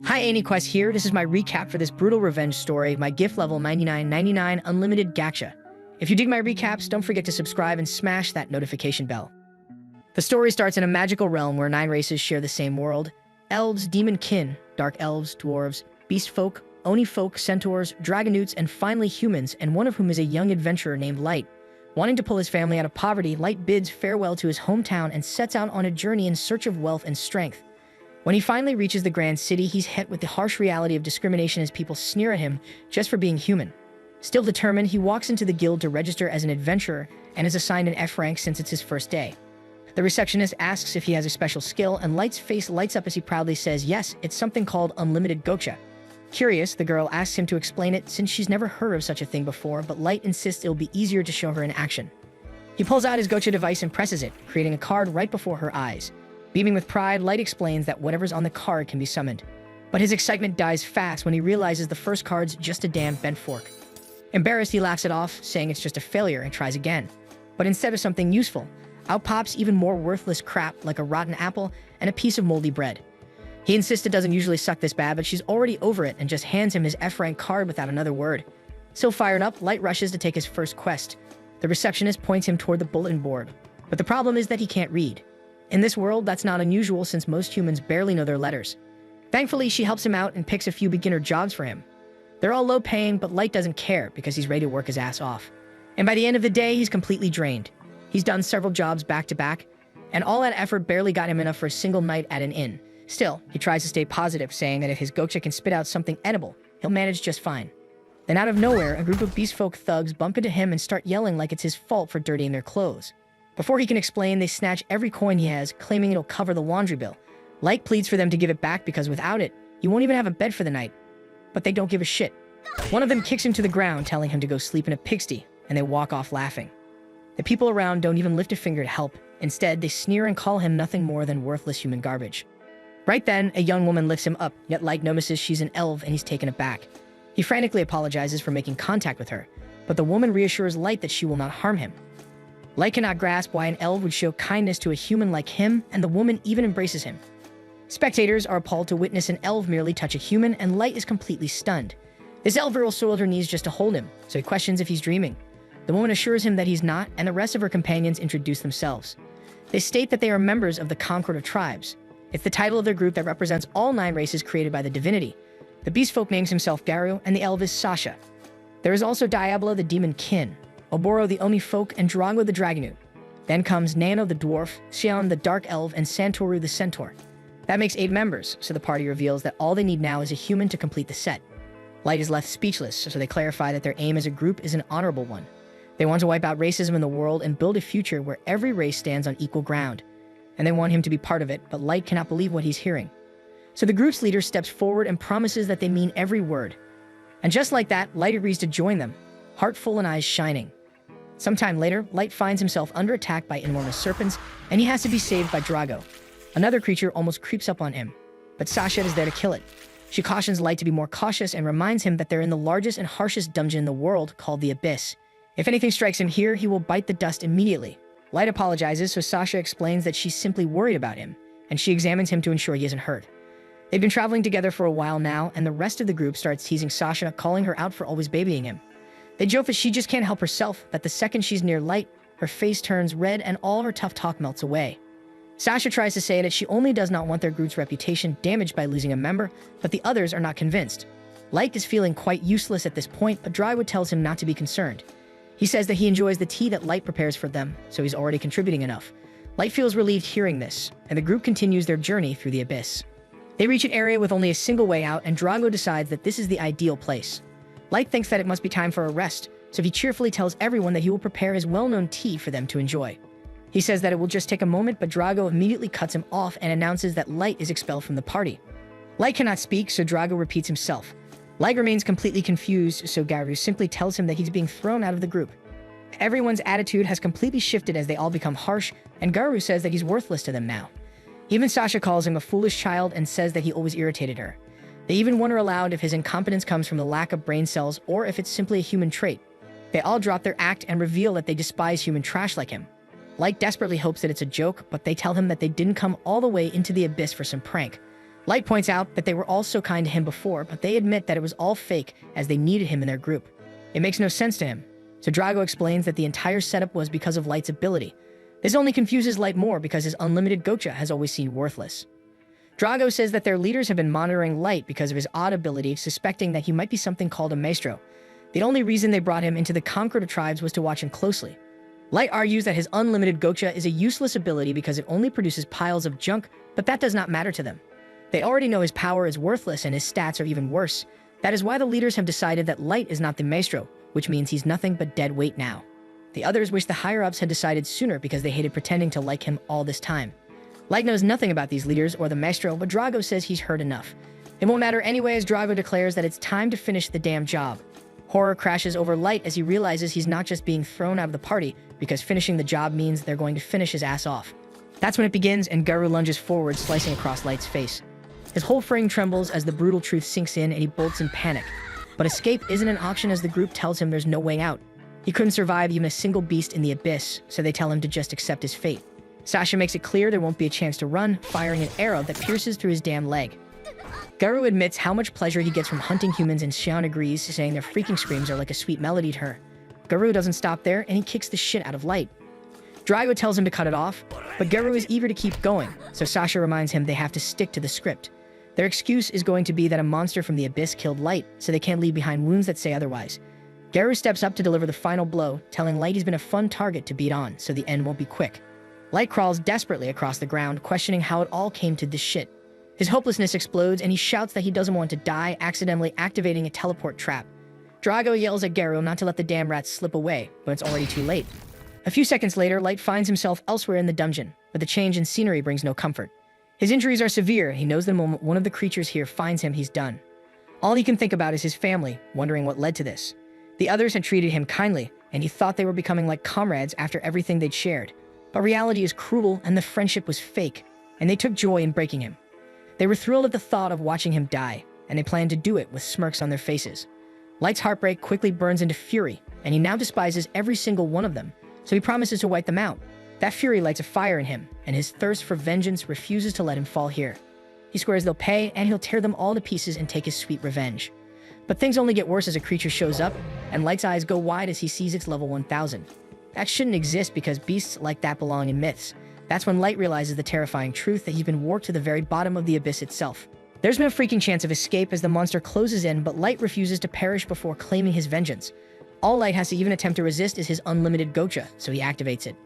Hi, anicaps here. This is my recap for this brutal revenge story, my gift level 99.99 unlimited gacha. If you dig my recaps, don't forget to subscribe and smash that notification bell. The story starts in a magical realm where 9 races share the same world. Elves, demon kin, dark elves, dwarves, beast folk, oni folk, centaurs, dragonutes, and finally humans, and one of whom is a young adventurer named Light. Wanting to pull his family out of poverty, Light bids farewell to his hometown and sets out on a journey in search of wealth and strength. When he finally reaches the grand city, he's hit with the harsh reality of discrimination as people sneer at him just for being human. Still determined, he walks into the guild to register as an adventurer and is assigned an F rank since it's his first day. The receptionist asks if he has a special skill, and Light's face lights up as he proudly says yes, it's something called unlimited gacha. Curious, the girl asks him to explain it since she's never heard of such a thing before, but Light insists it'll be easier to show her in action. He pulls out his gacha device and presses it, creating a card right before her eyes. Beaming with pride, Light explains that whatever's on the card can be summoned. But his excitement dies fast when he realizes the first card's just a damn bent fork. Embarrassed, he laughs it off, saying it's just a failure and tries again. But instead of something useful, out pops even more worthless crap like a rotten apple and a piece of moldy bread. He insists it doesn't usually suck this bad, but she's already over it and just hands him his F-rank card without another word. So fired up, Light rushes to take his first quest. The receptionist points him toward the bulletin board. But the problem is that he can't read. In this world, that's not unusual since most humans barely know their letters. Thankfully, she helps him out and picks a few beginner jobs for him. They're all low paying, but Light doesn't care because he's ready to work his ass off. And by the end of the day, he's completely drained. He's done several jobs back to back, and all that effort barely got him enough for a single night at an inn. Still, he tries to stay positive, saying that if his gacha can spit out something edible, he'll manage just fine. Then out of nowhere, a group of beastfolk thugs bump into him and start yelling like it's his fault for dirtying their clothes. Before he can explain, they snatch every coin he has, claiming it'll cover the laundry bill. Light pleads for them to give it back because without it, he won't even have a bed for the night. But they don't give a shit. One of them kicks him to the ground, telling him to go sleep in a pigsty, and they walk off laughing. The people around don't even lift a finger to help. Instead, they sneer and call him nothing more than worthless human garbage. Right then, a young woman lifts him up, yet Light notices she's an elf and he's taken aback. He frantically apologizes for making contact with her, but the woman reassures Light that she will not harm him. Light cannot grasp why an elf would show kindness to a human like him, and the woman even embraces him. Spectators are appalled to witness an elf merely touch a human, and Light is completely stunned. This elf girl soiled her knees just to hold him, so he questions if he's dreaming. The woman assures him that he's not, and the rest of her companions introduce themselves. They state that they are members of the Concord of Tribes. It's the title of their group that represents all 9 races created by the divinity. The beastfolk names himself Garu, and the elf is Sasha. There is also Diablo the demon kin, Oboro the Oni folk, and Drago the dragonute. Then comes Nano the dwarf, Xion the dark elf, and Santoru the centaur. That makes 8 members, so the party reveals that all they need now is a human to complete the set. Light is left speechless, so they clarify that their aim as a group is an honorable one. They want to wipe out racism in the world and build a future where every race stands on equal ground. And they want him to be part of it, but Light cannot believe what he's hearing. So the group's leader steps forward and promises that they mean every word. And just like that, Light agrees to join them, heart full and eyes shining. Sometime later, Light finds himself under attack by enormous serpents, and he has to be saved by Drago. Another creature almost creeps up on him, but Sasha is there to kill it. She cautions Light to be more cautious and reminds him that they're in the largest and harshest dungeon in the world, called the Abyss. If anything strikes him here, he will bite the dust immediately. Light apologizes, so Sasha explains that she's simply worried about him, and she examines him to ensure he isn't hurt. They've been traveling together for a while now, and the rest of the group starts teasing Sasha, calling her out for always babying him. They joke that she just can't help herself, that the second she's near Light, her face turns red and all her tough talk melts away. Sasha tries to say that she only does not want their group's reputation damaged by losing a member, but the others are not convinced. Light is feeling quite useless at this point, but Drywood tells him not to be concerned. He says that he enjoys the tea that Light prepares for them, so he's already contributing enough. Light feels relieved hearing this, and the group continues their journey through the Abyss. They reach an area with only a single way out, and Drago decides that this is the ideal place. Light thinks that it must be time for a rest, so he cheerfully tells everyone that he will prepare his well-known tea for them to enjoy. He says that it will just take a moment, but Drago immediately cuts him off and announces that Light is expelled from the party. Light cannot speak, so Drago repeats himself. Light remains completely confused, so Garu simply tells him that he's being thrown out of the group. Everyone's attitude has completely shifted as they all become harsh, and Garu says that he's worthless to them now. Even Sasha calls him a foolish child and says that he always irritated her. They even wonder aloud if his incompetence comes from the lack of brain cells or if it's simply a human trait. They all drop their act and reveal that they despise human trash like him. Light desperately hopes that it's a joke, but they tell him that they didn't come all the way into the abyss for some prank. Light points out that they were all so kind to him before, but they admit that it was all fake as they needed him in their group. It makes no sense to him. So Drago explains that the entire setup was because of Light's ability. This only confuses Light more because his unlimited gocha has always seemed worthless. Drago says that their leaders have been monitoring Light because of his odd ability, suspecting that he might be something called a maestro. The only reason they brought him into the Conqueror tribes was to watch him closely. Light argues that his unlimited gocha is a useless ability because it only produces piles of junk, but that does not matter to them. They already know his power is worthless and his stats are even worse. That is why the leaders have decided that Light is not the maestro, which means he's nothing but dead weight now. The others wish the higher-ups had decided sooner because they hated pretending to like him all this time. Light knows nothing about these leaders or the maestro, but Drago says he's heard enough. It won't matter anyway as Drago declares that it's time to finish the damn job. Horror crashes over Light as he realizes he's not just being thrown out of the party, because finishing the job means they're going to finish his ass off. That's when it begins and Garou lunges forward, slicing across Light's face. His whole frame trembles as the brutal truth sinks in and he bolts in panic. But escape isn't an option as the group tells him there's no way out. He couldn't survive even a single beast in the abyss, so they tell him to just accept his fate. Sasha makes it clear there won't be a chance to run, firing an arrow that pierces through his damn leg. Garou admits how much pleasure he gets from hunting humans and Xian agrees, saying their freaking screams are like a sweet melody to her. Garou doesn't stop there and he kicks the shit out of Light. Drago tells him to cut it off, but Garou is eager to keep going, so Sasha reminds him they have to stick to the script. Their excuse is going to be that a monster from the abyss killed Light, so they can't leave behind wounds that say otherwise. Garou steps up to deliver the final blow, telling Light he's been a fun target to beat on, so the end won't be quick. Light crawls desperately across the ground, questioning how it all came to this shit. His hopelessness explodes, and he shouts that he doesn't want to die, accidentally activating a teleport trap. Drago yells at Garou not to let the damn rats slip away, but it's already too late. A few seconds later, Light finds himself elsewhere in the dungeon, but the change in scenery brings no comfort. His injuries are severe. He knows the moment one of the creatures here finds him, he's done. All he can think about is his family, wondering what led to this. The others had treated him kindly, and he thought they were becoming like comrades after everything they'd shared. But reality is cruel, and the friendship was fake, and they took joy in breaking him. They were thrilled at the thought of watching him die, and they planned to do it with smirks on their faces. Light's heartbreak quickly burns into fury, and he now despises every single one of them, so he promises to wipe them out. That fury lights a fire in him, and his thirst for vengeance refuses to let him fall here. He swears they'll pay, and he'll tear them all to pieces and take his sweet revenge. But things only get worse as a creature shows up, and Light's eyes go wide as he sees its level 1000. That shouldn't exist because beasts like that belong in myths. That's when Light realizes the terrifying truth that he's been warped to the very bottom of the abyss itself. There's no freaking chance of escape as the monster closes in, but Light refuses to perish before claiming his vengeance. All Light has to even attempt to resist is his unlimited gocha, so he activates it.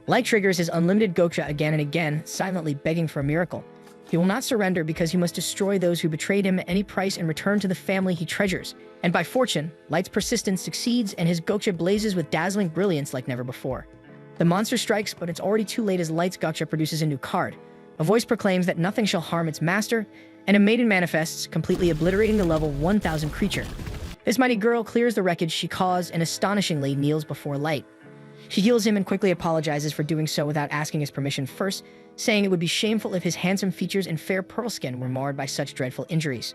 Light triggers his unlimited gocha again and again, silently begging for a miracle. He will not surrender because he must destroy those who betrayed him at any price and return to the family he treasures. And by fortune, Light's persistence succeeds and his gocha blazes with dazzling brilliance like never before. The monster strikes, but it's already too late as Light's gocha produces a new card. A voice proclaims that nothing shall harm its master, and a maiden manifests, completely obliterating the level 1000 creature. This mighty girl clears the wreckage she caused and astonishingly kneels before Light. She heals him and quickly apologizes for doing so without asking his permission first, saying it would be shameful if his handsome features and fair pearl skin were marred by such dreadful injuries.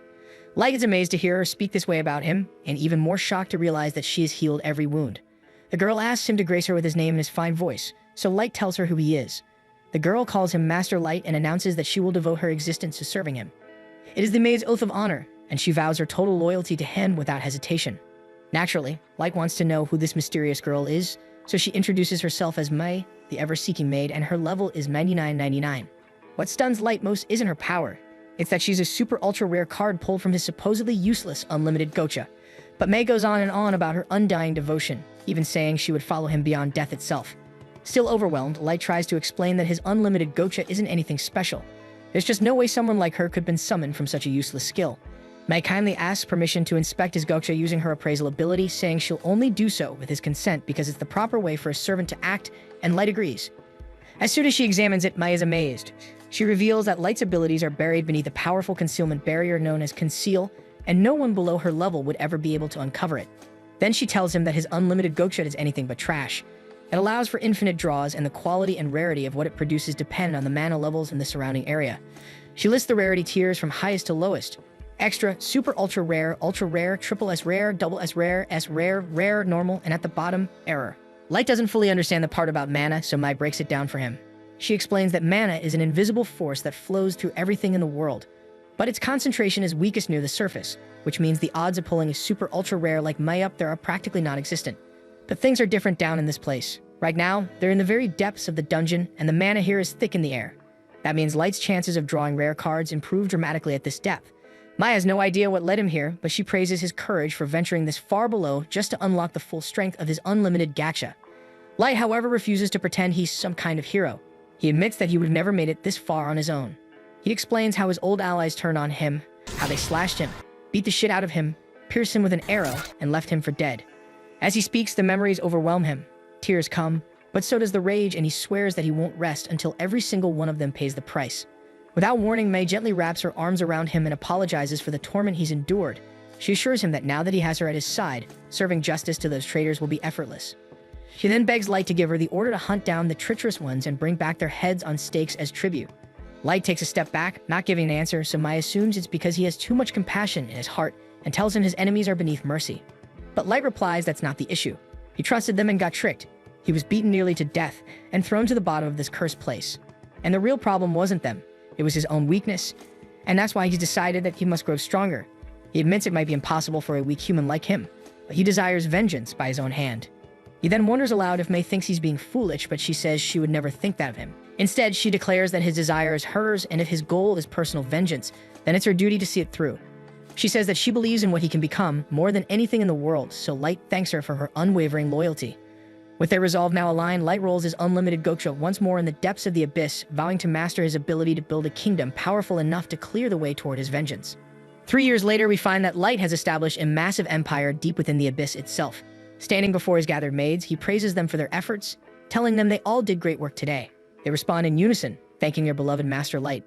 Light is amazed to hear her speak this way about him, and even more shocked to realize that she has healed every wound. The girl asks him to grace her with his name and his fine voice, so Light tells her who he is. The girl calls him Master Light and announces that she will devote her existence to serving him. It is the maid's oath of honor, and she vows her total loyalty to him without hesitation. Naturally, Light wants to know who this mysterious girl is, so she introduces herself as Mai, the ever-seeking maid, and her level is 9999. What stuns Light most isn't her power. It's that she's a super ultra-rare card pulled from his supposedly useless unlimited gocha. But Mai goes on and on about her undying devotion, even saying she would follow him beyond death itself. Still overwhelmed, Light tries to explain that his unlimited gocha isn't anything special. There's just no way someone like her could have been summoned from such a useless skill. Mai kindly asks permission to inspect his gocha using her appraisal ability, saying she'll only do so with his consent because it's the proper way for a servant to act, and Light agrees. As soon as she examines it, Mai is amazed. She reveals that Light's abilities are buried beneath a powerful concealment barrier known as Conceal, and no one below her level would ever be able to uncover it. Then she tells him that his unlimited gocha is anything but trash. It allows for infinite draws, and the quality and rarity of what it produces depend on the mana levels in the surrounding area. She lists the rarity tiers from highest to lowest. Extra, super ultra rare, triple S rare, double S rare, rare, normal, and at the bottom, error. Light doesn't fully understand the part about mana, so Mai breaks it down for him. She explains that mana is an invisible force that flows through everything in the world. but its concentration is weakest near the surface, which means the odds of pulling a super ultra rare like Mai up there are practically non-existent. But things are different down in this place. Right now, they're in the very depths of the dungeon, and the mana here is thick in the air. That means Light's chances of drawing rare cards improve dramatically at this depth. Mai has no idea what led him here, but she praises his courage for venturing this far below just to unlock the full strength of his unlimited gacha. Light, however, refuses to pretend he's some kind of hero. He admits that he would have never made it this far on his own. He explains how his old allies turned on him, how they slashed him, beat the shit out of him, pierced him with an arrow, and left him for dead. As he speaks, the memories overwhelm him. Tears come, but so does the rage, and he swears that he won't rest until every single one of them pays the price. Without warning, Mai gently wraps her arms around him and apologizes for the torment he's endured. She assures him that now that he has her at his side, serving justice to those traitors will be effortless. She then begs Light to give her the order to hunt down the treacherous ones and bring back their heads on stakes as tribute. Light takes a step back, not giving an answer, so Mai assumes it's because he has too much compassion in his heart and tells him his enemies are beneath mercy. But Light replies that's not the issue. He trusted them and got tricked. He was beaten nearly to death and thrown to the bottom of this cursed place. And the real problem wasn't them. It was his own weakness. And that's why he's decided that he must grow stronger. He admits it might be impossible for a weak human like him, but he desires vengeance by his own hand. He then wonders aloud if Mai thinks he's being foolish, but she says she would never think that of him. Instead, she declares that his desire is hers, and if his goal is personal vengeance, then it's her duty to see it through. She says that she believes in what he can become more than anything in the world, so Light thanks her for her unwavering loyalty. With their resolve now aligned, Light rolls his unlimited Goksha once more in the depths of the abyss, vowing to master his ability to build a kingdom powerful enough to clear the way toward his vengeance. 3 years later, we find that Light has established a massive empire deep within the abyss itself. Standing before his gathered maids, he praises them for their efforts, telling them they all did great work today. They respond in unison, thanking their beloved Master Light.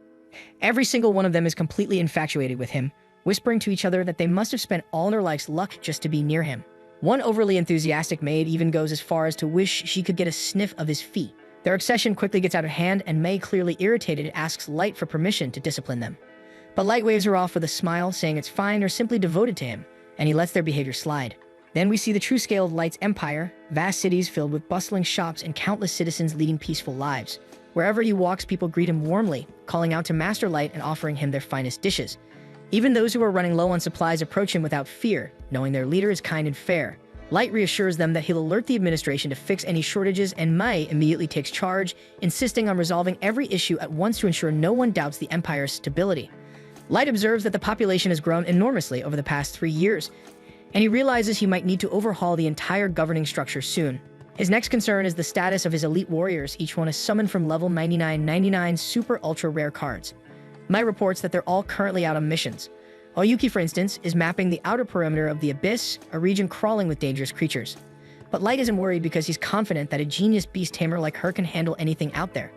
Every single one of them is completely infatuated with him, whispering to each other that they must have spent all their life's luck just to be near him. One overly enthusiastic maid even goes as far as to wish she could get a sniff of his feet. Their obsession quickly gets out of hand, and Mai, clearly irritated, asks Light for permission to discipline them. But Light waves her off with a smile, saying it's fine or simply devoted to him, and he lets their behavior slide. Then we see the true scale of Light's empire, vast cities filled with bustling shops and countless citizens leading peaceful lives. Wherever he walks, people greet him warmly, calling out to Master Light and offering him their finest dishes. Even those who are running low on supplies approach him without fear, knowing their leader is kind and fair. Light reassures them that he'll alert the administration to fix any shortages, and Mai immediately takes charge, insisting on resolving every issue at once to ensure no one doubts the empire's stability. Light observes that the population has grown enormously over the past 3 years, and he realizes he might need to overhaul the entire governing structure soon. His next concern is the status of his elite warriors. Each one is summoned from level 99 super ultra rare cards. Mai reports that they're all currently out on missions. Oyuki, for instance, is mapping the outer perimeter of the abyss, a region crawling with dangerous creatures. But Light isn't worried because he's confident that a genius beast tamer like her can handle anything out there.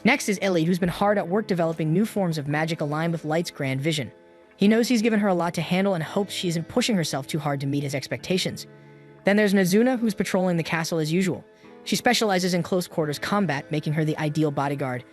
Next is Ellie, who's been hard at work developing new forms of magic aligned with Light's grand vision. He knows he's given her a lot to handle and hopes she isn't pushing herself too hard to meet his expectations. Then there's Nazuna, who's patrolling the castle as usual. She specializes in close quarters combat, making her the ideal bodyguard.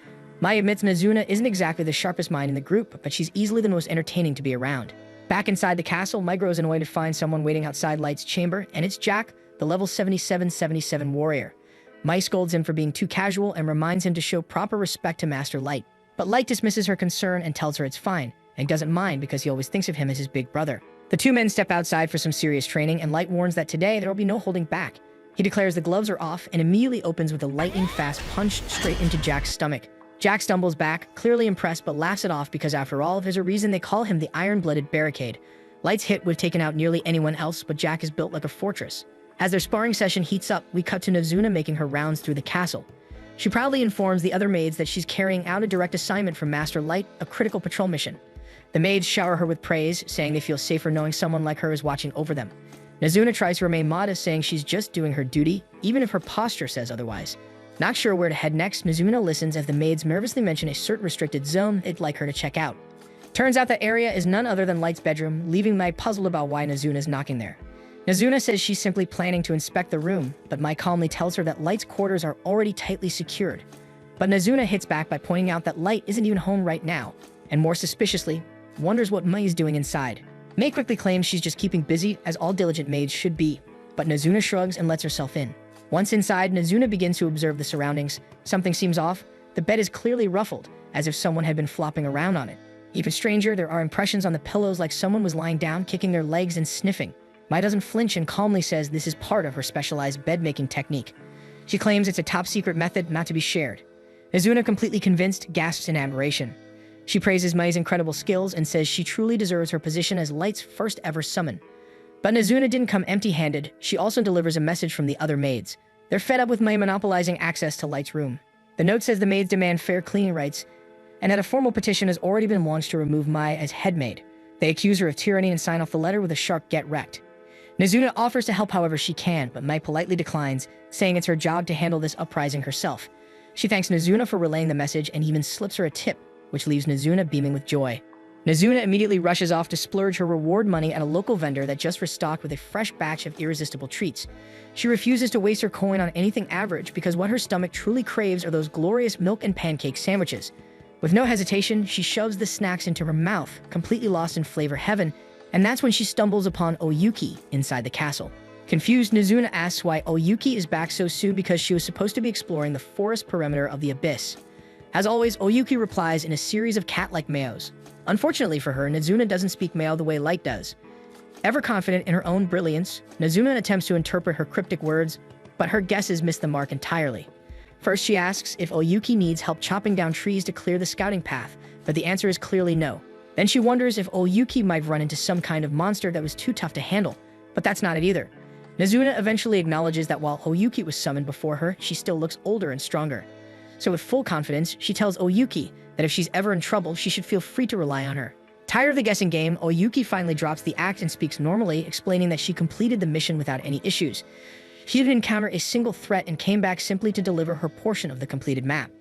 Mai admits Nazuna isn't exactly the sharpest mind in the group, but she's easily the most entertaining to be around. Back inside the castle, Mai grows annoyed to find someone waiting outside Light's chamber, and it's Jack, the level 77 warrior. Mai scolds him for being too casual and reminds him to show proper respect to Master Light. But Light dismisses her concern and tells her it's fine, and doesn't mind because he always thinks of him as his big brother. The two men step outside for some serious training, and Light warns that today there will be no holding back. He declares the gloves are off and immediately opens with a lightning-fast punch straight into Jack's stomach. Jack stumbles back, clearly impressed, but laughs it off because after all, there's a reason they call him the Iron-Blooded Barricade. Light's hit would have taken out nearly anyone else, but Jack is built like a fortress. As their sparring session heats up, we cut to Nazuna making her rounds through the castle. She proudly informs the other maids that she's carrying out a direct assignment from Master Light, a critical patrol mission. The maids shower her with praise, saying they feel safer knowing someone like her is watching over them. Nazuna tries to remain modest, saying she's just doing her duty, even if her posture says otherwise. Not sure where to head next, Nazuna listens as the maids nervously mention a certain restricted zone they'd like her to check out. Turns out that area is none other than Light's bedroom, leaving Mai puzzled about why Nazuna's knocking there. Nazuna says she's simply planning to inspect the room, but Mai calmly tells her that Light's quarters are already tightly secured. But Nazuna hits back by pointing out that Light isn't even home right now, and more suspiciously, wonders what Mai is doing inside. Mai quickly claims she's just keeping busy, as all diligent maids should be, but Nazuna shrugs and lets herself in. Once inside, Nazuna begins to observe the surroundings. Something seems off. The bed is clearly ruffled, as if someone had been flopping around on it. Even stranger, there are impressions on the pillows like someone was lying down, kicking their legs and sniffing. Mai doesn't flinch and calmly says this is part of her specialized bed-making technique. She claims it's a top-secret method not to be shared. Nezuna, completely convinced, gasps in admiration. She praises Mai's incredible skills and says she truly deserves her position as Light's first ever summon. But Nezuna didn't come empty-handed. She also delivers a message from the other maids. They're fed up with Mai monopolizing access to Light's room. The note says the maids demand fair cleaning rights, and that a formal petition has already been launched to remove Mai as head maid. They accuse her of tyranny and sign off the letter with a sharp "get wrecked." Nezuna offers to help however she can, but Mai politely declines, saying it's her job to handle this uprising herself. She thanks Nezuna for relaying the message and even slips her a tip, which leaves Nezuna beaming with joy. Nezuna immediately rushes off to splurge her reward money at a local vendor that just restocked with a fresh batch of irresistible treats. She refuses to waste her coin on anything average because what her stomach truly craves are those glorious milk and pancake sandwiches. With no hesitation, she shoves the snacks into her mouth, completely lost in flavor heaven, and that's when she stumbles upon Oyuki inside the castle. Confused, Nezuna asks why Oyuki is back so soon because she was supposed to be exploring the forest perimeter of the abyss. As always, Oyuki replies in a series of cat-like meows. Unfortunately for her, Nezuna doesn't speak meow the way Light does. Ever confident in her own brilliance, Nezuna attempts to interpret her cryptic words, but her guesses miss the mark entirely. First, she asks if Oyuki needs help chopping down trees to clear the scouting path, but the answer is clearly no. Then she wonders if Oyuki might run into some kind of monster that was too tough to handle, but that's not it either. Nezuna eventually acknowledges that while Oyuki was summoned before her, she still looks older and stronger. So with full confidence, she tells Oyuki that if she's ever in trouble, she should feel free to rely on her. Tired of the guessing game, Oyuki finally drops the act and speaks normally, explaining that she completed the mission without any issues. She didn't encounter a single threat and came back simply to deliver her portion of the completed map.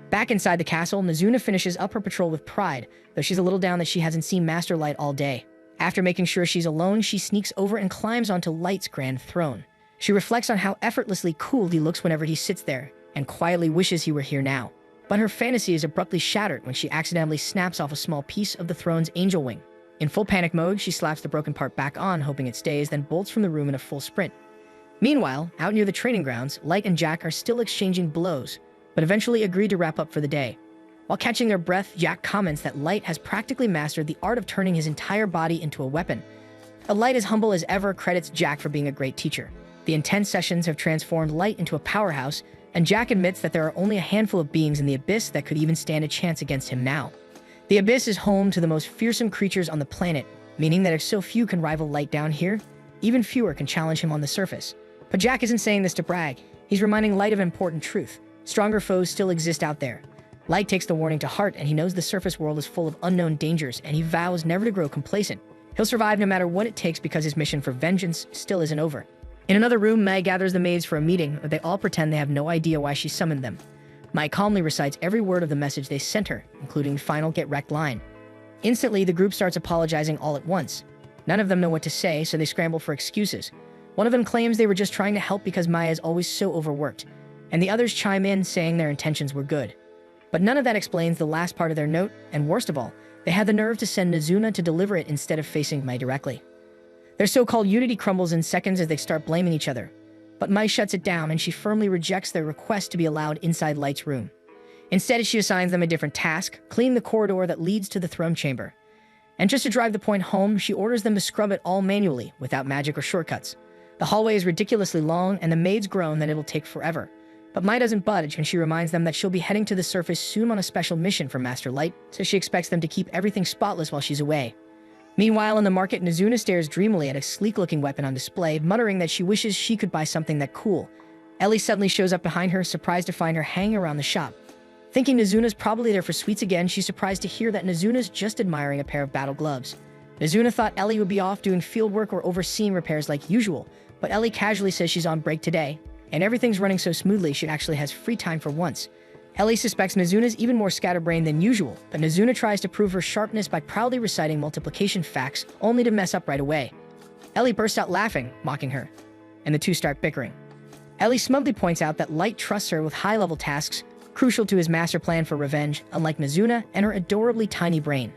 Back inside the castle, Nezuna finishes up her patrol with pride, though she's a little down that she hasn't seen Master Light all day. After making sure she's alone, she sneaks over and climbs onto Light's grand throne. She reflects on how effortlessly cool he looks whenever he sits there, and quietly wishes he were here now. But her fantasy is abruptly shattered when she accidentally snaps off a small piece of the throne's angel wing. In full panic mode, she slaps the broken part back on, hoping it stays, then bolts from the room in a full sprint. Meanwhile, out near the training grounds, Light and Jack are still exchanging blows, but eventually agree to wrap up for the day. While catching their breath, Jack comments that Light has practically mastered the art of turning his entire body into a weapon. A Light as humble as ever credits Jack for being a great teacher. The intense sessions have transformed Light into a powerhouse, and Jack admits that there are only a handful of beings in the Abyss that could even stand a chance against him now. The Abyss is home to the most fearsome creatures on the planet, meaning that if so few can rival Light down here, even fewer can challenge him on the surface. But Jack isn't saying this to brag. He's reminding Light of an important truth. Stronger foes still exist out there. Light takes the warning to heart, and he knows the surface world is full of unknown dangers, and he vows never to grow complacent. He'll survive no matter what it takes because his mission for vengeance still isn't over. In another room, Mai gathers the maids for a meeting, but they all pretend they have no idea why she summoned them. Mai calmly recites every word of the message they sent her, including the final "get wrecked" line. Instantly, the group starts apologizing all at once. None of them know what to say, so they scramble for excuses. One of them claims they were just trying to help because Mai is always so overworked, and the others chime in saying their intentions were good. But none of that explains the last part of their note, and worst of all, they had the nerve to send Nezuna to deliver it instead of facing Mai directly. Their so-called unity crumbles in seconds as they start blaming each other. But Mai shuts it down, and she firmly rejects their request to be allowed inside Light's room. Instead, she assigns them a different task: clean the corridor that leads to the throne chamber. And just to drive the point home, she orders them to scrub it all manually, without magic or shortcuts. The hallway is ridiculously long, and the maids groan that it'll take forever. But Mai doesn't budge, and she reminds them that she'll be heading to the surface soon on a special mission for Master Light, so she expects them to keep everything spotless while she's away. Meanwhile, in the market, Nezuna stares dreamily at a sleek-looking weapon on display, muttering that she wishes she could buy something that cool. Ellie suddenly shows up behind her, surprised to find her hanging around the shop. Thinking Nezuna's probably there for sweets again, she's surprised to hear that Nezuna's just admiring a pair of battle gloves. Nezuna thought Ellie would be off doing field work or overseeing repairs like usual, but Ellie casually says she's on break today, and everything's running so smoothly she actually has free time for once. Ellie suspects Nezuna's even more scatterbrained than usual, but Nezuna tries to prove her sharpness by proudly reciting multiplication facts, only to mess up right away. Ellie bursts out laughing, mocking her, and the two start bickering. Ellie smugly points out that Light trusts her with high-level tasks, crucial to his master plan for revenge, unlike Nezuna and her adorably tiny brain.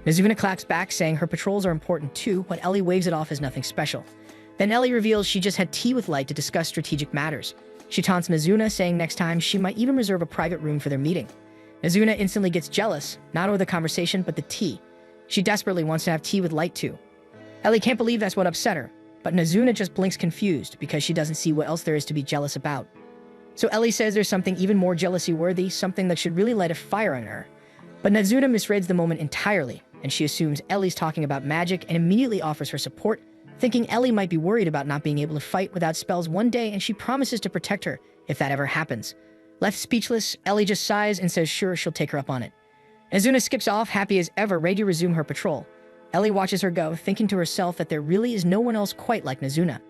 Nezuna claps back, saying her patrols are important too, but Ellie waves it off as nothing special. Then Ellie reveals she just had tea with Light to discuss strategic matters. She taunts Nezuna, saying next time she might even reserve a private room for their meeting. Nazuna instantly gets jealous, not over the conversation, but the tea. She desperately wants to have tea with Light too. Ellie can't believe that's what upset her, but Nazuna just blinks confused because she doesn't see what else there is to be jealous about. So Ellie says there's something even more jealousy-worthy, something that should really light a fire on her. But Nazuna misreads the moment entirely, and she assumes Ellie's talking about magic and immediately offers her support, thinking Ellie might be worried about not being able to fight without spells one day, and she promises to protect her if that ever happens. Left speechless, Ellie just sighs and says sure, she'll take her up on it. Nazuna skips off, happy as ever, ready to resume her patrol. Ellie watches her go, thinking to herself that there really is no one else quite like Nazuna.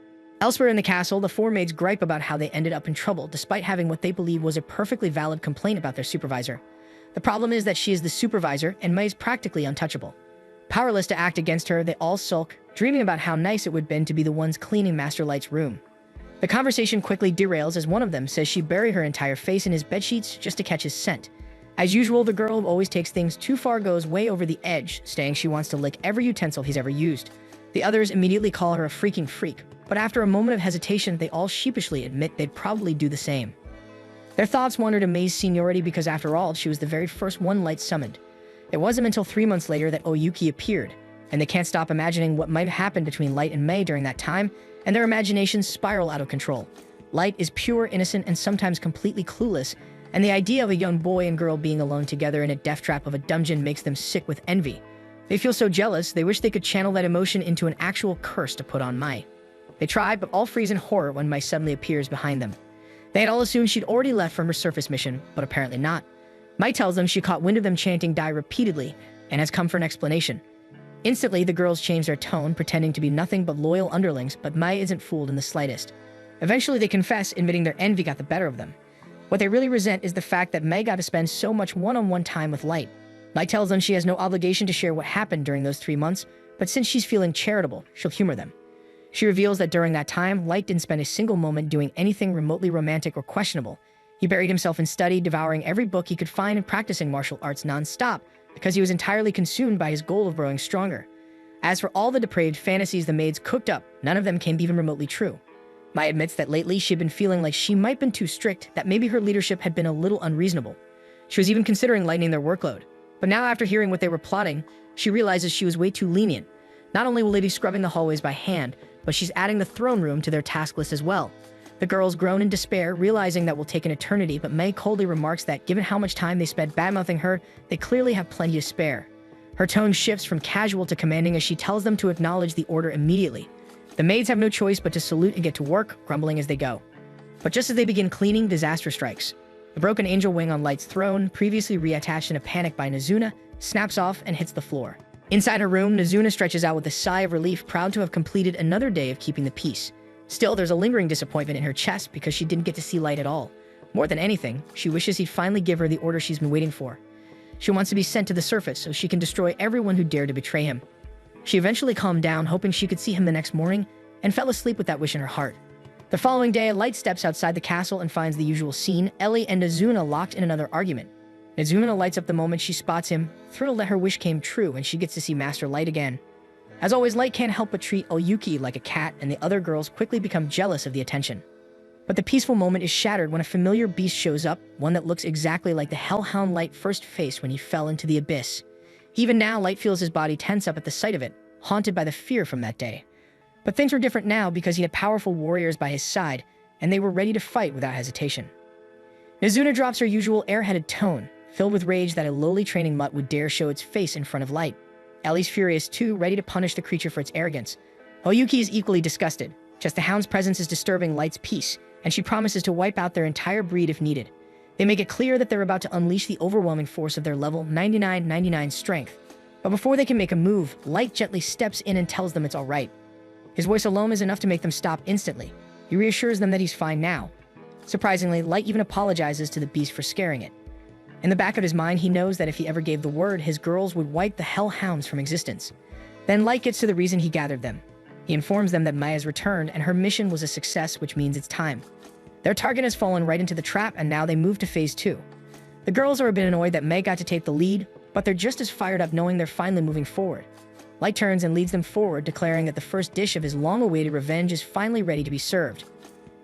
Elsewhere in the castle, the four maids gripe about how they ended up in trouble despite having what they believe was a perfectly valid complaint about their supervisor. The problem is that she is the supervisor and Mai is practically untouchable. Powerless to act against her, they all sulk, dreaming about how nice it would have been to be the ones cleaning Master Light's room. The conversation quickly derails as one of them says she buried her entire face in his bedsheets just to catch his scent. As usual, the girl who always takes things too far goes way over the edge, saying she wants to lick every utensil he's ever used. The others immediately call her a freaking freak, but after a moment of hesitation, they all sheepishly admit they'd probably do the same. Their thoughts wander to Mei's seniority because after all, she was the very first one Light summoned. It wasn't until 3 months later that Oyuki appeared, and they can't stop imagining what might have happened between Light and Mei during that time, and their imaginations spiral out of control. Light is pure, innocent, and sometimes completely clueless, and the idea of a young boy and girl being alone together in a death trap of a dungeon makes them sick with envy. They feel so jealous, they wish they could channel that emotion into an actual curse to put on Mai. They try, but all freeze in horror when Mai suddenly appears behind them. They had all assumed she'd already left from her surface mission, but apparently not. Mai tells them she caught wind of them chanting "die" repeatedly, and has come for an explanation. Instantly, the girls change their tone, pretending to be nothing but loyal underlings, but Mai isn't fooled in the slightest. Eventually, they confess, admitting their envy got the better of them. What they really resent is the fact that Mai got to spend so much one-on-one time with Light. Mai tells them she has no obligation to share what happened during those 3 months, but since she's feeling charitable, she'll humor them. She reveals that during that time, Light didn't spend a single moment doing anything remotely romantic or questionable. He buried himself in study, devouring every book he could find and practicing martial arts non-stop, because he was entirely consumed by his goal of growing stronger. As for all the depraved fantasies the maids cooked up, none of them came even remotely true. Mai admits that lately she'd been feeling like she might have been too strict, that maybe her leadership had been a little unreasonable. She was even considering lightening their workload. But now after hearing what they were plotting, she realizes she was way too lenient. Not only will they be scrubbing the hallways by hand, but she's adding the throne room to their task list as well. The girls groan in despair, realizing that will take an eternity, but Mai coldly remarks that given how much time they spent badmouthing her, they clearly have plenty to spare. Her tone shifts from casual to commanding as she tells them to acknowledge the order immediately. The maids have no choice but to salute and get to work, grumbling as they go. But just as they begin cleaning, disaster strikes. The broken angel wing on Light's throne, previously reattached in a panic by Nazuna, snaps off and hits the floor. Inside her room, Nazuna stretches out with a sigh of relief, proud to have completed another day of keeping the peace. Still, there's a lingering disappointment in her chest because she didn't get to see Light at all. More than anything, she wishes he'd finally give her the order she's been waiting for. She wants to be sent to the surface so she can destroy everyone who dared to betray him. She eventually calmed down, hoping she could see him the next morning, and fell asleep with that wish in her heart. The following day, Light steps outside the castle and finds the usual scene, Ellie and Nazuna locked in another argument. Nazuna lights up the moment she spots him, thrilled that her wish came true and she gets to see Master Light again. As always, Light can't help but treat Oyuki like a cat, and the other girls quickly become jealous of the attention. But the peaceful moment is shattered when a familiar beast shows up, one that looks exactly like the hellhound Light first faced when he fell into the abyss. Even now, Light feels his body tense up at the sight of it, haunted by the fear from that day. But things were different now because he had powerful warriors by his side, and they were ready to fight without hesitation. Nazuna drops her usual airheaded tone, filled with rage that a lowly training mutt would dare show its face in front of Light. Ellie's furious too, ready to punish the creature for its arrogance. Oyuki is equally disgusted. Just the hound's presence is disturbing Light's peace, and she promises to wipe out their entire breed if needed. They make it clear that they're about to unleash the overwhelming force of their level 99 strength. But before they can make a move, Light gently steps in and tells them it's alright. His voice alone is enough to make them stop instantly. He reassures them that he's fine now. Surprisingly, Light even apologizes to the beast for scaring it. In the back of his mind, he knows that if he ever gave the word, his girls would wipe the hellhounds from existence. Then Light gets to the reason he gathered them. He informs them that Mai has returned and her mission was a success, which means it's time. Their target has fallen right into the trap, and now they move to phase 2. The girls are a bit annoyed that Mai got to take the lead, but they're just as fired up knowing they're finally moving forward. Light turns and leads them forward, declaring that the first dish of his long-awaited revenge is finally ready to be served.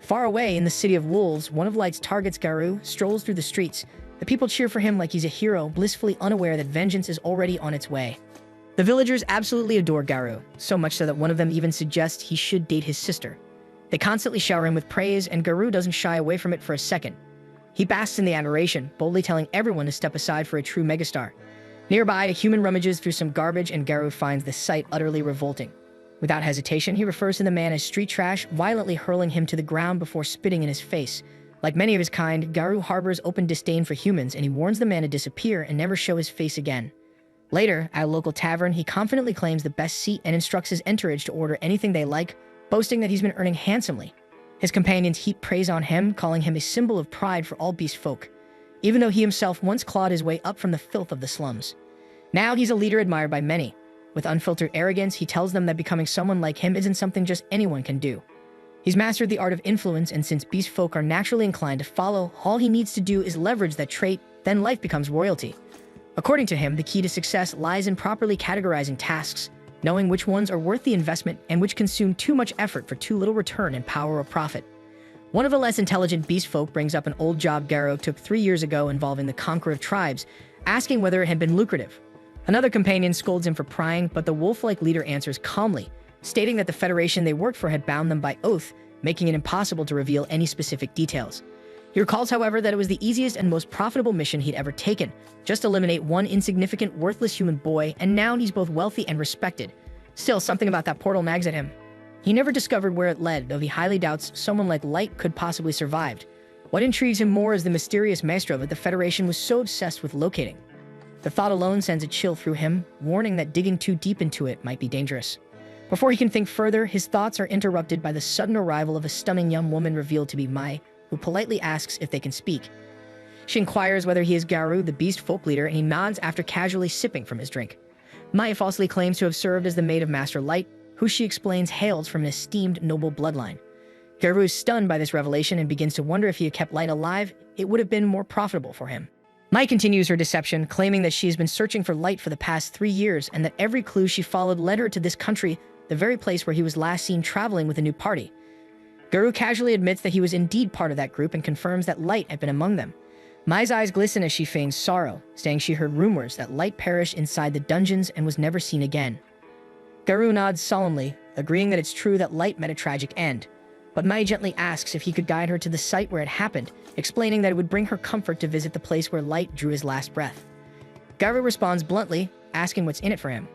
Far away in the City of Wolves, one of Light's targets, Garu, strolls through the streets, The people cheer for him like he's a hero, blissfully unaware that vengeance is already on its way. The villagers absolutely adore Garou, so much so that one of them even suggests he should date his sister. They constantly shower him with praise, and Garou doesn't shy away from it for a second. He basks in the adoration, boldly telling everyone to step aside for a true megastar. Nearby, a human rummages through some garbage, and Garou finds the sight utterly revolting. Without hesitation, he refers to the man as street trash, violently hurling him to the ground before spitting in his face. Like many of his kind, Garou harbors open disdain for humans, and he warns the man to disappear and never show his face again. Later, at a local tavern, he confidently claims the best seat and instructs his entourage to order anything they like, boasting that he's been earning handsomely. His companions heap praise on him, calling him a symbol of pride for all beast folk, even though he himself once clawed his way up from the filth of the slums. Now he's a leader admired by many. With unfiltered arrogance, he tells them that becoming someone like him isn't something just anyone can do. He's mastered the art of influence, and since beast folk are naturally inclined to follow, all he needs to do is leverage that trait, then life becomes royalty. According to him, the key to success lies in properly categorizing tasks, knowing which ones are worth the investment and which consume too much effort for too little return in power or profit. One of the less intelligent beast folk brings up an old job Garou took 3 years ago involving the conqueror of tribes, asking whether it had been lucrative. Another companion scolds him for prying, but the wolf-like leader answers calmly, stating that the federation they worked for had bound them by oath, making it impossible to reveal any specific details. He recalls, however, that it was the easiest and most profitable mission he'd ever taken. Just eliminate one insignificant, worthless human boy, and now he's both wealthy and respected. Still, something about that portal nags at him. He never discovered where it led, though he highly doubts someone like Light could possibly survive. What intrigues him more is the mysterious maestro that the Federation was so obsessed with locating. The thought alone sends a chill through him, warning that digging too deep into it might be dangerous. Before he can think further, his thoughts are interrupted by the sudden arrival of a stunning young woman revealed to be Mai, who politely asks if they can speak. She inquires whether he is Garou, the beast folk leader, and he nods after casually sipping from his drink. Mai falsely claims to have served as the maid of Master Light, who she explains hails from an esteemed noble bloodline. Garou is stunned by this revelation and begins to wonder if he had kept Light alive, it would have been more profitable for him. Mai continues her deception, claiming that she has been searching for Light for the past 3 years and that every clue she followed led her to this country, the very place where he was last seen traveling with a new party. Garou casually admits that he was indeed part of that group and confirms that Light had been among them. Mai's eyes glisten as she feigns sorrow, saying she heard rumors that Light perished inside the dungeons and was never seen again. Garou nods solemnly, agreeing that it's true that Light met a tragic end, but Mai gently asks if he could guide her to the site where it happened, explaining that it would bring her comfort to visit the place where Light drew his last breath. Garou responds bluntly, asking what's in it for him.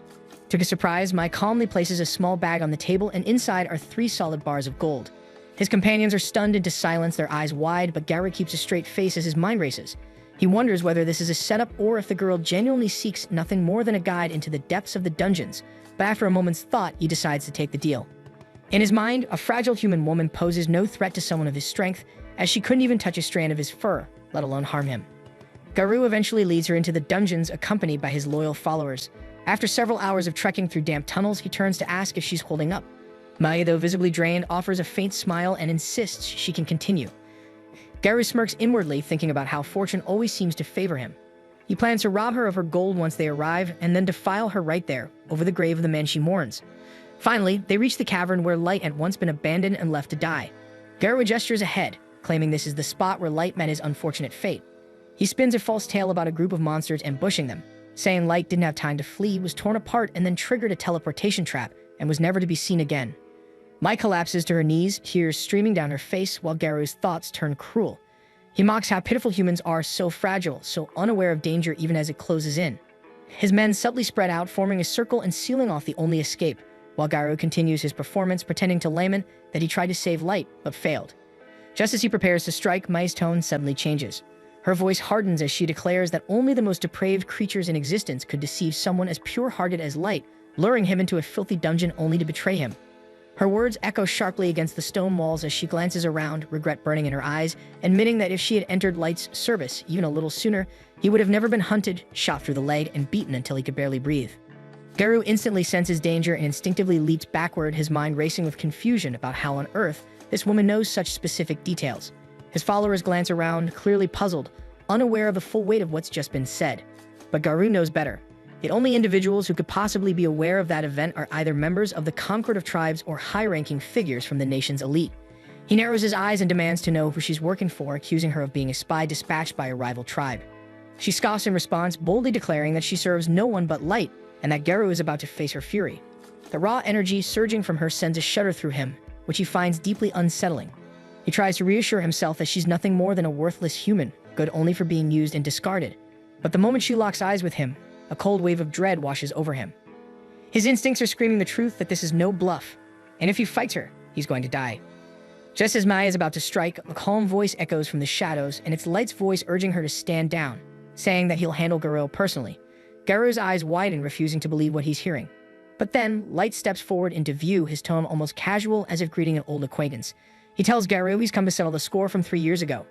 To his surprise, Mai calmly places a small bag on the table, and inside are 3 solid bars of gold. His companions are stunned into silence, their eyes wide, but Garou keeps a straight face as his mind races. He wonders whether this is a setup or if the girl genuinely seeks nothing more than a guide into the depths of the dungeons, but after a moment's thought, he decides to take the deal. In his mind, a fragile human woman poses no threat to someone of his strength, as she couldn't even touch a strand of his fur, let alone harm him. Garou eventually leads her into the dungeons, accompanied by his loyal followers. After several hours of trekking through damp tunnels, he turns to ask if she's holding up. Mai, though visibly drained, offers a faint smile and insists she can continue. Garou smirks inwardly, thinking about how fortune always seems to favor him. He plans to rob her of her gold once they arrive, and then defile her right there, over the grave of the man she mourns. Finally, they reach the cavern where Light had once been abandoned and left to die. Garou gestures ahead, claiming this is the spot where Light met his unfortunate fate. He spins a false tale about a group of monsters ambushing them, saying Light didn't have time to flee, was torn apart, and then triggered a teleportation trap, and was never to be seen again. Mai collapses to her knees, tears streaming down her face, while Garou's thoughts turn cruel. He mocks how pitiful humans are, so fragile, so unaware of danger even as it closes in. His men subtly spread out, forming a circle and sealing off the only escape, while Garou continues his performance, pretending to layman that he tried to save Light, but failed. Just as he prepares to strike, Mai's tone suddenly changes. Her voice hardens as she declares that only the most depraved creatures in existence could deceive someone as pure-hearted as Light, luring him into a filthy dungeon only to betray him. Her words echo sharply against the stone walls as she glances around, regret burning in her eyes, admitting that if she had entered Light's service even a little sooner, he would have never been hunted, shot through the leg, and beaten until he could barely breathe. Garou instantly senses danger and instinctively leaps backward, his mind racing with confusion about how on earth this woman knows such specific details. His followers glance around, clearly puzzled, unaware of the full weight of what's just been said. But Garou knows better. The only individuals who could possibly be aware of that event are either members of the conquered of tribes or high-ranking figures from the nation's elite. He narrows his eyes and demands to know who she's working for, accusing her of being a spy dispatched by a rival tribe. She scoffs in response, boldly declaring that she serves no one but Light, and that Garou is about to face her fury. The raw energy surging from her sends a shudder through him, which he finds deeply unsettling. He tries to reassure himself that she's nothing more than a worthless human, good only for being used and discarded. But the moment she locks eyes with him, a cold wave of dread washes over him. His instincts are screaming the truth that this is no bluff, and if he fights her, he's going to die. Just as Maya is about to strike, a calm voice echoes from the shadows, and it's Light's voice urging her to stand down, saying that he'll handle Garou personally. Garou's eyes widen, refusing to believe what he's hearing. But then, Light steps forward into view, his tone almost casual, as if greeting an old acquaintance. He tells Garou he's come to settle the score from 3 years ago.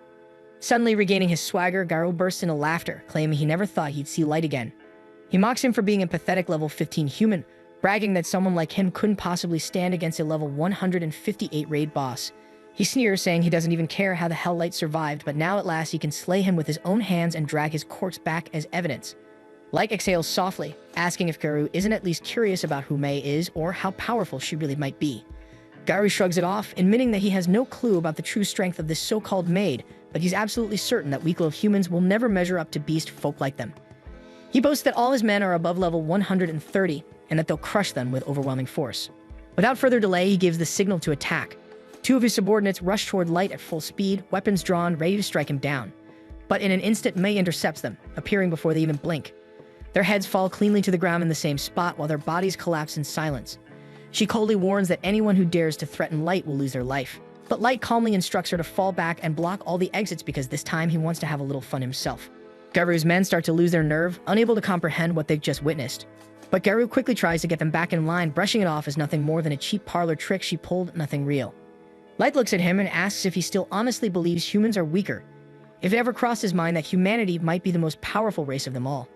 Suddenly regaining his swagger, Garou bursts into laughter, claiming he never thought he'd see Light again. He mocks him for being a pathetic level 15 human, bragging that someone like him couldn't possibly stand against a level 158 raid boss. He sneers, saying he doesn't even care how the hell Light survived, but now at last he can slay him with his own hands and drag his corpse back as evidence. Light exhales softly, asking if Garou isn't at least curious about who Mei is or how powerful she really might be. Garou shrugs it off, admitting that he has no clue about the true strength of this so-called maid, but he's absolutely certain that weak-level humans will never measure up to beast folk like them. He boasts that all his men are above level 130, and that they'll crush them with overwhelming force. Without further delay, he gives the signal to attack. 2 of his subordinates rush toward Light at full speed, weapons drawn, ready to strike him down. But in an instant, Mei intercepts them, appearing before they even blink. Their heads fall cleanly to the ground in the same spot, while their bodies collapse in silence. She coldly warns that anyone who dares to threaten Light will lose their life. But Light calmly instructs her to fall back and block all the exits because this time he wants to have a little fun himself. Garou's men start to lose their nerve, unable to comprehend what they've just witnessed. But Garou quickly tries to get them back in line, brushing it off as nothing more than a cheap parlor trick she pulled, nothing real. Light looks at him and asks if he still honestly believes humans are weaker, if it ever crossed his mind that humanity might be the most powerful race of them all.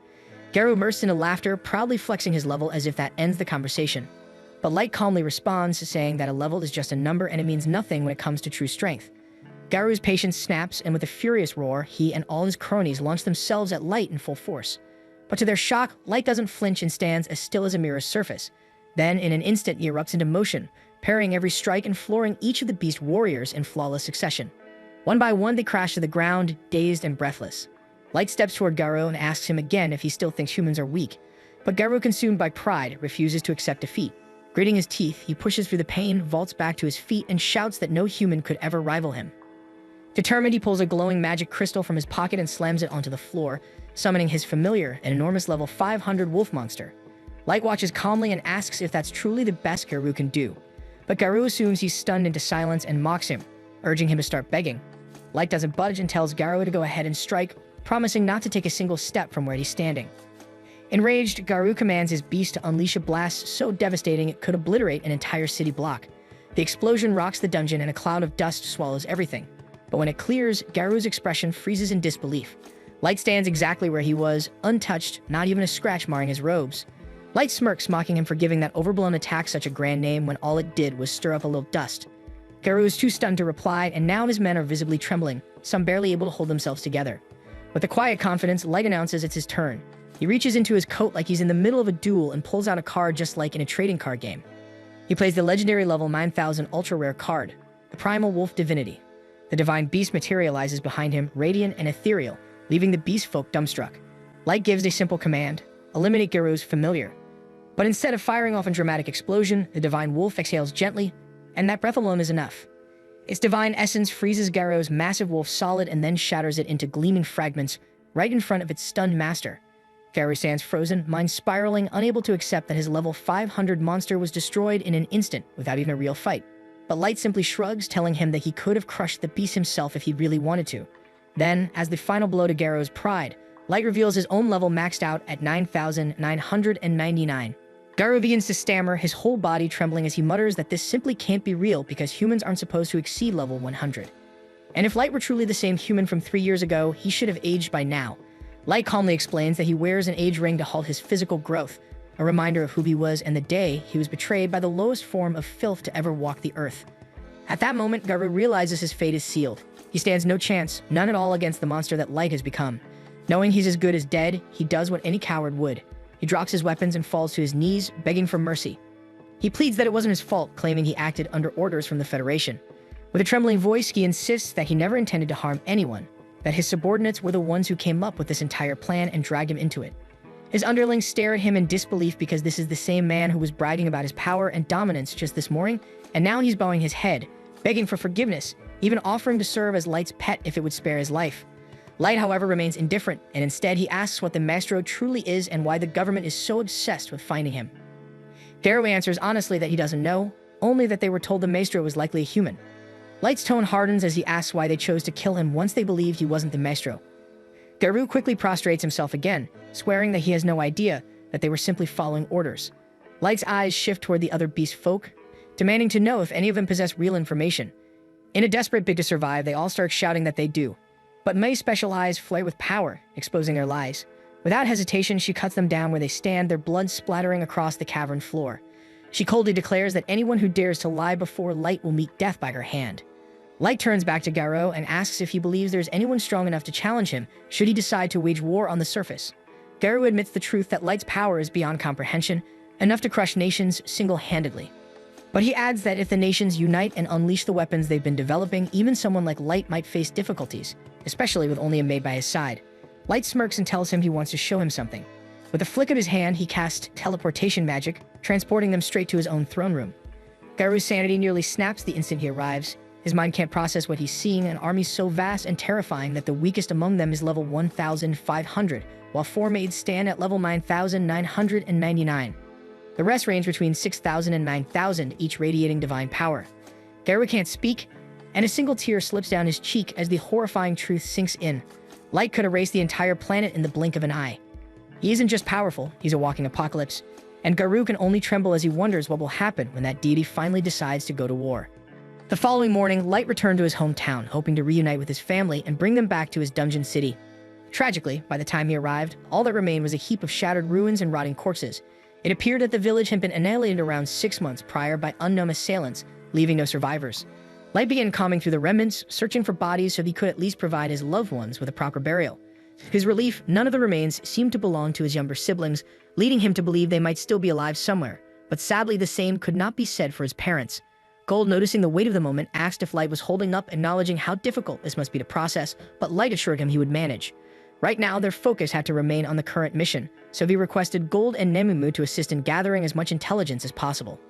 Garou bursts into laughter, proudly flexing his level as if that ends the conversation. But Light calmly responds, saying that a level is just a number and it means nothing when it comes to true strength. Garou's patience snaps, and with a furious roar, he and all his cronies launch themselves at Light in full force. But to their shock, Light doesn't flinch and stands as still as a mirror's surface. Then, in an instant, he erupts into motion, parrying every strike and flooring each of the beast warriors in flawless succession. One by one, they crash to the ground, dazed and breathless. Light steps toward Garou and asks him again if he still thinks humans are weak. But Garou, consumed by pride, refuses to accept defeat. Gritting his teeth, he pushes through the pain, vaults back to his feet, and shouts that no human could ever rival him. Determined, he pulls a glowing magic crystal from his pocket and slams it onto the floor, summoning his familiar, an enormous level 500 wolf monster. Light watches calmly and asks if that's truly the best Garou can do. But Garou assumes he's stunned into silence and mocks him, urging him to start begging. Light doesn't budge and tells Garou to go ahead and strike, promising not to take a single step from where he's standing. Enraged, Garou commands his beast to unleash a blast so devastating it could obliterate an entire city block. The explosion rocks the dungeon and a cloud of dust swallows everything. But when it clears, Garou's expression freezes in disbelief. Light stands exactly where he was, untouched, not even a scratch marring his robes. Light smirks, mocking him for giving that overblown attack such a grand name when all it did was stir up a little dust. Garou is too stunned to reply, and now his men are visibly trembling, some barely able to hold themselves together. With a quiet confidence, Light announces it's his turn. He reaches into his coat like he's in the middle of a duel and pulls out a card just like in a trading card game. He plays the legendary level 9000 ultra-rare card, the Primal Wolf Divinity. The divine beast materializes behind him, radiant and ethereal, leaving the beast folk dumbstruck. Light gives a simple command: eliminate Garou's familiar. But instead of firing off a dramatic explosion, the divine wolf exhales gently, and that breath alone is enough. Its divine essence freezes Garou's massive wolf solid and then shatters it into gleaming fragments right in front of its stunned master. Garou stands frozen, mind spiraling, unable to accept that his level 500 monster was destroyed in an instant without even a real fight. But Light simply shrugs, telling him that he could have crushed the beast himself if he really wanted to. Then, as the final blow to Garou's pride, Light reveals his own level maxed out at 9,999. Garou begins to stammer, his whole body trembling as he mutters that this simply can't be real because humans aren't supposed to exceed level 100. And if Light were truly the same human from 3 years ago, he should have aged by now. Light calmly explains that he wears an age ring to halt his physical growth, a reminder of who he was and the day he was betrayed by the lowest form of filth to ever walk the earth. At that moment, Garou realizes his fate is sealed. He stands no chance, none at all, against the monster that Light has become. Knowing he's as good as dead, he does what any coward would. He drops his weapons and falls to his knees, begging for mercy. He pleads that it wasn't his fault, claiming he acted under orders from the Federation. With a trembling voice, he insists that he never intended to harm anyone, that his subordinates were the ones who came up with this entire plan and dragged him into it. His underlings stare at him in disbelief because this is the same man who was bragging about his power and dominance just this morning, and now he's bowing his head, begging for forgiveness, even offering to serve as Light's pet if it would spare his life. Light, however, remains indifferent, and instead he asks what the Maestro truly is and why the government is so obsessed with finding him. Garou answers honestly that he doesn't know, only that they were told the Maestro was likely a human. Light's tone hardens as he asks why they chose to kill him once they believed he wasn't the Maestro. Garou quickly prostrates himself again, swearing that he has no idea, that they were simply following orders. Light's eyes shift toward the other beast folk, demanding to know if any of them possess real information. In a desperate bid to survive, they all start shouting that they do. But May's special eyes flare with power, exposing their lies. Without hesitation, she cuts them down where they stand, their blood splattering across the cavern floor. She coldly declares that anyone who dares to lie before Light will meet death by her hand. Light turns back to Garou and asks if he believes there's anyone strong enough to challenge him should he decide to wage war on the surface. Garou admits the truth that Light's power is beyond comprehension, enough to crush nations single-handedly. But he adds that if the nations unite and unleash the weapons they've been developing, even someone like Light might face difficulties, especially with only a maid by his side. Light smirks and tells him he wants to show him something. With a flick of his hand, he casts teleportation magic, transporting them straight to his own throne room. Garou's sanity nearly snaps the instant he arrives. His mind can't process what he's seeing, an army so vast and terrifying that the weakest among them is level 1,500, while 4 maids stand at level 9,999. The rest range between 6,000 and 9,000, each radiating divine power. Garou can't speak, and a single tear slips down his cheek as the horrifying truth sinks in. Light could erase the entire planet in the blink of an eye. He isn't just powerful, he's a walking apocalypse, and Garou can only tremble as he wonders what will happen when that deity finally decides to go to war. The following morning, Light returned to his hometown, hoping to reunite with his family and bring them back to his dungeon city. Tragically, by the time he arrived, all that remained was a heap of shattered ruins and rotting corpses. It appeared that the village had been annihilated around 6 months prior by unknown assailants, leaving no survivors. Light began combing through the remnants, searching for bodies so he could at least provide his loved ones with a proper burial. To his relief, none of the remains seemed to belong to his younger siblings, leading him to believe they might still be alive somewhere. But sadly, the same could not be said for his parents. Gold, noticing the weight of the moment, asked if Light was holding up, acknowledging how difficult this must be to process, but Light assured him he would manage. Right now, their focus had to remain on the current mission, so he requested Gold and Nemumu to assist in gathering as much intelligence as possible.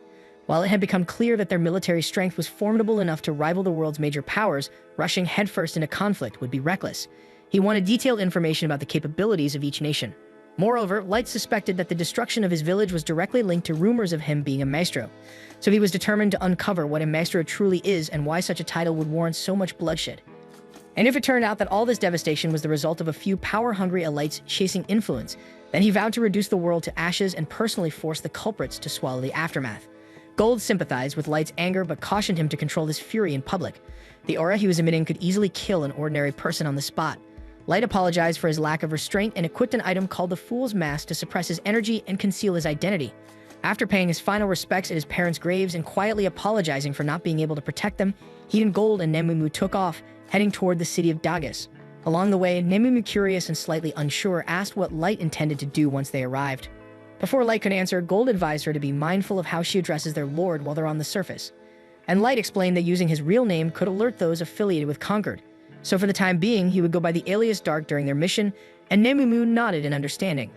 While it had become clear that their military strength was formidable enough to rival the world's major powers, rushing headfirst into conflict would be reckless. He wanted detailed information about the capabilities of each nation. Moreover, Light suspected that the destruction of his village was directly linked to rumors of him being a maestro, so he was determined to uncover what a maestro truly is and why such a title would warrant so much bloodshed. And if it turned out that all this devastation was the result of a few power-hungry elites chasing influence, then he vowed to reduce the world to ashes and personally force the culprits to swallow the aftermath. Gold sympathized with Light's anger but cautioned him to control his fury in public. The aura he was emitting could easily kill an ordinary person on the spot. Light apologized for his lack of restraint and equipped an item called the Fool's Mask to suppress his energy and conceal his identity. After paying his final respects at his parents' graves and quietly apologizing for not being able to protect them, he and Gold and Nemumu took off, heading toward the city of Dagas. Along the way, Nemumu, curious and slightly unsure, asked what Light intended to do once they arrived. Before Light could answer, Gold advised her to be mindful of how she addresses their lord while they're on the surface. And Light explained that using his real name could alert those affiliated with Concord. So for the time being, he would go by the alias Dark during their mission, and Nemumu nodded in understanding.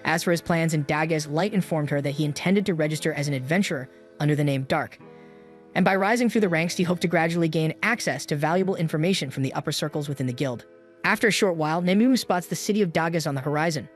As for his plans in Dagas, Light informed her that he intended to register as an adventurer under the name Dark. And by rising through the ranks, he hoped to gradually gain access to valuable information from the upper circles within the guild. After a short while, Nemumu spots the city of Dagas on the horizon.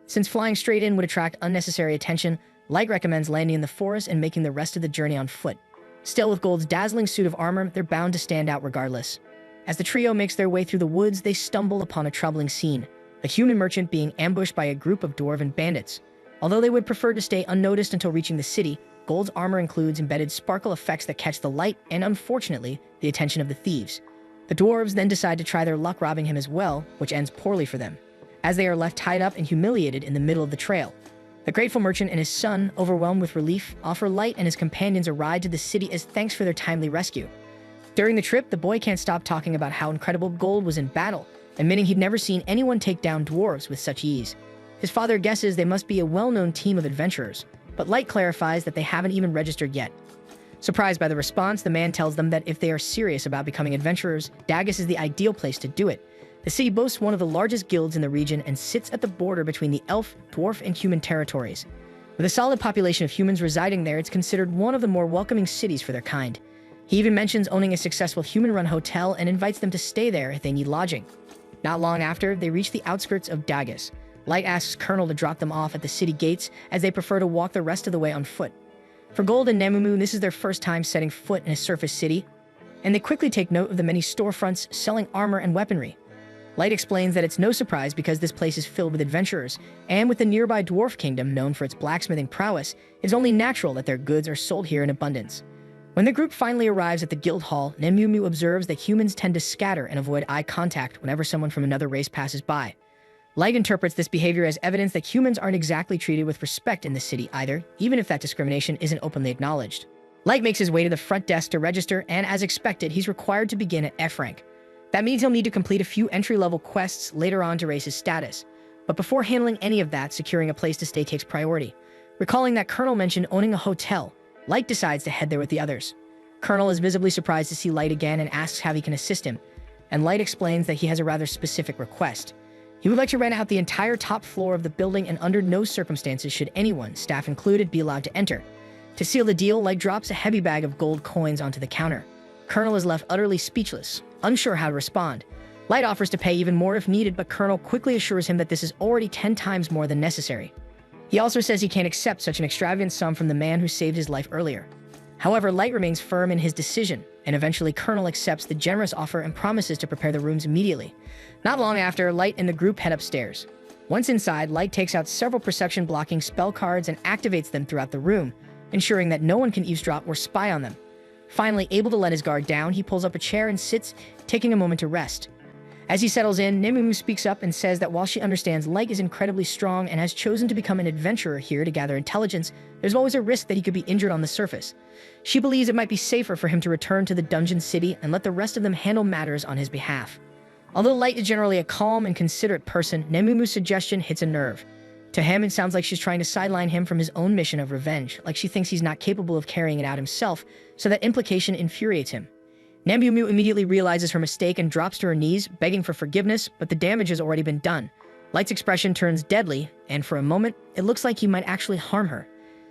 Since flying straight in would attract unnecessary attention, Light recommends landing in the forest and making the rest of the journey on foot. Still, with Gold's dazzling suit of armor, they're bound to stand out regardless. As the trio makes their way through the woods, they stumble upon a troubling scene. A human merchant being ambushed by a group of dwarven bandits. Although they would prefer to stay unnoticed until reaching the city, Gold's armor includes embedded sparkle effects that catch the light and, unfortunately, the attention of the thieves. The dwarves then decide to try their luck robbing him as well, which ends poorly for them, as they are left tied up and humiliated in the middle of the trail. The grateful merchant and his son, overwhelmed with relief, offer Light and his companions a ride to the city as thanks for their timely rescue. During the trip, the boy can't stop talking about how incredible Gold was in battle, admitting he'd never seen anyone take down dwarves with such ease. His father guesses they must be a well-known team of adventurers, but Light clarifies that they haven't even registered yet. Surprised by the response, the man tells them that if they are serious about becoming adventurers, Dagus is the ideal place to do it. The city boasts one of the largest guilds in the region and sits at the border between the elf, dwarf, and human territories. With a solid population of humans residing there, it's considered one of the more welcoming cities for their kind. He even mentions owning a successful human-run hotel and invites them to stay there if they need lodging. Not long after, they reach the outskirts of Dagus. Light asks Colonel to drop them off at the city gates, as they prefer to walk the rest of the way on foot. For Gold and Nemumu, this is their first time setting foot in a surface city, and they quickly take note of the many storefronts selling armor and weaponry. Light explains that it's no surprise because this place is filled with adventurers, and with the nearby dwarf kingdom known for its blacksmithing prowess, it's only natural that their goods are sold here in abundance. When the group finally arrives at the guild hall, Nemumu observes that humans tend to scatter and avoid eye contact whenever someone from another race passes by. Light interprets this behavior as evidence that humans aren't exactly treated with respect in the city either, even if that discrimination isn't openly acknowledged. Light makes his way to the front desk to register, and as expected, he's required to begin at F rank. That means he'll need to complete a few entry-level quests later on to raise his status. But before handling any of that, securing a place to stay takes priority. Recalling that Colonel mentioned owning a hotel, Light decides to head there with the others. Colonel is visibly surprised to see Light again and asks how he can assist him, and Light explains that he has a rather specific request. He would like to rent out the entire top floor of the building, and under no circumstances should anyone, staff included, be allowed to enter. To seal the deal, Light drops a heavy bag of gold coins onto the counter. Colonel is left utterly speechless, unsure how to respond. Light offers to pay even more if needed, but Colonel quickly assures him that this is already 10 times more than necessary. He also says he can't accept such an extravagant sum from the man who saved his life earlier. However, Light remains firm in his decision, and eventually Colonel accepts the generous offer and promises to prepare the rooms immediately. Not long after, Light and the group head upstairs. Once inside, Light takes out several perception-blocking spell cards and activates them throughout the room, ensuring that no one can eavesdrop or spy on them. Finally, able to let his guard down, he pulls up a chair and sits, taking a moment to rest. As he settles in, Nemumu speaks up and says that while she understands Light is incredibly strong and has chosen to become an adventurer here to gather intelligence, there's always a risk that he could be injured on the surface. She believes it might be safer for him to return to the dungeon city and let the rest of them handle matters on his behalf. Although Light is generally a calm and considerate person, Nemumu's suggestion hits a nerve. To him, it sounds like she's trying to sideline him from his own mission of revenge, like she thinks he's not capable of carrying it out himself, so that implication infuriates him. Nemumu immediately realizes her mistake and drops to her knees, begging for forgiveness, but the damage has already been done. Light's expression turns deadly, and for a moment, it looks like he might actually harm her.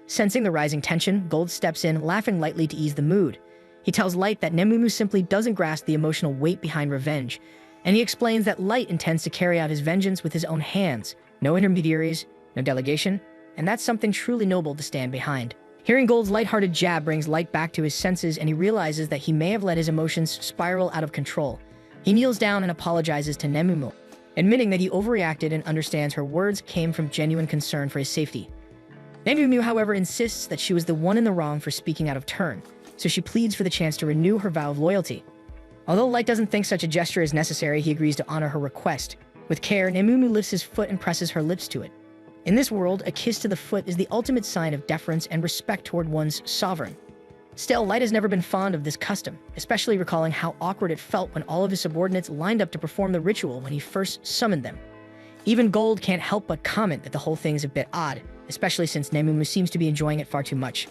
Sensing the rising tension, Gold steps in, laughing lightly to ease the mood. He tells Light that Nemumu simply doesn't grasp the emotional weight behind revenge, and he explains that Light intends to carry out his vengeance with his own hands, no intermediaries, no delegation, and that's something truly noble to stand behind. Hearing Gold's lighthearted jab brings Light back to his senses, and he realizes that he may have let his emotions spiral out of control. He kneels down and apologizes to Nemumu, admitting that he overreacted and understands her words came from genuine concern for his safety. Nemumu, however, insists that she was the one in the wrong for speaking out of turn, so she pleads for the chance to renew her vow of loyalty. Although Light doesn't think such a gesture is necessary, he agrees to honor her request. With care, Nemumu lifts his foot and presses her lips to it. In this world, a kiss to the foot is the ultimate sign of deference and respect toward one's sovereign. Still, Light has never been fond of this custom, especially recalling how awkward it felt when all of his subordinates lined up to perform the ritual when he first summoned them. Even Gold can't help but comment that the whole thing is a bit odd, especially since Nemumu seems to be enjoying it far too much.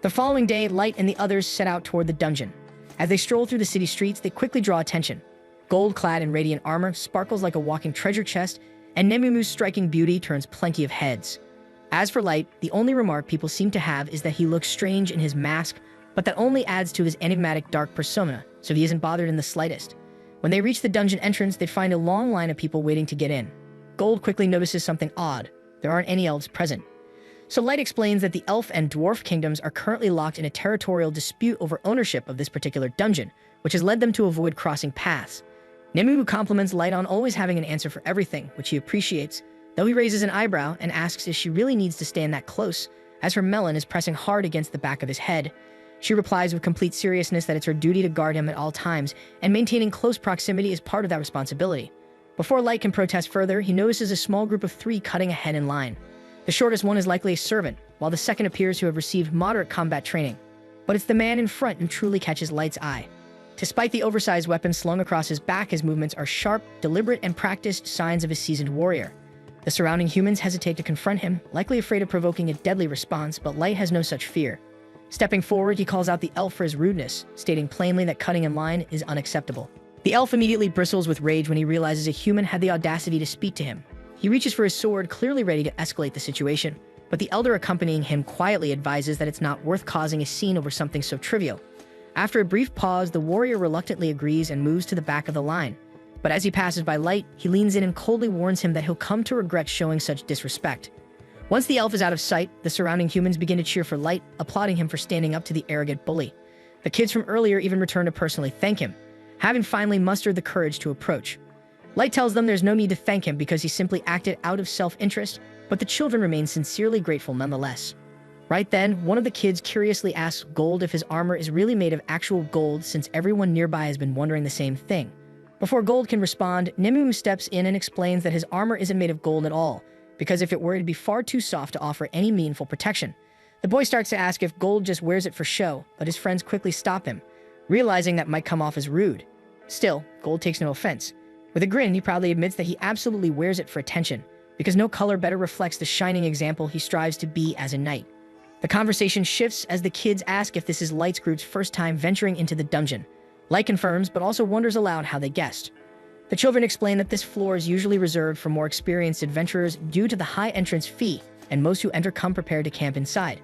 The following day, Light and the others set out toward the dungeon. As they stroll through the city streets, they quickly draw attention. Gold, clad in radiant armor, sparkles like a walking treasure chest, and Nemumu's striking beauty turns plenty of heads. As for Light, the only remark people seem to have is that he looks strange in his mask, but that only adds to his enigmatic dark persona, so he isn't bothered in the slightest. When they reach the dungeon entrance, they find a long line of people waiting to get in. Gold quickly notices something odd. There aren't any elves present. So Light explains that the elf and dwarf kingdoms are currently locked in a territorial dispute over ownership of this particular dungeon, which has led them to avoid crossing paths. Nemumu compliments Light on always having an answer for everything, which he appreciates, though he raises an eyebrow and asks if she really needs to stand that close, as her melon is pressing hard against the back of his head. She replies with complete seriousness that it's her duty to guard him at all times, and maintaining close proximity is part of that responsibility. Before Light can protest further, he notices a small group of 3 cutting ahead in line. The shortest one is likely a servant, while the second appears to have received moderate combat training. But it's the man in front who truly catches Light's eye. Despite the oversized weapon slung across his back, his movements are sharp, deliberate, and practiced, signs of a seasoned warrior. The surrounding humans hesitate to confront him, likely afraid of provoking a deadly response, but Light has no such fear. Stepping forward, he calls out the elf for his rudeness, stating plainly that cutting in line is unacceptable. The elf immediately bristles with rage when he realizes a human had the audacity to speak to him. He reaches for his sword, clearly ready to escalate the situation, but the elder accompanying him quietly advises that it's not worth causing a scene over something so trivial. After a brief pause, the warrior reluctantly agrees and moves to the back of the line. But as he passes by Light, he leans in and coldly warns him that he'll come to regret showing such disrespect. Once the elf is out of sight, the surrounding humans begin to cheer for Light, applauding him for standing up to the arrogant bully. The kids from earlier even return to personally thank him, having finally mustered the courage to approach. Light tells them there's no need to thank him because he simply acted out of self-interest, but the children remain sincerely grateful nonetheless. Right then, one of the kids curiously asks Gold if his armor is really made of actual gold, since everyone nearby has been wondering the same thing. Before Gold can respond, Nemum steps in and explains that his armor isn't made of gold at all, because if it were, it'd be far too soft to offer any meaningful protection. The boy starts to ask if Gold just wears it for show, but his friends quickly stop him, realizing that might come off as rude. Still, Gold takes no offense. With a grin, he proudly admits that he absolutely wears it for attention, because no color better reflects the shining example he strives to be as a knight. The conversation shifts as the kids ask if this is Light's group's first time venturing into the dungeon. Light confirms, but also wonders aloud how they guessed. The children explain that this floor is usually reserved for more experienced adventurers due to the high entrance fee, and most who enter come prepared to camp inside.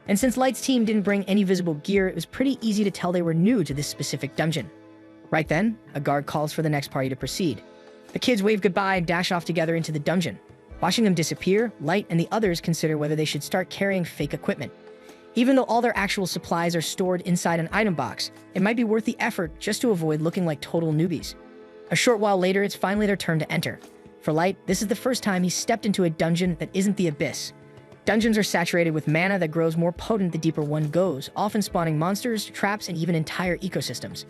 And since Light's team didn't bring any visible gear, it was pretty easy to tell they were new to this specific dungeon. Right then, a guard calls for the next party to proceed. The kids wave goodbye and dash off together into the dungeon. Watching them disappear, Light and the others consider whether they should start carrying fake equipment. Even though all their actual supplies are stored inside an item box, it might be worth the effort just to avoid looking like total newbies. A short while later, it's finally their turn to enter. For Light, this is the first time he's stepped into a dungeon that isn't the Abyss. Dungeons are saturated with mana that grows more potent the deeper one goes, often spawning monsters, traps, and even entire ecosystems.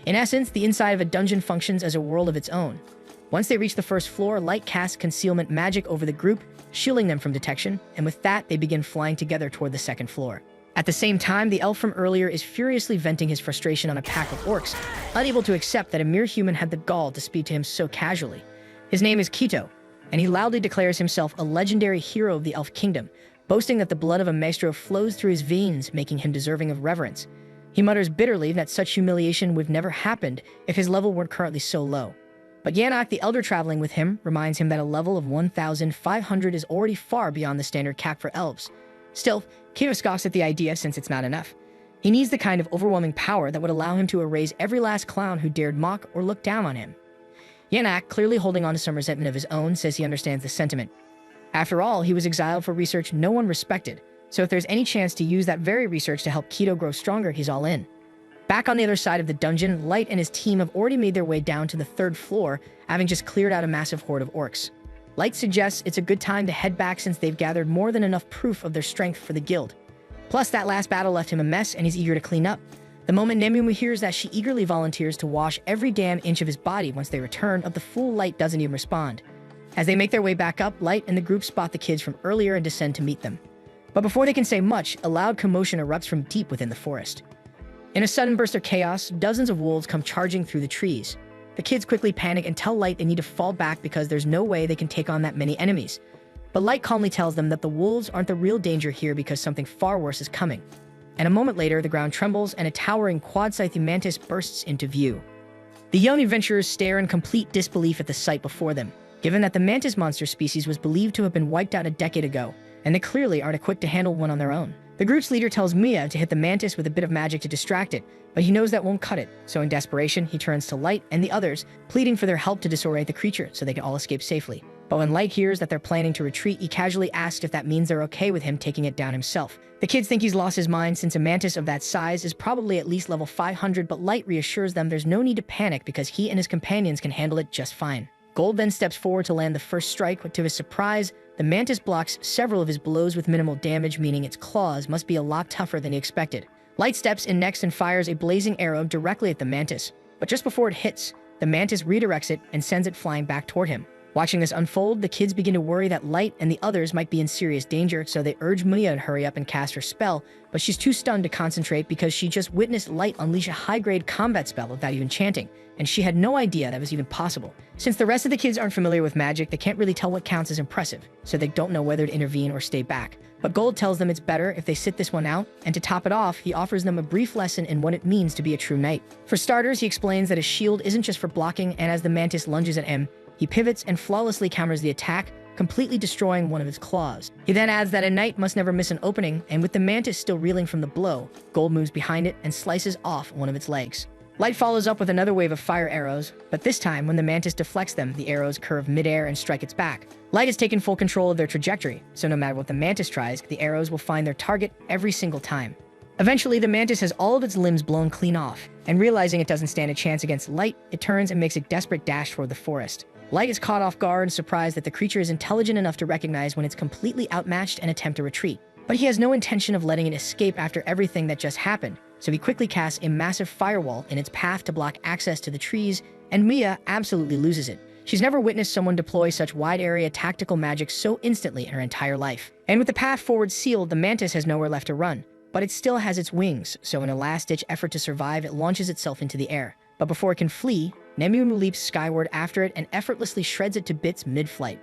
In essence, the inside of a dungeon functions as a world of its own. Once they reach the first floor, Light casts concealment magic over the group, shielding them from detection, and with that, they begin flying together toward the second floor. At the same time, the elf from earlier is furiously venting his frustration on a pack of orcs, unable to accept that a mere human had the gall to speak to him so casually. His name is Kito, and he loudly declares himself a legendary hero of the elf kingdom, boasting that the blood of a maestro flows through his veins, making him deserving of reverence. He mutters bitterly that such humiliation would never happened if his level weren't currently so low. But Yanak, the elder traveling with him, reminds him that a level of 1,500 is already far beyond the standard cap for elves. Still, Kito scoffs at the idea since it's not enough. He needs the kind of overwhelming power that would allow him to erase every last clown who dared mock or look down on him. Yanak, clearly holding on to some resentment of his own, says he understands the sentiment. After all, he was exiled for research no one respected, so if there's any chance to use that very research to help Kito grow stronger, he's all in. Back on the other side of the dungeon, Light and his team have already made their way down to the third floor, having just cleared out a massive horde of orcs. Light suggests it's a good time to head back since they've gathered more than enough proof of their strength for the guild. Plus, that last battle left him a mess and he's eager to clean up. The moment Nemumu hears that, she eagerly volunteers to wash every damn inch of his body once they return, but the fool Light doesn't even respond. As they make their way back up, Light and the group spot the kids from earlier and descend to meet them. But before they can say much, a loud commotion erupts from deep within the forest. In a sudden burst of chaos, dozens of wolves come charging through the trees. The kids quickly panic and tell Light they need to fall back because there's no way they can take on that many enemies. But Light calmly tells them that the wolves aren't the real danger here because something far worse is coming. And a moment later, the ground trembles and a towering quad-scythe mantis bursts into view. The young adventurers stare in complete disbelief at the sight before them, given that the mantis monster species was believed to have been wiped out a decade ago, and they clearly aren't equipped to handle one on their own. The group's leader tells Mia to hit the mantis with a bit of magic to distract it, but he knows that won't cut it, so in desperation, he turns to Light and the others, pleading for their help to disorient the creature so they can all escape safely. But when Light hears that they're planning to retreat, he casually asks if that means they're okay with him taking it down himself. The kids think he's lost his mind since a mantis of that size is probably at least level 500, but Light reassures them there's no need to panic because he and his companions can handle it just fine. Gold then steps forward to land the first strike, but to his surprise, the mantis blocks several of his blows with minimal damage, meaning its claws must be a lot tougher than he expected. Light steps in next and fires a blazing arrow directly at the mantis, but just before it hits, the mantis redirects it and sends it flying back toward him. Watching this unfold, the kids begin to worry that Light and the others might be in serious danger, so they urge Mia to hurry up and cast her spell, but she's too stunned to concentrate because she just witnessed Light unleash a high-grade combat spell without even chanting, and she had no idea that was even possible. Since the rest of the kids aren't familiar with magic, they can't really tell what counts as impressive, so they don't know whether to intervene or stay back. But Gold tells them it's better if they sit this one out, and to top it off, he offers them a brief lesson in what it means to be a true knight. For starters, he explains that his shield isn't just for blocking, and as the mantis lunges at him, he pivots and flawlessly counters the attack, completely destroying one of its claws. He then adds that a knight must never miss an opening, and with the mantis still reeling from the blow, Gold moves behind it and slices off one of its legs. Light follows up with another wave of fire arrows, but this time, when the mantis deflects them, the arrows curve midair and strike its back. Light has taken full control of their trajectory, so no matter what the mantis tries, the arrows will find their target every single time. Eventually, the mantis has all of its limbs blown clean off, and realizing it doesn't stand a chance against Light, it turns and makes a desperate dash toward the forest. Light is caught off guard and surprised that the creature is intelligent enough to recognize when it's completely outmatched and attempt to retreat. But he has no intention of letting it escape after everything that just happened, so he quickly casts a massive firewall in its path to block access to the trees, and Mia absolutely loses it. She's never witnessed someone deploy such wide-area tactical magic so instantly in her entire life. And with the path forward sealed, the mantis has nowhere left to run, but it still has its wings, so in a last-ditch effort to survive, it launches itself into the air. But before it can flee, Nemumu leaps skyward after it and effortlessly shreds it to bits mid-flight.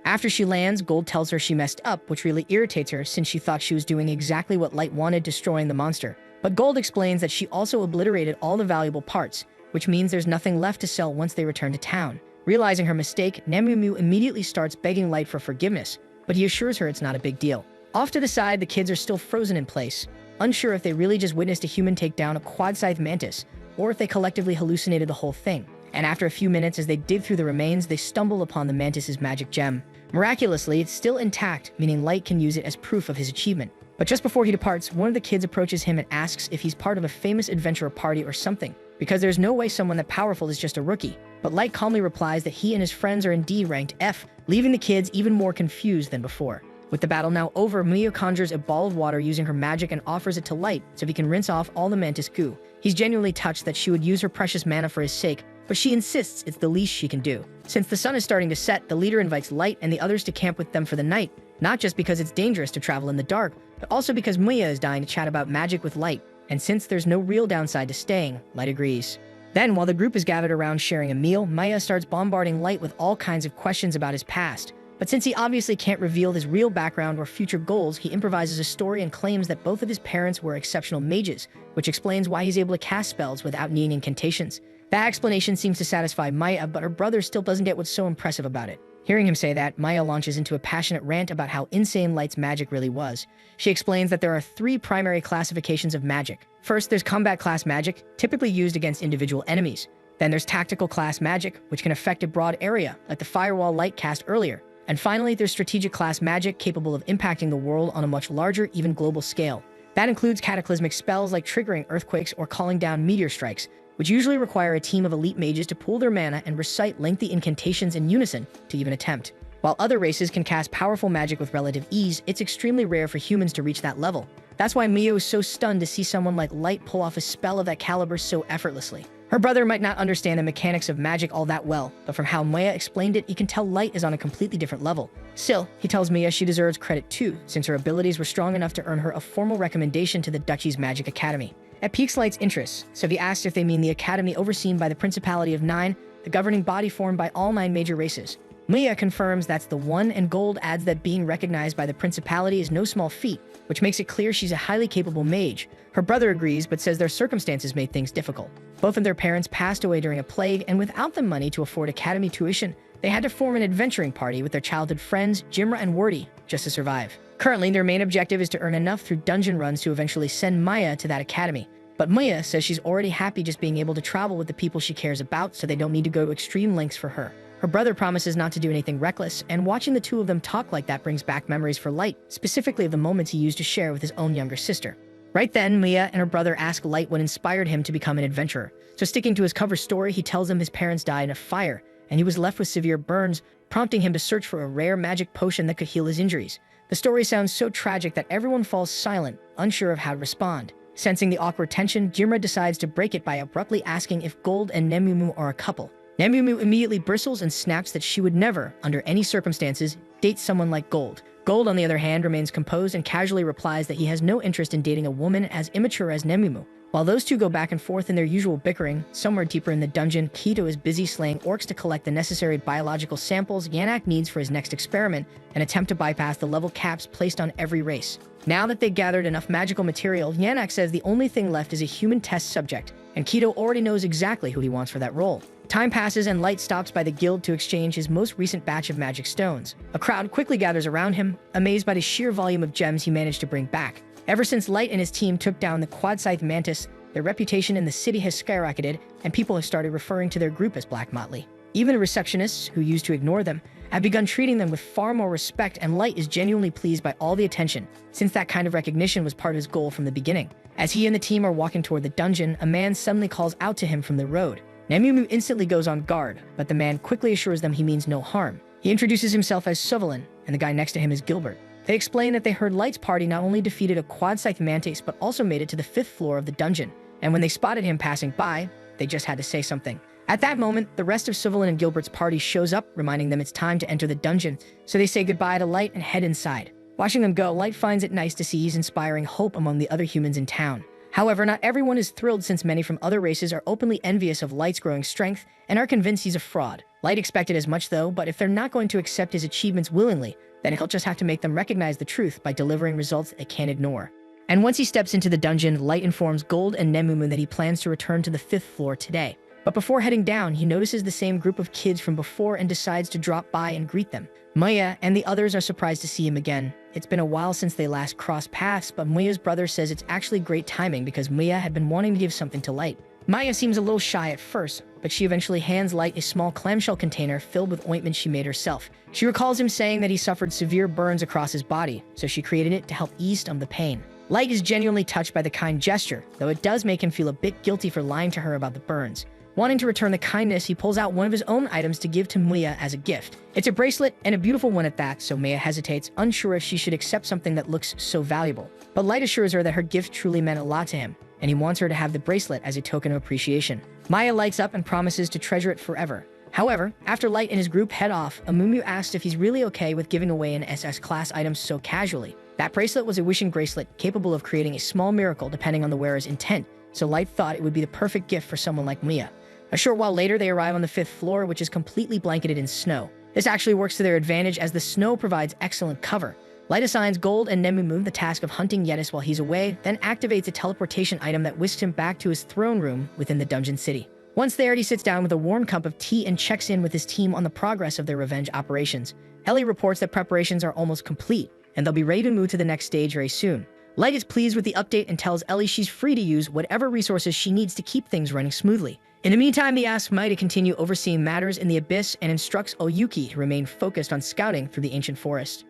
After she lands, Gold tells her she messed up, which really irritates her since she thought she was doing exactly what Light wanted, destroying the monster. But Gold explains that she also obliterated all the valuable parts, which means there's nothing left to sell once they return to town. Realizing her mistake, Nemumu immediately starts begging Light for forgiveness, but he assures her it's not a big deal. Off to the side, the kids are still frozen in place, unsure if they really just witnessed a human take down a quad-sized mantis, or if they collectively hallucinated the whole thing. And after a few minutes, as they dig through the remains, they stumble upon the mantis's magic gem. Miraculously, it's still intact, meaning Light can use it as proof of his achievement. But just before he departs, one of the kids approaches him and asks if he's part of a famous adventurer party or something, because there's no way someone that powerful is just a rookie. But Light calmly replies that he and his friends are indeed ranked F, leaving the kids even more confused than before. With the battle now over, Mia conjures a ball of water using her magic and offers it to Light so he can rinse off all the mantis goo. He's genuinely touched that she would use her precious mana for his sake, but she insists it's the least she can do. Since the sun is starting to set, the leader invites Light and the others to camp with them for the night, not just because it's dangerous to travel in the dark, but also because Mia is dying to chat about magic with Light, and since there's no real downside to staying, Light agrees. Then, while the group is gathered around sharing a meal, Maya starts bombarding Light with all kinds of questions about his past. But since he obviously can't reveal his real background or future goals, he improvises a story and claims that both of his parents were exceptional mages, which explains why he's able to cast spells without needing incantations. That explanation seems to satisfy Maya, but her brother still doesn't get what's so impressive about it. Hearing him say that, Maya launches into a passionate rant about how insane Light's magic really was. She explains that there are 3 primary classifications of magic. First, there's combat class magic, typically used against individual enemies. Then there's tactical class magic, which can affect a broad area, like the firewall Light cast earlier. And finally, there's strategic class magic, capable of impacting the world on a much larger, even global scale. That includes cataclysmic spells like triggering earthquakes or calling down meteor strikes, which usually require a team of elite mages to pool their mana and recite lengthy incantations in unison to even attempt. While other races can cast powerful magic with relative ease, it's extremely rare for humans to reach that level. That's why Mio is so stunned to see someone like Light pull off a spell of that caliber so effortlessly. Her brother might not understand the mechanics of magic all that well, but from how Maya explained it, you can tell Light is on a completely different level. Still, he tells Mia she deserves credit too, since her abilities were strong enough to earn her a formal recommendation to the Duchy's Magic Academy. It piques Light's interest, so he asks if they mean the academy overseen by the Principality of Nine, the governing body formed by all 9 major races. Mia confirms that's the one, and Gold adds that being recognized by the Principality is no small feat, which makes it clear she's a highly capable mage. Her brother agrees, but says their circumstances made things difficult. Both of their parents passed away during a plague, and without the money to afford academy tuition, they had to form an adventuring party with their childhood friends, Jimra and Wordy, just to survive. Currently, their main objective is to earn enough through dungeon runs to eventually send Maya to that academy. But Maya says she's already happy just being able to travel with the people she cares about, so they don't need to go to extreme lengths for her. Her brother promises not to do anything reckless, and watching the two of them talk like that brings back memories for Light, specifically of the moments he used to share with his own younger sister. Right then, Mia and her brother ask Light what inspired him to become an adventurer. So sticking to his cover story, he tells them his parents died in a fire, and he was left with severe burns, prompting him to search for a rare magic potion that could heal his injuries. The story sounds so tragic that everyone falls silent, unsure of how to respond. Sensing the awkward tension, Jimra decides to break it by abruptly asking if Gold and Nemumu are a couple. Nemumu immediately bristles and snaps that she would never, under any circumstances, date someone like Gold. Gold, on the other hand, remains composed and casually replies that he has no interest in dating a woman as immature as Nemumu, While those two go back and forth in their usual bickering, somewhere deeper in the dungeon, Kido is busy slaying orcs to collect the necessary biological samples Yannick needs for his next experiment, an attempt to bypass the level caps placed on every race. Now that they gathered enough magical material, Yannick says the only thing left is a human test subject, and Kido already knows exactly who he wants for that role. Time passes and Light stops by the guild to exchange his most recent batch of magic stones. A crowd quickly gathers around him, amazed by the sheer volume of gems he managed to bring back. Ever since Light and his team took down the Quad-Scythe Mantis, their reputation in the city has skyrocketed, and people have started referring to their group as Black Motley. Even the receptionists, who used to ignore them, have begun treating them with far more respect, and Light is genuinely pleased by all the attention, since that kind of recognition was part of his goal from the beginning. As he and the team are walking toward the dungeon, a man suddenly calls out to him from the road. Nemumu instantly goes on guard, but the man quickly assures them he means no harm. He introduces himself as Suvalin, and the guy next to him is Gilbert. They explain that they heard Light's party not only defeated a Quad-Scythe Mantis, but also made it to the 5th floor of the dungeon, and when they spotted him passing by, they just had to say something. At that moment, the rest of Suvalin and Gilbert's party shows up, reminding them it's time to enter the dungeon, so they say goodbye to Light and head inside. Watching them go, Light finds it nice to see he's inspiring hope among the other humans in town. However, not everyone is thrilled, since many from other races are openly envious of Light's growing strength and are convinced he's a fraud. Light expected as much though, but if they're not going to accept his achievements willingly, then he'll just have to make them recognize the truth by delivering results they can't ignore. And once he steps into the dungeon, Light informs Gold and Nemumu that he plans to return to the 5th floor today. But before heading down, he notices the same group of kids from before and decides to drop by and greet them. Maya and the others are surprised to see him again. It's been a while since they last crossed paths, but Maya's brother says it's actually great timing because Maya had been wanting to give something to Light. Maya seems a little shy at first, but she eventually hands Light a small clamshell container filled with ointment she made herself. She recalls him saying that he suffered severe burns across his body, so she created it to help ease some of the pain. Light is genuinely touched by the kind gesture, though it does make him feel a bit guilty for lying to her about the burns. Wanting to return the kindness, he pulls out one of his own items to give to Maya as a gift. It's a bracelet, and a beautiful one at that, so Maya hesitates, unsure if she should accept something that looks so valuable. But Light assures her that her gift truly meant a lot to him, and he wants her to have the bracelet as a token of appreciation. Maya lights up and promises to treasure it forever. However, after Light and his group head off, Amumu asks if he's really okay with giving away an SS-class item so casually. That bracelet was a wishing bracelet, capable of creating a small miracle depending on the wearer's intent, so Light thought it would be the perfect gift for someone like Maya. A short while later, they arrive on the 5th floor, which is completely blanketed in snow. This actually works to their advantage, as the snow provides excellent cover. Light assigns Gold and Nemumu the task of hunting Yetis while he's away, then activates a teleportation item that whisks him back to his throne room within the dungeon city. Once there, he sits down with a warm cup of tea and checks in with his team on the progress of their revenge operations. Ellie reports that preparations are almost complete, and they'll be ready to move to the next stage very soon. Light is pleased with the update and tells Ellie she's free to use whatever resources she needs to keep things running smoothly. In the meantime, he asks Mai to continue overseeing matters in the Abyss and instructs Oyuki to remain focused on scouting through the ancient forest.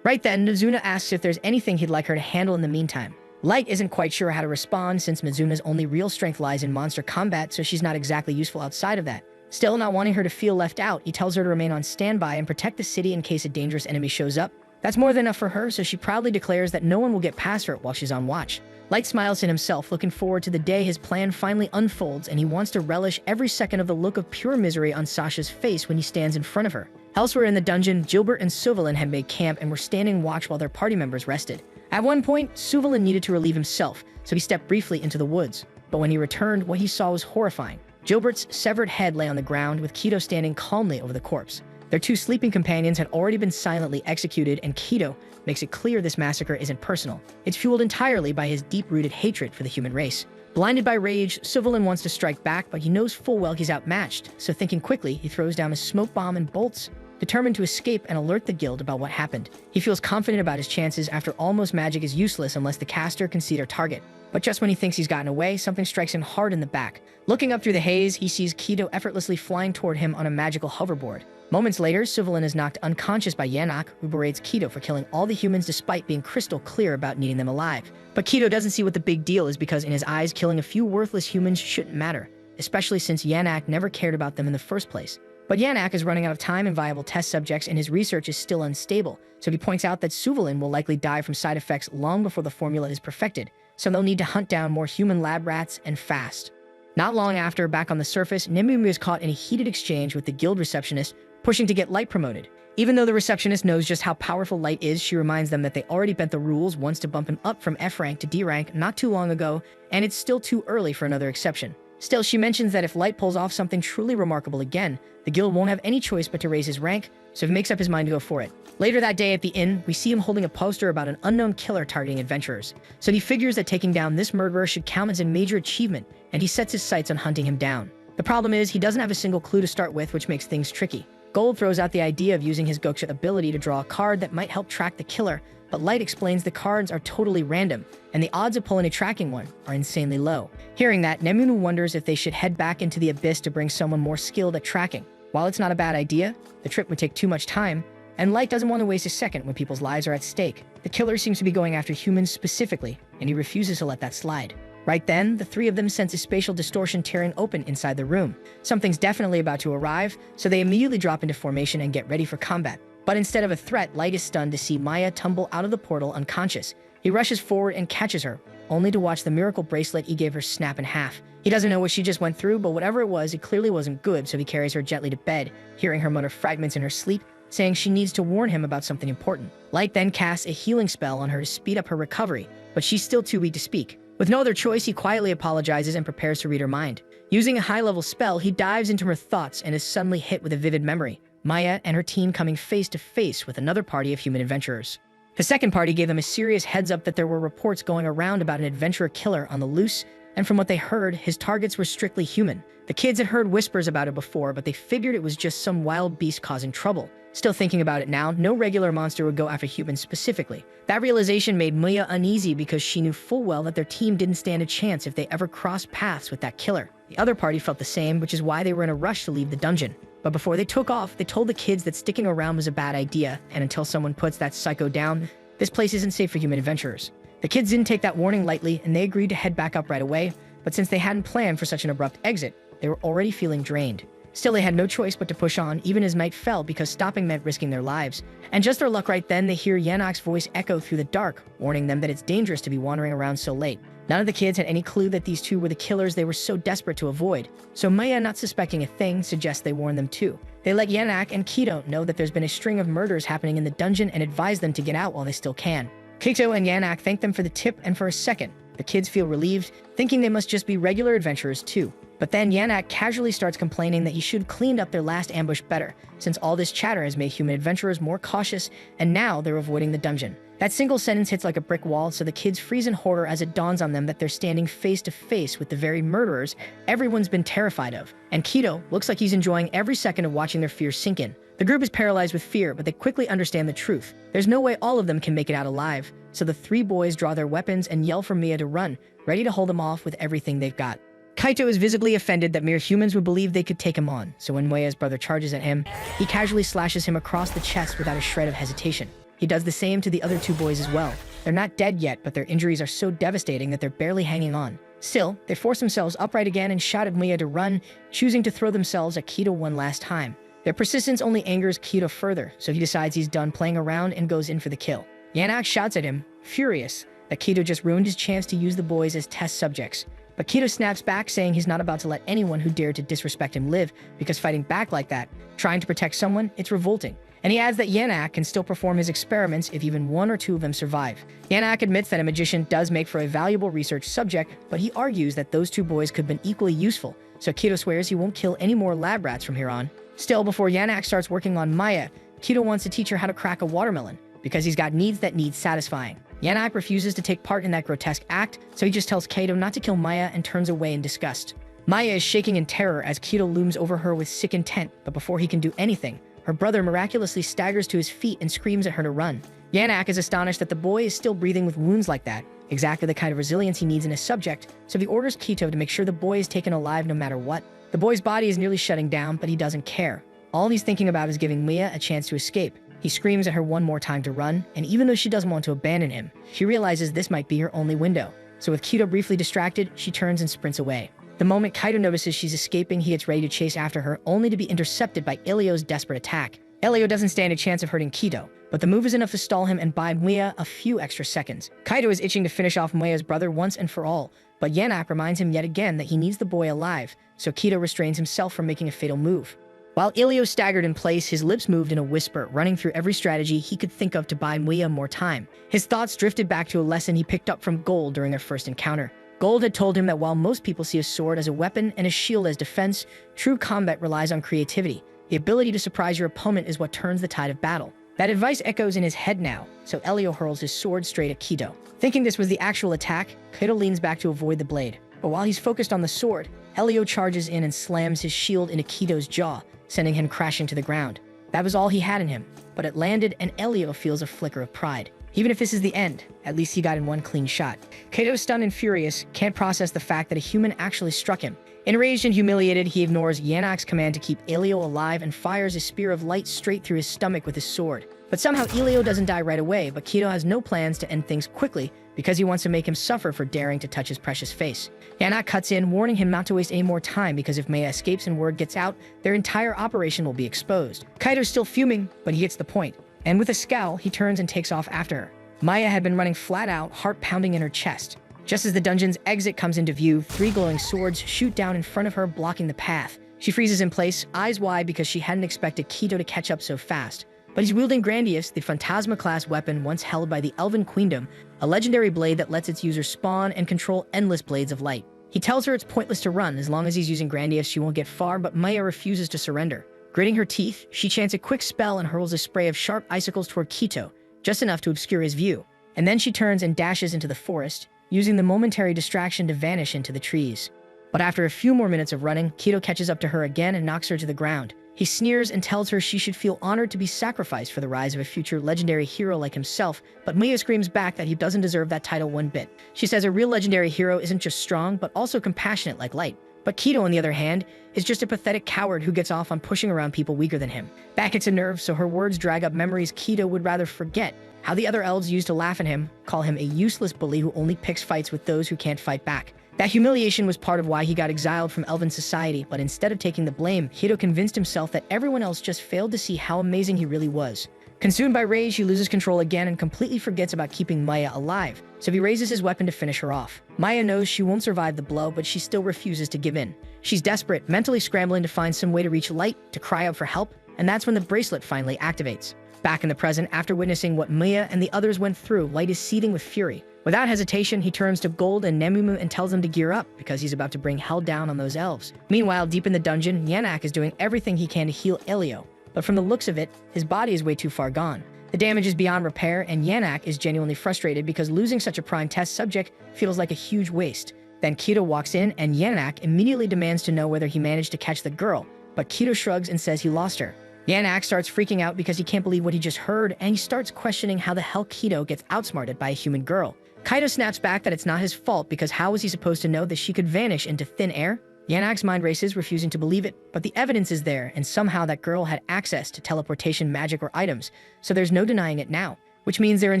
Right then, Mizuna asks if there's anything he'd like her to handle in the meantime. Light isn't quite sure how to respond, since Mizuna's only real strength lies in monster combat, so she's not exactly useful outside of that. Still, not wanting her to feel left out, he tells her to remain on standby and protect the city in case a dangerous enemy shows up. That's more than enough for her, so she proudly declares that no one will get past her while she's on watch. Light smiles to himself, looking forward to the day his plan finally unfolds, and he wants to relish every second of the look of pure misery on Sasha's face when he stands in front of her. Elsewhere in the dungeon, Gilbert and Suvalin had made camp and were standing watch while their party members rested. At one point, Suvalin needed to relieve himself, so he stepped briefly into the woods. But when he returned, what he saw was horrifying. Gilbert's severed head lay on the ground, with Kido standing calmly over the corpse. Their two sleeping companions had already been silently executed, and Kido makes it clear this massacre isn't personal. It's fueled entirely by his deep-rooted hatred for the human race. Blinded by rage, Suvalin wants to strike back, but he knows full well he's outmatched, so thinking quickly, he throws down a smoke bomb and bolts, determined to escape and alert the guild about what happened. He feels confident about his chances after almost magic is useless unless the caster can see their target. But just when he thinks he's gotten away, something strikes him hard in the back. Looking up through the haze, he sees Kido effortlessly flying toward him on a magical hoverboard. Moments later, Suvalin is knocked unconscious by Yannick, who berates Kido for killing all the humans despite being crystal clear about needing them alive. But Kido doesn't see what the big deal is, because in his eyes, killing a few worthless humans shouldn't matter, especially since Yannick never cared about them in the first place. But Yannick is running out of time and viable test subjects, and his research is still unstable, so he points out that Suvalin will likely die from side effects long before the formula is perfected, so they'll need to hunt down more human lab rats, and fast. Not long after, back on the surface, Nemumu is caught in a heated exchange with the guild receptionist, pushing to get Light promoted. Even though the receptionist knows just how powerful Light is, she reminds them that they already bent the rules once to bump him up from F rank to D rank not too long ago, and it's still too early for another exception. Still, she mentions that if Light pulls off something truly remarkable again, the guild won't have any choice but to raise his rank, so he makes up his mind to go for it. Later that day at the inn, we see him holding a poster about an unknown killer targeting adventurers. So he figures that taking down this murderer should count as a major achievement, and he sets his sights on hunting him down. The problem is, he doesn't have a single clue to start with, which makes things tricky. Gold throws out the idea of using his Goksha ability to draw a card that might help track the killer, but Light explains the cards are totally random, and the odds of pulling a tracking one are insanely low. Hearing that, Nemunu wonders if they should head back into the abyss to bring someone more skilled at tracking. While it's not a bad idea, the trip would take too much time, and Light doesn't want to waste a second when people's lives are at stake. The killer seems to be going after humans specifically, and he refuses to let that slide. Right then, the three of them sense a spatial distortion tearing open inside the room. Something's definitely about to arrive, so they immediately drop into formation and get ready for combat. But instead of a threat, Light is stunned to see Maya tumble out of the portal unconscious. He rushes forward and catches her, only to watch the miracle bracelet he gave her snap in half. He doesn't know what she just went through, but whatever it was, it clearly wasn't good, so he carries her gently to bed, hearing her mutter fragments in her sleep, saying she needs to warn him about something important. Light then casts a healing spell on her to speed up her recovery, but she's still too weak to speak. With no other choice, he quietly apologizes and prepares to read her mind. Using a high-level spell, he dives into her thoughts and is suddenly hit with a vivid memory. Maya and her team coming face to face with another party of human adventurers. The second party gave them a serious heads up that there were reports going around about an adventurer killer on the loose, and from what they heard, his targets were strictly human. The kids had heard whispers about it before, but they figured it was just some wild beast causing trouble. Still thinking about it now, no regular monster would go after humans specifically. That realization made Maya uneasy because she knew full well that their team didn't stand a chance if they ever crossed paths with that killer. The other party felt the same, which is why they were in a rush to leave the dungeon. But before they took off, they told the kids that sticking around was a bad idea, and until someone puts that psycho down, this place isn't safe for human adventurers. The kids didn't take that warning lightly, and they agreed to head back up right away, but since they hadn't planned for such an abrupt exit, they were already feeling drained. Still, they had no choice but to push on, even as night fell, because stopping meant risking their lives. And just their luck right then, they hear Yanak's voice echo through the dark, warning them that it's dangerous to be wandering around so late. None of the kids had any clue that these two were the killers they were so desperate to avoid, so Maya, not suspecting a thing, suggests they warn them too. They let Yanak and Kito know that there's been a string of murders happening in the dungeon and advise them to get out while they still can. Kito and Yanak thank them for the tip, and for a second, the kids feel relieved, thinking they must just be regular adventurers too. But then Yanak casually starts complaining that he should have cleaned up their last ambush better, since all this chatter has made human adventurers more cautious, and now they're avoiding the dungeon. That single sentence hits like a brick wall, so the kids freeze in horror as it dawns on them that they're standing face to face with the very murderers everyone's been terrified of. And Kito looks like he's enjoying every second of watching their fears sink in. The group is paralyzed with fear, but they quickly understand the truth. There's no way all of them can make it out alive, so the three boys draw their weapons and yell for Mia to run, ready to hold them off with everything they've got. Kaito is visibly offended that mere humans would believe they could take him on, so when Moya's brother charges at him, he casually slashes him across the chest without a shred of hesitation. He does the same to the other two boys as well. They're not dead yet, but their injuries are so devastating that they're barely hanging on. Still, they force themselves upright again and shout at Moya to run, choosing to throw themselves at Kito one last time. Their persistence only angers Kito further, so he decides he's done playing around and goes in for the kill. Yanak shouts at him, furious, that Kito just ruined his chance to use the boys as test subjects. But Kito snaps back, saying he's not about to let anyone who dared to disrespect him live, because fighting back like that, trying to protect someone, it's revolting. And he adds that Yanak can still perform his experiments if even one or two of them survive. Yanak admits that a magician does make for a valuable research subject, but he argues that those two boys could have been equally useful, so Kito swears he won't kill any more lab rats from here on. Still, before Yanak starts working on Maya, Kito wants to teach her how to crack a watermelon, because he's got needs that need satisfying. Yanak refuses to take part in that grotesque act, so he just tells Kito not to kill Maya and turns away in disgust. Maya is shaking in terror as Kito looms over her with sick intent, but before he can do anything, her brother miraculously staggers to his feet and screams at her to run. Yanak is astonished that the boy is still breathing with wounds like that, exactly the kind of resilience he needs in a subject, so he orders Kito to make sure the boy is taken alive no matter what. The boy's body is nearly shutting down, but he doesn't care. All he's thinking about is giving Mia a chance to escape. He screams at her one more time to run, and even though she doesn't want to abandon him, she realizes this might be her only window. So with Kito briefly distracted, she turns and sprints away. The moment Kito notices she's escaping, he gets ready to chase after her, only to be intercepted by Elio's desperate attack. Elio doesn't stand a chance of hurting Kito, but the move is enough to stall him and buy Mia a few extra seconds. Kito is itching to finish off Moya's brother once and for all, but Yanak reminds him yet again that he needs the boy alive, so Kito restrains himself from making a fatal move. While Elio staggered in place, his lips moved in a whisper, running through every strategy he could think of to buy Mia more time. His thoughts drifted back to a lesson he picked up from Gold during their first encounter. Gold had told him that while most people see a sword as a weapon and a shield as defense, true combat relies on creativity. The ability to surprise your opponent is what turns the tide of battle. That advice echoes in his head now, so Elio hurls his sword straight at Kido. Thinking this was the actual attack, Kido leans back to avoid the blade. But while he's focused on the sword, Elio charges in and slams his shield into Kido's jaw, sending him crashing to the ground. That was all he had in him, but it landed and Elio feels a flicker of pride. Even if this is the end, at least he got in one clean shot. Kido, stunned and furious, can't process the fact that a human actually struck him. Enraged and humiliated, he ignores Yanak's command to keep Elio alive and fires a spear of light straight through his stomach with his sword. But somehow Elio doesn't die right away, but Kido has no plans to end things quickly because he wants to make him suffer for daring to touch his precious face. Yanak cuts in, warning him not to waste any more time because if Maya escapes and word gets out, their entire operation will be exposed. Kaido's still fuming, but he gets the point. And with a scowl, he turns and takes off after her. Maya had been running flat out, heart pounding in her chest. Just as the dungeon's exit comes into view, 3 glowing swords shoot down in front of her, blocking the path. She freezes in place, eyes wide because she hadn't expected Kido to catch up so fast. But he's wielding Grandius, the Phantasma-class weapon once held by the Elven Queendom, a legendary blade that lets its user spawn and control endless blades of light. He tells her it's pointless to run. As long as he's using Grandius, she won't get far, but Maya refuses to surrender. Gritting her teeth, she chants a quick spell and hurls a spray of sharp icicles toward Kido, just enough to obscure his view. And then she turns and dashes into the forest, using the momentary distraction to vanish into the trees. But after a few more minutes of running, Kido catches up to her again and knocks her to the ground. He sneers and tells her she should feel honored to be sacrificed for the rise of a future legendary hero like himself, but Mia screams back that he doesn't deserve that title one bit. She says a real legendary hero isn't just strong, but also compassionate like light. But Kido, on the other hand, is just a pathetic coward who gets off on pushing around people weaker than him. That gets a nerve, so her words drag up memories Kido would rather forget. How the other elves used to laugh at him, call him a useless bully who only picks fights with those who can't fight back. That humiliation was part of why he got exiled from Elven society, but instead of taking the blame, Kido convinced himself that everyone else just failed to see how amazing he really was. Consumed by rage, he loses control again and completely forgets about keeping Maya alive, so he raises his weapon to finish her off. Maya knows she won't survive the blow, but she still refuses to give in. She's desperate, mentally scrambling to find some way to reach Light, to cry out for help, and that's when the bracelet finally activates. Back in the present, after witnessing what Maya and the others went through, Light is seething with fury. Without hesitation, he turns to Gold and Nemumu and tells them to gear up because he's about to bring hell down on those elves. Meanwhile, deep in the dungeon, Yanak is doing everything he can to heal Elio, but from the looks of it, his body is way too far gone. The damage is beyond repair, and Yanak is genuinely frustrated because losing such a prime test subject feels like a huge waste. Then Kido walks in, and Yanak immediately demands to know whether he managed to catch the girl, but Kido shrugs and says he lost her. Yanak starts freaking out because he can't believe what he just heard, and he starts questioning how the hell Kido gets outsmarted by a human girl. Kaido snaps back that it's not his fault because how was he supposed to know that she could vanish into thin air? Yanak's mind races, refusing to believe it, but the evidence is there, and somehow that girl had access to teleportation magic or items, so there's no denying it now. Which means they're in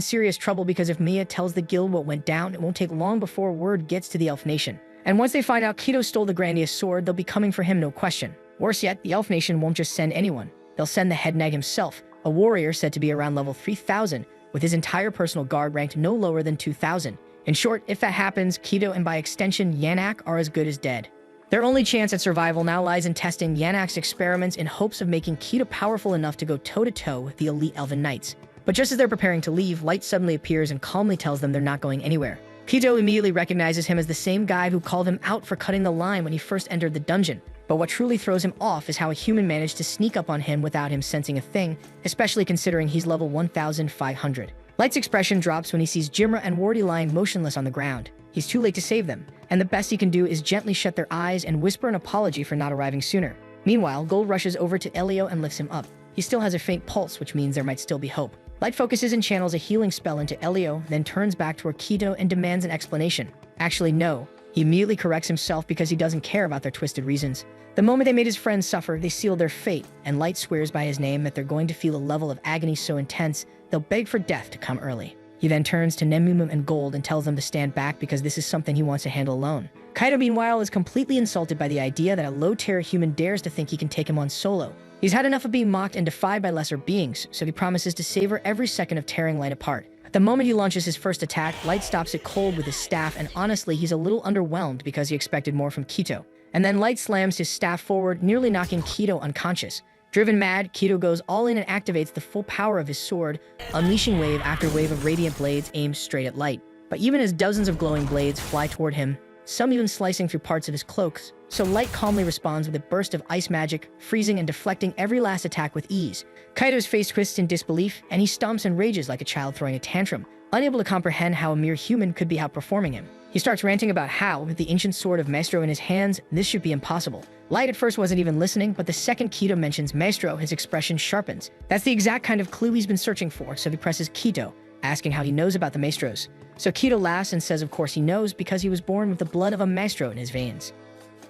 serious trouble because if Mia tells the guild what went down, it won't take long before word gets to the Elf Nation. And once they find out Kido stole the Grandius sword, they'll be coming for him, no question. Worse yet, the Elf Nation won't just send anyone. They'll send the head nag himself, a warrior said to be around level 3000, with his entire personal guard ranked no lower than 2000. In short, if that happens, Kido and by extension Yanak are as good as dead. Their only chance at survival now lies in testing Yanak's experiments in hopes of making Kido powerful enough to go toe-to-toe with the elite Elven Knights. But just as they're preparing to leave, Light suddenly appears and calmly tells them they're not going anywhere. Kido immediately recognizes him as the same guy who called him out for cutting the line when he first entered the dungeon. But what truly throws him off is how a human managed to sneak up on him without him sensing a thing, especially considering he's level 1500. Light's expression drops when he sees Jimra and Wardy lying motionless on the ground. He's too late to save them, and the best he can do is gently shut their eyes and whisper an apology for not arriving sooner. Meanwhile, Gold rushes over to Elio and lifts him up. He still has a faint pulse, which means there might still be hope. Light focuses and channels a healing spell into Elio, then turns back toward Kido and demands an explanation. Actually, no. He immediately corrects himself because he doesn't care about their twisted reasons. The moment they made his friends suffer, they sealed their fate, and Light swears by his name that they're going to feel a level of agony so intense, they'll beg for death to come early. He then turns to Nemumu and Gold and tells them to stand back because this is something he wants to handle alone. Kaido, meanwhile, is completely insulted by the idea that a low-tier human dares to think he can take him on solo. He's had enough of being mocked and defied by lesser beings, so he promises to savor every second of tearing Light apart. The moment he launches his first attack, Light stops it cold with his staff, and honestly, he's a little underwhelmed because he expected more from Kido. And then Light slams his staff forward, nearly knocking Kido unconscious. Driven mad, Kido goes all in and activates the full power of his sword, unleashing wave after wave of radiant blades aimed straight at Light. But even as dozens of glowing blades fly toward him, some even slicing through parts of his cloaks, so Light calmly responds with a burst of ice magic, freezing and deflecting every last attack with ease. Kaido's face twists in disbelief, and he stomps and rages like a child throwing a tantrum, unable to comprehend how a mere human could be outperforming him. He starts ranting about how, with the ancient sword of Maestro in his hands, this should be impossible. Light at first wasn't even listening, but the second Kido mentions Maestro, his expression sharpens. That's the exact kind of clue he's been searching for, so he presses Kido, asking how he knows about the Maestros. So Kido laughs and says of course he knows because he was born with the blood of a Maestro in his veins.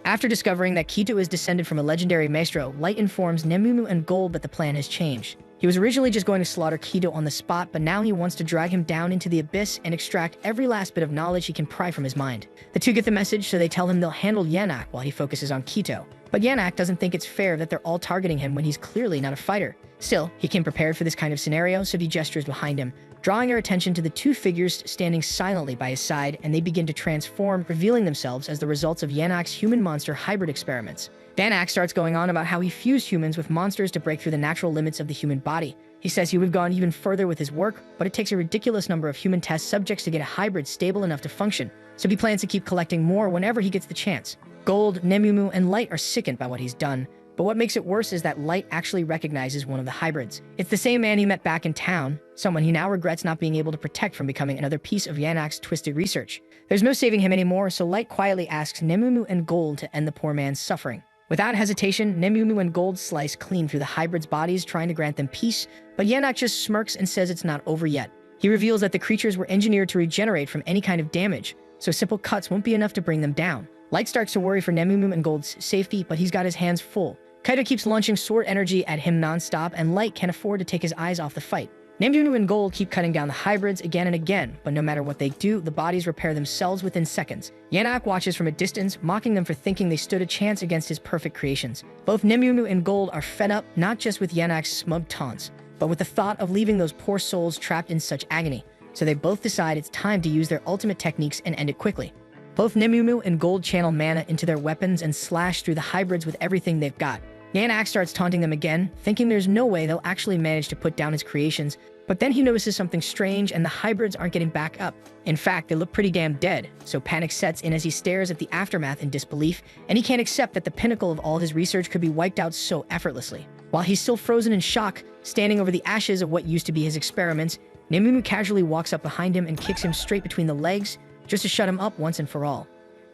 After discovering that Kido is descended from a legendary Maestro, Light informs Nemumu and Gold that the plan has changed. He was originally just going to slaughter Kido on the spot, but now he wants to drag him down into the abyss and extract every last bit of knowledge he can pry from his mind. The two get the message, so they tell him they'll handle Yannick while he focuses on Kido. But Yannick doesn't think it's fair that they're all targeting him when he's clearly not a fighter. Still, he came prepared for this kind of scenario, so he gestures behind him, drawing their attention to the two figures standing silently by his side, and they begin to transform, revealing themselves as the results of Yannick's human-monster hybrid experiments. Yannick starts going on about how he fused humans with monsters to break through the natural limits of the human body. He says he would have gone even further with his work, but it takes a ridiculous number of human test subjects to get a hybrid stable enough to function, so he plans to keep collecting more whenever he gets the chance. Gold, Nemumu, and Light are sickened by what he's done, but what makes it worse is that Light actually recognizes one of the hybrids. It's the same man he met back in town, someone he now regrets not being able to protect from becoming another piece of Yannick's twisted research. There's no saving him anymore, so Light quietly asks Nemumu and Gold to end the poor man's suffering. Without hesitation, Nemumu and Gold slice clean through the hybrids' bodies, trying to grant them peace, but Yannick just smirks and says it's not over yet. He reveals that the creatures were engineered to regenerate from any kind of damage, so simple cuts won't be enough to bring them down. Light starts to worry for Nemumu and Gold's safety, but he's got his hands full. Kaido keeps launching sword energy at him non-stop, and Light can't afford to take his eyes off the fight. Nemumu and Gold keep cutting down the hybrids again and again, but no matter what they do, the bodies repair themselves within seconds. Yannick watches from a distance, mocking them for thinking they stood a chance against his perfect creations. Both Nemumu and Gold are fed up, not just with Yannick's smug taunts, but with the thought of leaving those poor souls trapped in such agony. So they both decide it's time to use their ultimate techniques and end it quickly. Both Nemumu and Gold channel mana into their weapons and slash through the hybrids with everything they've got. Yannick starts taunting them again, thinking there's no way they'll actually manage to put down his creations, but then he notices something strange and the hybrids aren't getting back up. In fact, they look pretty damn dead, so panic sets in as he stares at the aftermath in disbelief, and he can't accept that the pinnacle of all his research could be wiped out so effortlessly. While he's still frozen in shock, standing over the ashes of what used to be his experiments, Nemumu casually walks up behind him and kicks him straight between the legs, just to shut him up once and for all.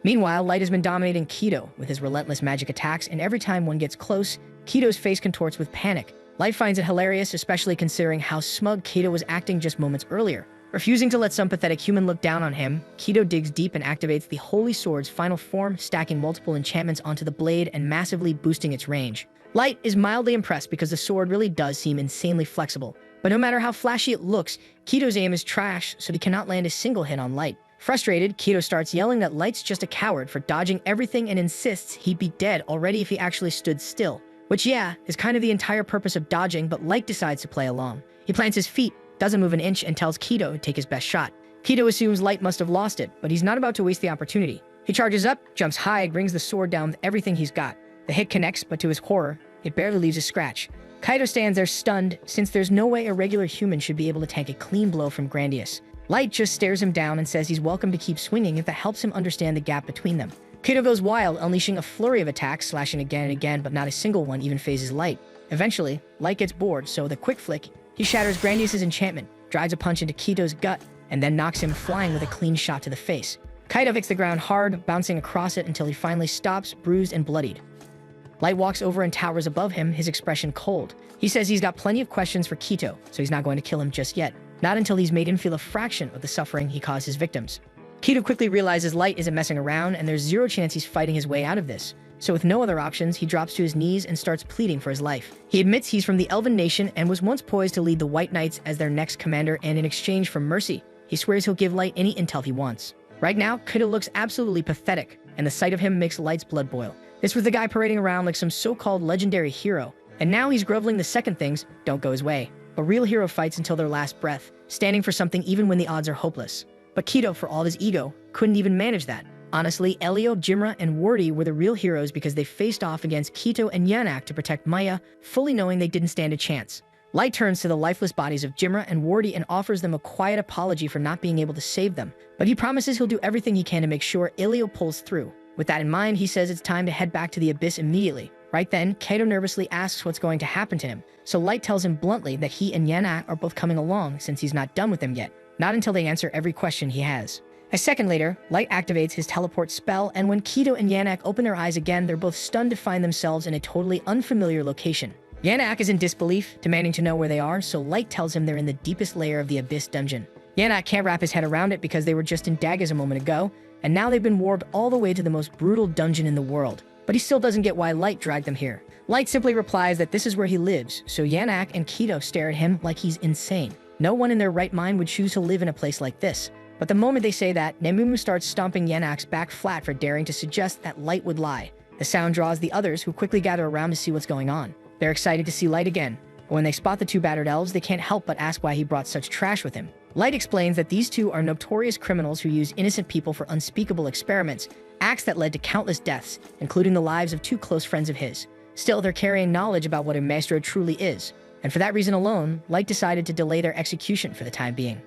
Meanwhile, Light has been dominating Kido with his relentless magic attacks, and every time one gets close, Kido's face contorts with panic. Light finds it hilarious, especially considering how smug Kido was acting just moments earlier. Refusing to let some pathetic human look down on him, Kido digs deep and activates the Holy Sword's final form, stacking multiple enchantments onto the blade and massively boosting its range. Light is mildly impressed because the sword really does seem insanely flexible, but no matter how flashy it looks, Kido's aim is trash, so he cannot land a single hit on Light. Frustrated, Kido starts yelling that Light's just a coward for dodging everything and insists he'd be dead already if he actually stood still. Which, yeah, is kind of the entire purpose of dodging, but Light decides to play along. He plants his feet, doesn't move an inch, and tells Kido to take his best shot. Kido assumes Light must have lost it, but he's not about to waste the opportunity. He charges up, jumps high, and brings the sword down with everything he's got. The hit connects, but to his horror, it barely leaves a scratch. Kaido stands there stunned, since there's no way a regular human should be able to tank a clean blow from Grandius. Light just stares him down and says he's welcome to keep swinging if that helps him understand the gap between them. Kido goes wild, unleashing a flurry of attacks, slashing again and again, but not a single one even phases Light. Eventually, Light gets bored, so with a quick flick, he shatters Grandius' enchantment, drives a punch into Kido's gut, and then knocks him flying with a clean shot to the face. Kaido hits the ground hard, bouncing across it until he finally stops, bruised and bloodied. Light walks over and towers above him, his expression cold. He says he's got plenty of questions for Kido, so he's not going to kill him just yet. Not until he's made him feel a fraction of the suffering he caused his victims. Kido quickly realizes Light isn't messing around, and there's zero chance he's fighting his way out of this. So with no other options, he drops to his knees and starts pleading for his life. He admits he's from the Elven Nation and was once poised to lead the White Knights as their next commander, and in exchange for mercy, he swears he'll give Light any intel he wants. Right now, Kido looks absolutely pathetic, and the sight of him makes Light's blood boil. This was the guy parading around like some so-called legendary hero, and now he's groveling the second things don't go his way. A real hero fights until their last breath, standing for something even when the odds are hopeless. But Kido, for all his ego, couldn't even manage that. Honestly, Elio, Jimra, and Wardy were the real heroes because they faced off against Kito and Yanak to protect Maya, fully knowing they didn't stand a chance. Light turns to the lifeless bodies of Jimra and Wardy and offers them a quiet apology for not being able to save them, but he promises he'll do everything he can to make sure Elio pulls through. With that in mind, he says it's time to head back to the Abyss immediately. Right then, Kato nervously asks what's going to happen to him, so Light tells him bluntly that he and Yanak are both coming along since he's not done with them yet, not until they answer every question he has. A second later, Light activates his teleport spell, and when Kito and Yanak open their eyes again, they're both stunned to find themselves in a totally unfamiliar location. Yanak is in disbelief, demanding to know where they are, so Light tells him they're in the deepest layer of the Abyss dungeon. Yanak can't wrap his head around it because they were just in Dagas a moment ago, and now they've been warped all the way to the most brutal dungeon in the world. But he still doesn't get why Light dragged them here. Light simply replies that this is where he lives, so Yanak and Kito stare at him like he's insane. No one in their right mind would choose to live in a place like this. But the moment they say that, Nemumu starts stomping Yanak's back flat for daring to suggest that Light would lie. The sound draws the others, who quickly gather around to see what's going on. They're excited to see Light again, but when they spot the two battered elves, they can't help but ask why he brought such trash with him. Light explains that these two are notorious criminals who use innocent people for unspeakable experiments, acts that led to countless deaths, including the lives of two close friends of his. Still, they're carrying knowledge about what a maestro truly is, and for that reason alone, Light decided to delay their execution for the time being.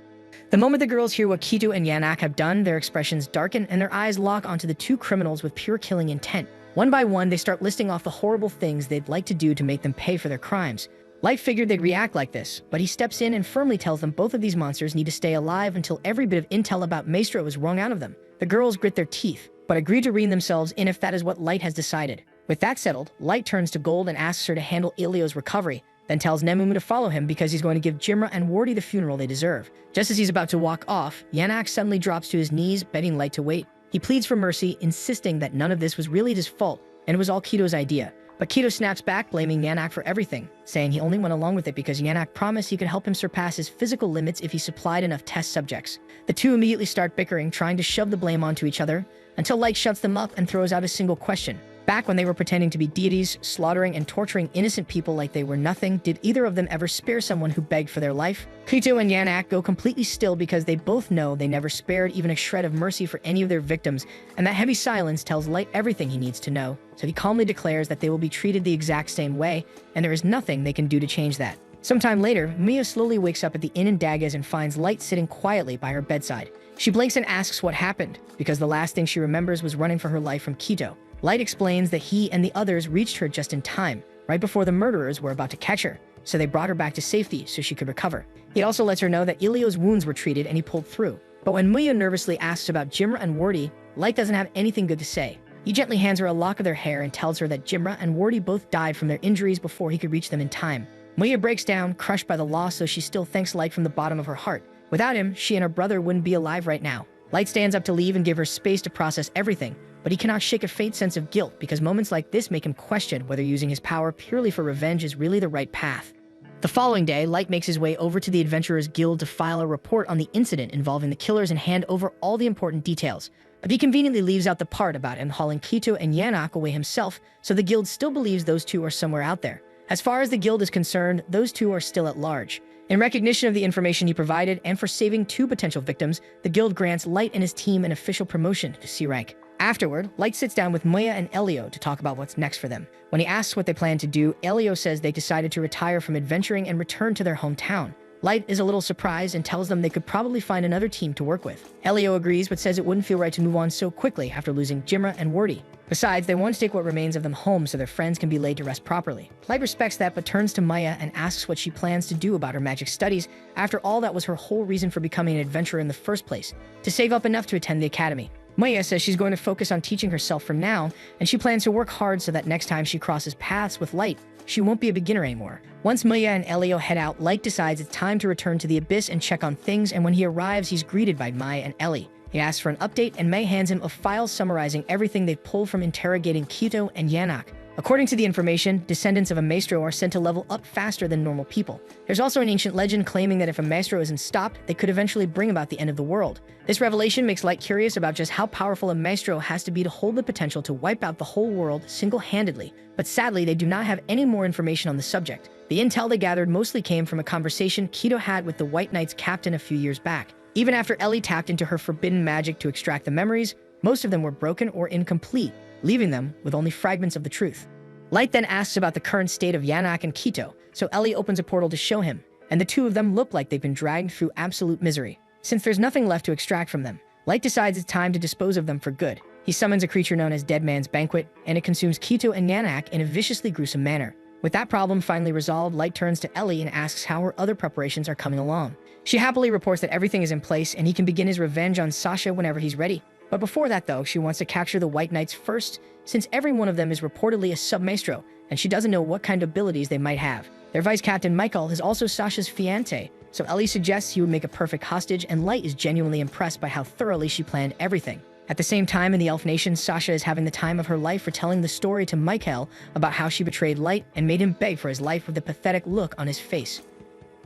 The moment the girls hear what Kito and Yanak have done, their expressions darken and their eyes lock onto the two criminals with pure killing intent. One by one, they start listing off the horrible things they'd like to do to make them pay for their crimes. Light figured they'd react like this, but he steps in and firmly tells them both of these monsters need to stay alive until every bit of intel about Maestro is wrung out of them. The girls grit their teeth, but agree to rein themselves in if that is what Light has decided. With that settled, Light turns to Gold and asks her to handle Elio's recovery, then tells Nemumu to follow him because he's going to give Jimra and Wardy the funeral they deserve. Just as he's about to walk off, Yanak suddenly drops to his knees, begging Light to wait. He pleads for mercy, insisting that none of this was really his fault, and it was all Kito's idea. But Kito snaps back, blaming Yanak for everything, saying he only went along with it because Yanak promised he could help him surpass his physical limits if he supplied enough test subjects. The two immediately start bickering, trying to shove the blame onto each other, until Light shuts them up and throws out a single question. Back when they were pretending to be deities, slaughtering and torturing innocent people like they were nothing, did either of them ever spare someone who begged for their life? Kito and Yanak go completely still because they both know they never spared even a shred of mercy for any of their victims, and that heavy silence tells Light everything he needs to know, so he calmly declares that they will be treated the exact same way, and there is nothing they can do to change that. Sometime later, Mia slowly wakes up at the inn in Dagas and finds Light sitting quietly by her bedside. She blinks and asks what happened, because the last thing she remembers was running for her life from Kito. Light explains that he and the others reached her just in time, right before the murderers were about to catch her, so they brought her back to safety so she could recover. He also lets her know that Elio's wounds were treated and he pulled through. But when Muya nervously asks about Jimra and Wardy, Light doesn't have anything good to say. He gently hands her a lock of their hair and tells her that Jimra and Wardy both died from their injuries before he could reach them in time. Muya breaks down, crushed by the loss, so she still thanks Light from the bottom of her heart. Without him, she and her brother wouldn't be alive right now. Light stands up to leave and give her space to process everything, but he cannot shake a faint sense of guilt because moments like this make him question whether using his power purely for revenge is really the right path. The following day, Light makes his way over to the Adventurers Guild to file a report on the incident involving the killers and hand over all the important details. But he conveniently leaves out the part about him hauling Kito and Yanak away himself, so the guild still believes those two are somewhere out there. As far as the guild is concerned, those two are still at large. In recognition of the information he provided and for saving two potential victims, the guild grants Light and his team an official promotion to C rank. Afterward, Light sits down with Maya and Elio to talk about what's next for them. When he asks what they plan to do, Elio says they decided to retire from adventuring and return to their hometown. Light is a little surprised and tells them they could probably find another team to work with. Elio agrees but says it wouldn't feel right to move on so quickly after losing Jimra and Wardy. Besides, they want to take what remains of them home so their friends can be laid to rest properly. Light respects that but turns to Maya and asks what she plans to do about her magic studies. After all, that was her whole reason for becoming an adventurer in the first place, to save up enough to attend the academy. Maya says she's going to focus on teaching herself from now, and she plans to work hard so that next time she crosses paths with Light, she won't be a beginner anymore. Once Maya and Elio head out, Light decides it's time to return to the Abyss and check on things, and when he arrives, he's greeted by Mai and Ellie. He asks for an update, and Mai hands him a file summarizing everything they've pulled from interrogating Kito and Yanak. According to the information, descendants of a maestro are sent to level up faster than normal people. There's also an ancient legend claiming that if a maestro isn't stopped, they could eventually bring about the end of the world. This revelation makes Light curious about just how powerful a maestro has to be to hold the potential to wipe out the whole world single-handedly, but sadly they do not have any more information on the subject. The intel they gathered mostly came from a conversation Kito had with the White Knight's captain a few years back. Even after Ellie tapped into her forbidden magic to extract the memories, Most of them were broken or incomplete, leaving them with only fragments of the truth. Light then asks about the current state of Yanak and Quito, so Ellie opens a portal to show him, and the two of them look like they've been dragged through absolute misery. Since there's nothing left to extract from them, Light decides it's time to dispose of them for good. He summons a creature known as Dead Man's Banquet, and it consumes Quito and Yanak in a viciously gruesome manner. With that problem finally resolved, Light turns to Ellie and asks how her other preparations are coming along. She happily reports that everything is in place and he can begin his revenge on Sasha whenever he's ready. But before that though, she wants to capture the White Knights first, since every one of them is reportedly a sub-maestro, and she doesn't know what kind of abilities they might have. Their vice captain Michael is also Sasha's fiancé, so Ellie suggests he would make a perfect hostage, and Light is genuinely impressed by how thoroughly she planned everything. At the same time, in the Elf Nation, Sasha is having the time of her life retelling the story to Michael about how she betrayed Light and made him beg for his life with a pathetic look on his face.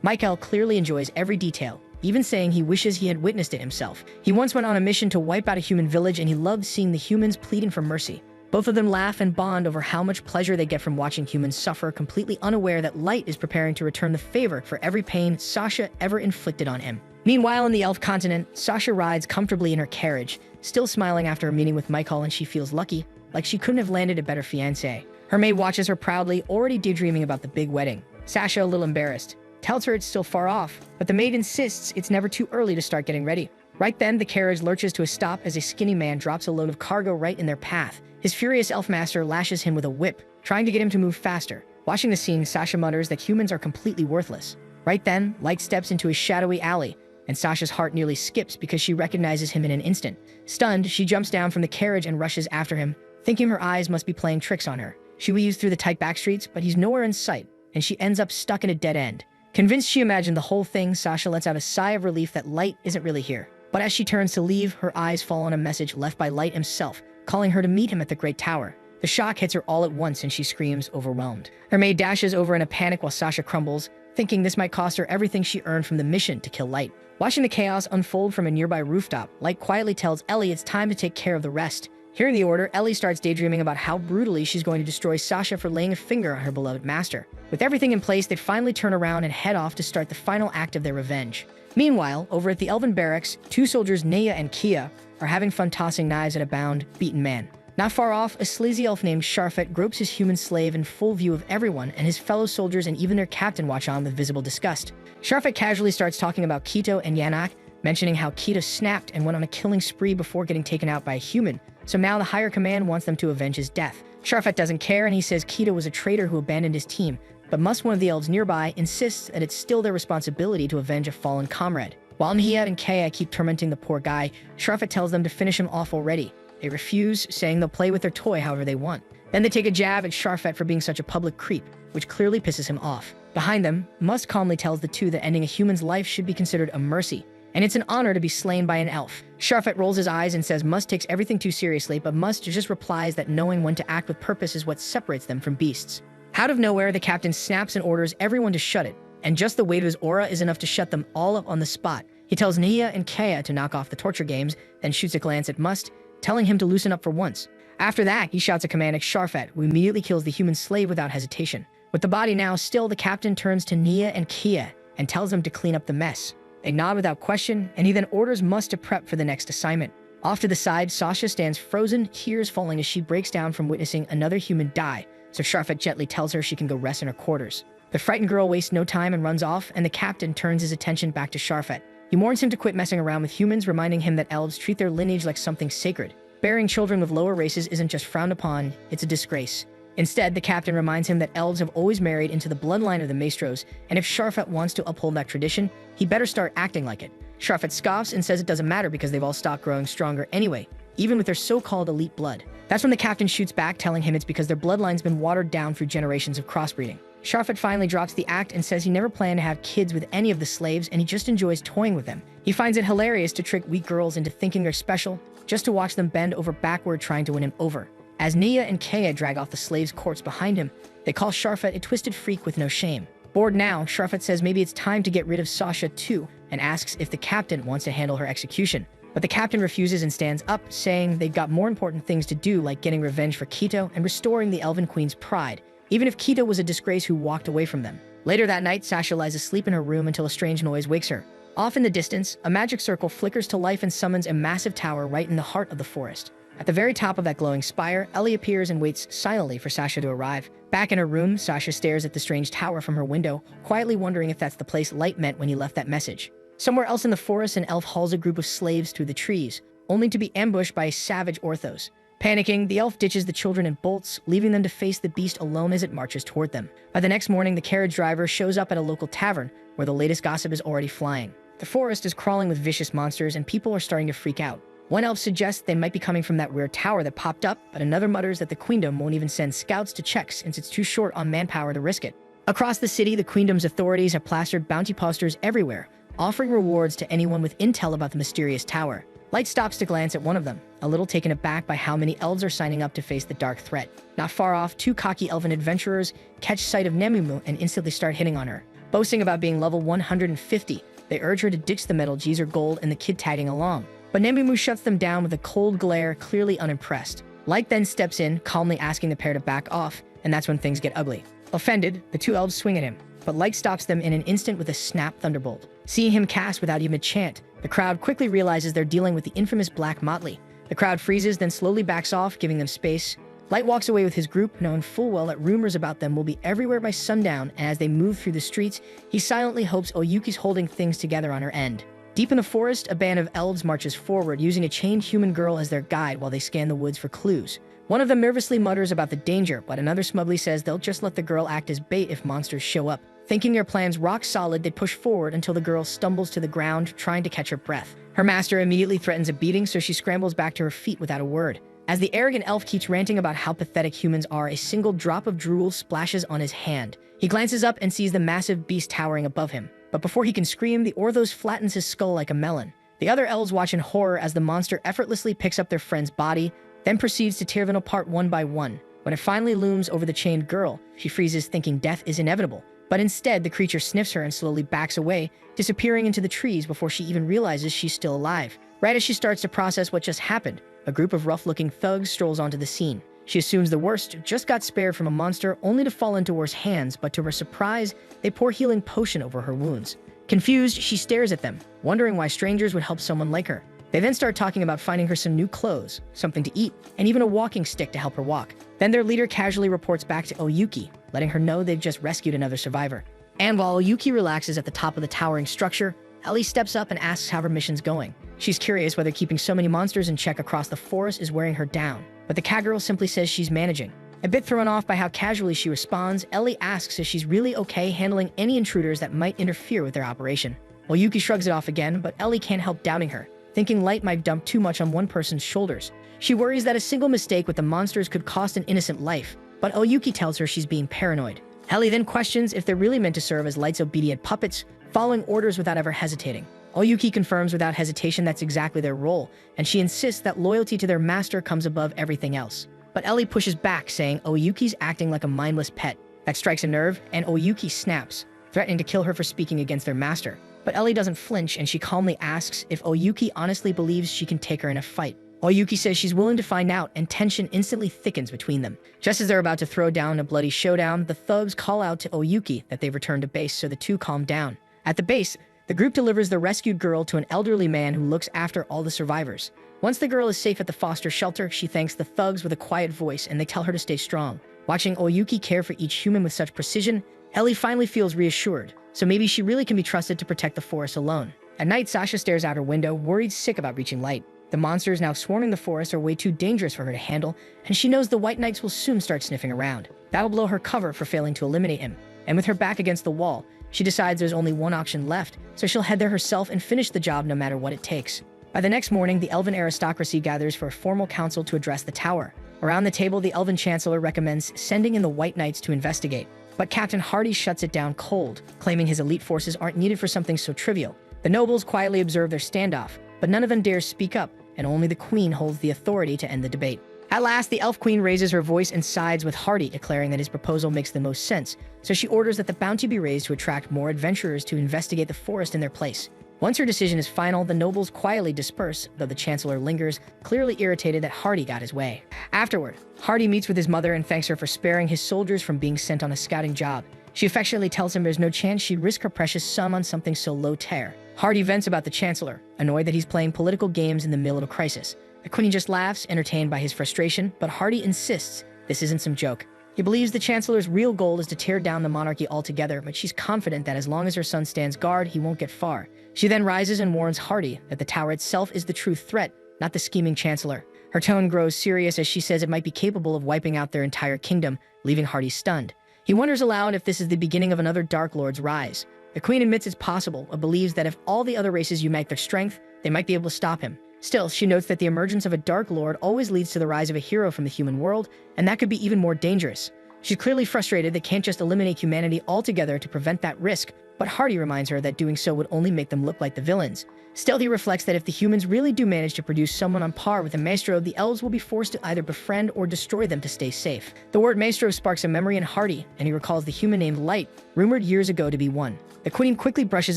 Michael clearly enjoys every detail, even saying he wishes he had witnessed it himself. He once went on a mission to wipe out a human village, and he loved seeing the humans pleading for mercy. Both of them laugh and bond over how much pleasure they get from watching humans suffer, completely unaware that Light is preparing to return the favor for every pain Sasha ever inflicted on him. Meanwhile, in the Elf continent, Sasha rides comfortably in her carriage, still smiling after a meeting with Michael, and she feels lucky, like she couldn't have landed a better fiancé. Her maid watches her proudly, already daydreaming about the big wedding. Sasha, a little embarrassed, tells her it's still far off, but the maid insists it's never too early to start getting ready. Right then, the carriage lurches to a stop as a skinny man drops a load of cargo right in their path. His furious elf master lashes him with a whip, trying to get him to move faster. Watching the scene, Sasha mutters that humans are completely worthless. Right then, Light steps into a shadowy alley, and Sasha's heart nearly skips because she recognizes him in an instant. Stunned, she jumps down from the carriage and rushes after him, thinking her eyes must be playing tricks on her. She weaves through the tight back streets, but he's nowhere in sight, and she ends up stuck in a dead end. Convinced she imagined the whole thing, Sasha lets out a sigh of relief that Light isn't really here. But as she turns to leave, her eyes fall on a message left by Light himself, calling her to meet him at the Great Tower. The shock hits her all at once and she screams, overwhelmed. Her maid dashes over in a panic while Sasha crumbles, thinking this might cost her everything she earned from the mission to kill Light. Watching the chaos unfold from a nearby rooftop, Light quietly tells Ellie it's time to take care of the rest. Hearing the order, Ellie starts daydreaming about how brutally she's going to destroy Sasha for laying a finger on her beloved master. With everything in place, they finally turn around and head off to start the final act of their revenge. Meanwhile, over at the Elven barracks, two soldiers, Nea and Kia, are having fun tossing knives at a bound, beaten man. Not far off, a sleazy elf named Sharfet gropes his human slave in full view of everyone, and his fellow soldiers and even their captain watch on with visible disgust. Sharfet casually starts talking about Quito and Yanak, mentioning how Quito snapped and went on a killing spree before getting taken out by a human, so now the higher command wants them to avenge his death. Sharfet doesn't care, and he says Quito was a traitor who abandoned his team, but one of the elves nearby insists that it's still their responsibility to avenge a fallen comrade. While Nia and Kaya keep tormenting the poor guy, Sharfet tells them to finish him off already. They refuse, saying they'll play with their toy however they want. Then they take a jab at Sharfet for being such a public creep, which clearly pisses him off. Behind them, Must calmly tells the two that ending a human's life should be considered a mercy, and it's an honor to be slain by an elf. Sharfet rolls his eyes and says Must takes everything too seriously, but Must just replies that knowing when to act with purpose is what separates them from beasts. Out of nowhere, the captain snaps and orders everyone to shut it, and just the weight of his aura is enough to shut them all up on the spot. He tells Nia and Kaya to knock off the torture games, then shoots a glance at Must, telling him to loosen up for once. After that, he shouts a command at Sharfet, who immediately kills the human slave without hesitation. With the body now still, the captain turns to Nia and Kia and tells them to clean up the mess. They nod without question, and he then orders Must to prep for the next assignment. Off to the side, Sasha stands frozen, tears falling as she breaks down from witnessing another human die, so Sharfet gently tells her she can go rest in her quarters. The frightened girl wastes no time and runs off, and the captain turns his attention back to Sharfet. He warns him to quit messing around with humans, reminding him that elves treat their lineage like something sacred. Bearing children with lower races isn't just frowned upon, it's a disgrace. Instead, the captain reminds him that elves have always married into the bloodline of the Maestros, and if Sharfet wants to uphold that tradition, he better start acting like it. Sharfet scoffs and says it doesn't matter because they've all stopped growing stronger anyway, even with their so-called elite blood. That's when the captain shoots back, telling him it's because their bloodline's been watered down through generations of crossbreeding. Sharfet finally drops the act and says he never planned to have kids with any of the slaves, and he just enjoys toying with them. He finds it hilarious to trick weak girls into thinking they're special, just to watch them bend over backward trying to win him over. As Nia and Kaya drag off the slave's corpse behind him, they call Sharfet a twisted freak with no shame. Bored now, Sharfet says maybe it's time to get rid of Sasha too, and asks if the captain wants to handle her execution. But the captain refuses and stands up, saying they've got more important things to do, like getting revenge for Quito and restoring the Elven Queen's pride, even if Quito was a disgrace who walked away from them. Later that night, Sasha lies asleep in her room until a strange noise wakes her. Off in the distance, a magic circle flickers to life and summons a massive tower right in the heart of the forest. At the very top of that glowing spire, Ellie appears and waits silently for Sasha to arrive. Back in her room, Sasha stares at the strange tower from her window, quietly wondering if that's the place Light meant when he left that message. Somewhere else in the forest, an elf hauls a group of slaves through the trees, only to be ambushed by a savage Orthos. Panicking, the elf ditches the children and bolts, leaving them to face the beast alone as it marches toward them. By the next morning, the carriage driver shows up at a local tavern, where the latest gossip is already flying. The forest is crawling with vicious monsters, and people are starting to freak out. One elf suggests they might be coming from that weird tower that popped up, but another mutters that the queendom won't even send scouts to check since it's too short on manpower to risk it. Across the city, the queendom's authorities have plastered bounty posters everywhere, offering rewards to anyone with intel about the mysterious tower. Light stops to glance at one of them, a little taken aback by how many elves are signing up to face the dark threat. Not far off, two cocky elven adventurers catch sight of Nemumu and instantly start hitting on her. Boasting about being level 150, they urge her to ditch the metal G's or gold and the kid tagging along. But Nemumu shuts them down with a cold glare, clearly unimpressed. Light then steps in, calmly asking the pair to back off, and that's when things get ugly. Offended, the two elves swing at him, but Light stops them in an instant with a snap thunderbolt. Seeing him cast without even a chant, the crowd quickly realizes they're dealing with the infamous Black Motley. The crowd freezes, then slowly backs off, giving them space. Light walks away with his group, knowing full well that rumors about them will be everywhere by sundown, and as they move through the streets, he silently hopes Oyuki's holding things together on her end. Deep in the forest, a band of elves marches forward, using a chained human girl as their guide while they scan the woods for clues. One of them nervously mutters about the danger, but another smugly says they'll just let the girl act as bait if monsters show up. Thinking their plans rock solid, they push forward until the girl stumbles to the ground, trying to catch her breath. Her master immediately threatens a beating, so she scrambles back to her feet without a word. As the arrogant elf keeps ranting about how pathetic humans are, a single drop of drool splashes on his hand. He glances up and sees the massive beast towering above him. But before he can scream, the Orthos flattens his skull like a melon. The other elves watch in horror as the monster effortlessly picks up their friend's body, then proceeds to tear them apart one by one. When it finally looms over the chained girl, she freezes, thinking death is inevitable. But instead, the creature sniffs her and slowly backs away, disappearing into the trees before she even realizes she's still alive. Right as she starts to process what just happened, a group of rough-looking thugs strolls onto the scene. She assumes the worst, just got spared from a monster, only to fall into worse hands, but to her surprise, they pour healing potion over her wounds. Confused, she stares at them, wondering why strangers would help someone like her. They then start talking about finding her some new clothes, something to eat, and even a walking stick to help her walk. Then their leader casually reports back to Oyuki, letting her know they've just rescued another survivor. And while Oyuki relaxes at the top of the towering structure, Ellie steps up and asks how her mission's going. She's curious whether keeping so many monsters in check across the forest is wearing her down, but the cat girl simply says she's managing. A bit thrown off by how casually she responds, Ellie asks if she's really okay handling any intruders that might interfere with their operation. Oyuki shrugs it off again, but Ellie can't help doubting her, thinking Light might dump too much on one person's shoulders. She worries that a single mistake with the monsters could cost an innocent life, but Oyuki tells her she's being paranoid. Ellie then questions if they're really meant to serve as Light's obedient puppets, following orders without ever hesitating. Oyuki confirms without hesitation that's exactly their role, and she insists that loyalty to their master comes above everything else. But Ellie pushes back, saying Oyuki's acting like a mindless pet. That strikes a nerve, and Oyuki snaps, threatening to kill her for speaking against their master. But Ellie doesn't flinch, and she calmly asks if Oyuki honestly believes she can take her in a fight. Oyuki says she's willing to find out, and tension instantly thickens between them. Just as they're about to throw down a bloody showdown, the thugs call out to Oyuki that they've returned to base, so the two calm down. At the base, the group delivers the rescued girl to an elderly man who looks after all the survivors. Once the girl is safe at the foster shelter, she thanks the thugs with a quiet voice, and they tell her to stay strong. Watching Oyuki care for each human with such precision, Ellie finally feels reassured, so maybe she really can be trusted to protect the forest alone. At night, Sasha stares out her window, worried sick about reaching Light. The monsters now swarming the forest are way too dangerous for her to handle, and she knows the White Knights will soon start sniffing around. That'll blow her cover for failing to eliminate him. And with her back against the wall, she decides there's only one option left, so she'll head there herself and finish the job no matter what it takes. By the next morning, the elven aristocracy gathers for a formal council to address the tower. Around the table, the elven chancellor recommends sending in the White Knights to investigate. But Captain Hardy shuts it down cold, claiming his elite forces aren't needed for something so trivial. The nobles quietly observe their standoff, but none of them dares speak up, and only the queen holds the authority to end the debate. At last, the elf queen raises her voice and sides with Hardy, declaring that his proposal makes the most sense, so she orders that the bounty be raised to attract more adventurers to investigate the forest in their place. Once her decision is final, the nobles quietly disperse, though the chancellor lingers, clearly irritated that Hardy got his way. Afterward, Hardy meets with his mother and thanks her for sparing his soldiers from being sent on a scouting job. She affectionately tells him there's no chance she'd risk her precious sum on something so low-tier. Hardy vents about the Chancellor, annoyed that he's playing political games in the middle of a crisis. The Queen just laughs, entertained by his frustration, but Hardy insists this isn't some joke. He believes the Chancellor's real goal is to tear down the monarchy altogether, but she's confident that as long as her son stands guard, he won't get far. She then rises and warns Hardy that the tower itself is the true threat, not the scheming Chancellor. Her tone grows serious as she says it might be capable of wiping out their entire kingdom, leaving Hardy stunned. He wonders aloud if this is the beginning of another Dark Lord's rise. The Queen admits it's possible, but believes that if all the other races unite their strength, they might be able to stop him. Still, she notes that the emergence of a Dark Lord always leads to the rise of a hero from the human world, and that could be even more dangerous. She's clearly frustrated they can't just eliminate humanity altogether to prevent that risk, but Hardy reminds her that doing so would only make them look like the villains. Still, he reflects that if the humans really do manage to produce someone on par with a maestro, the elves will be forced to either befriend or destroy them to stay safe. The word maestro sparks a memory in Hardy, and he recalls the human named Light, rumored years ago to be one. The Queen quickly brushes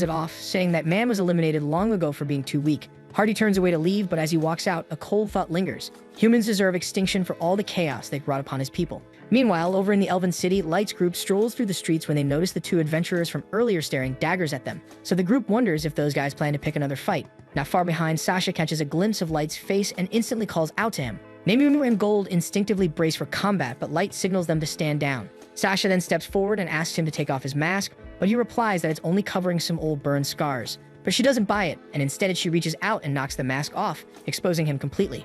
it off, saying that man was eliminated long ago for being too weak. Hardy turns away to leave, but as he walks out, a cold thought lingers. Humans deserve extinction for all the chaos they brought upon his people. Meanwhile, over in the Elven City, Light's group strolls through the streets when they notice the two adventurers from earlier staring daggers at them. So the group wonders if those guys plan to pick another fight. Not far behind, Sasha catches a glimpse of Light's face and instantly calls out to him. Nemumu and Gold instinctively brace for combat, but Light signals them to stand down. Sasha then steps forward and asks him to take off his mask, but he replies that it's only covering some old burned scars. But she doesn't buy it, and instead she reaches out and knocks the mask off, exposing him completely.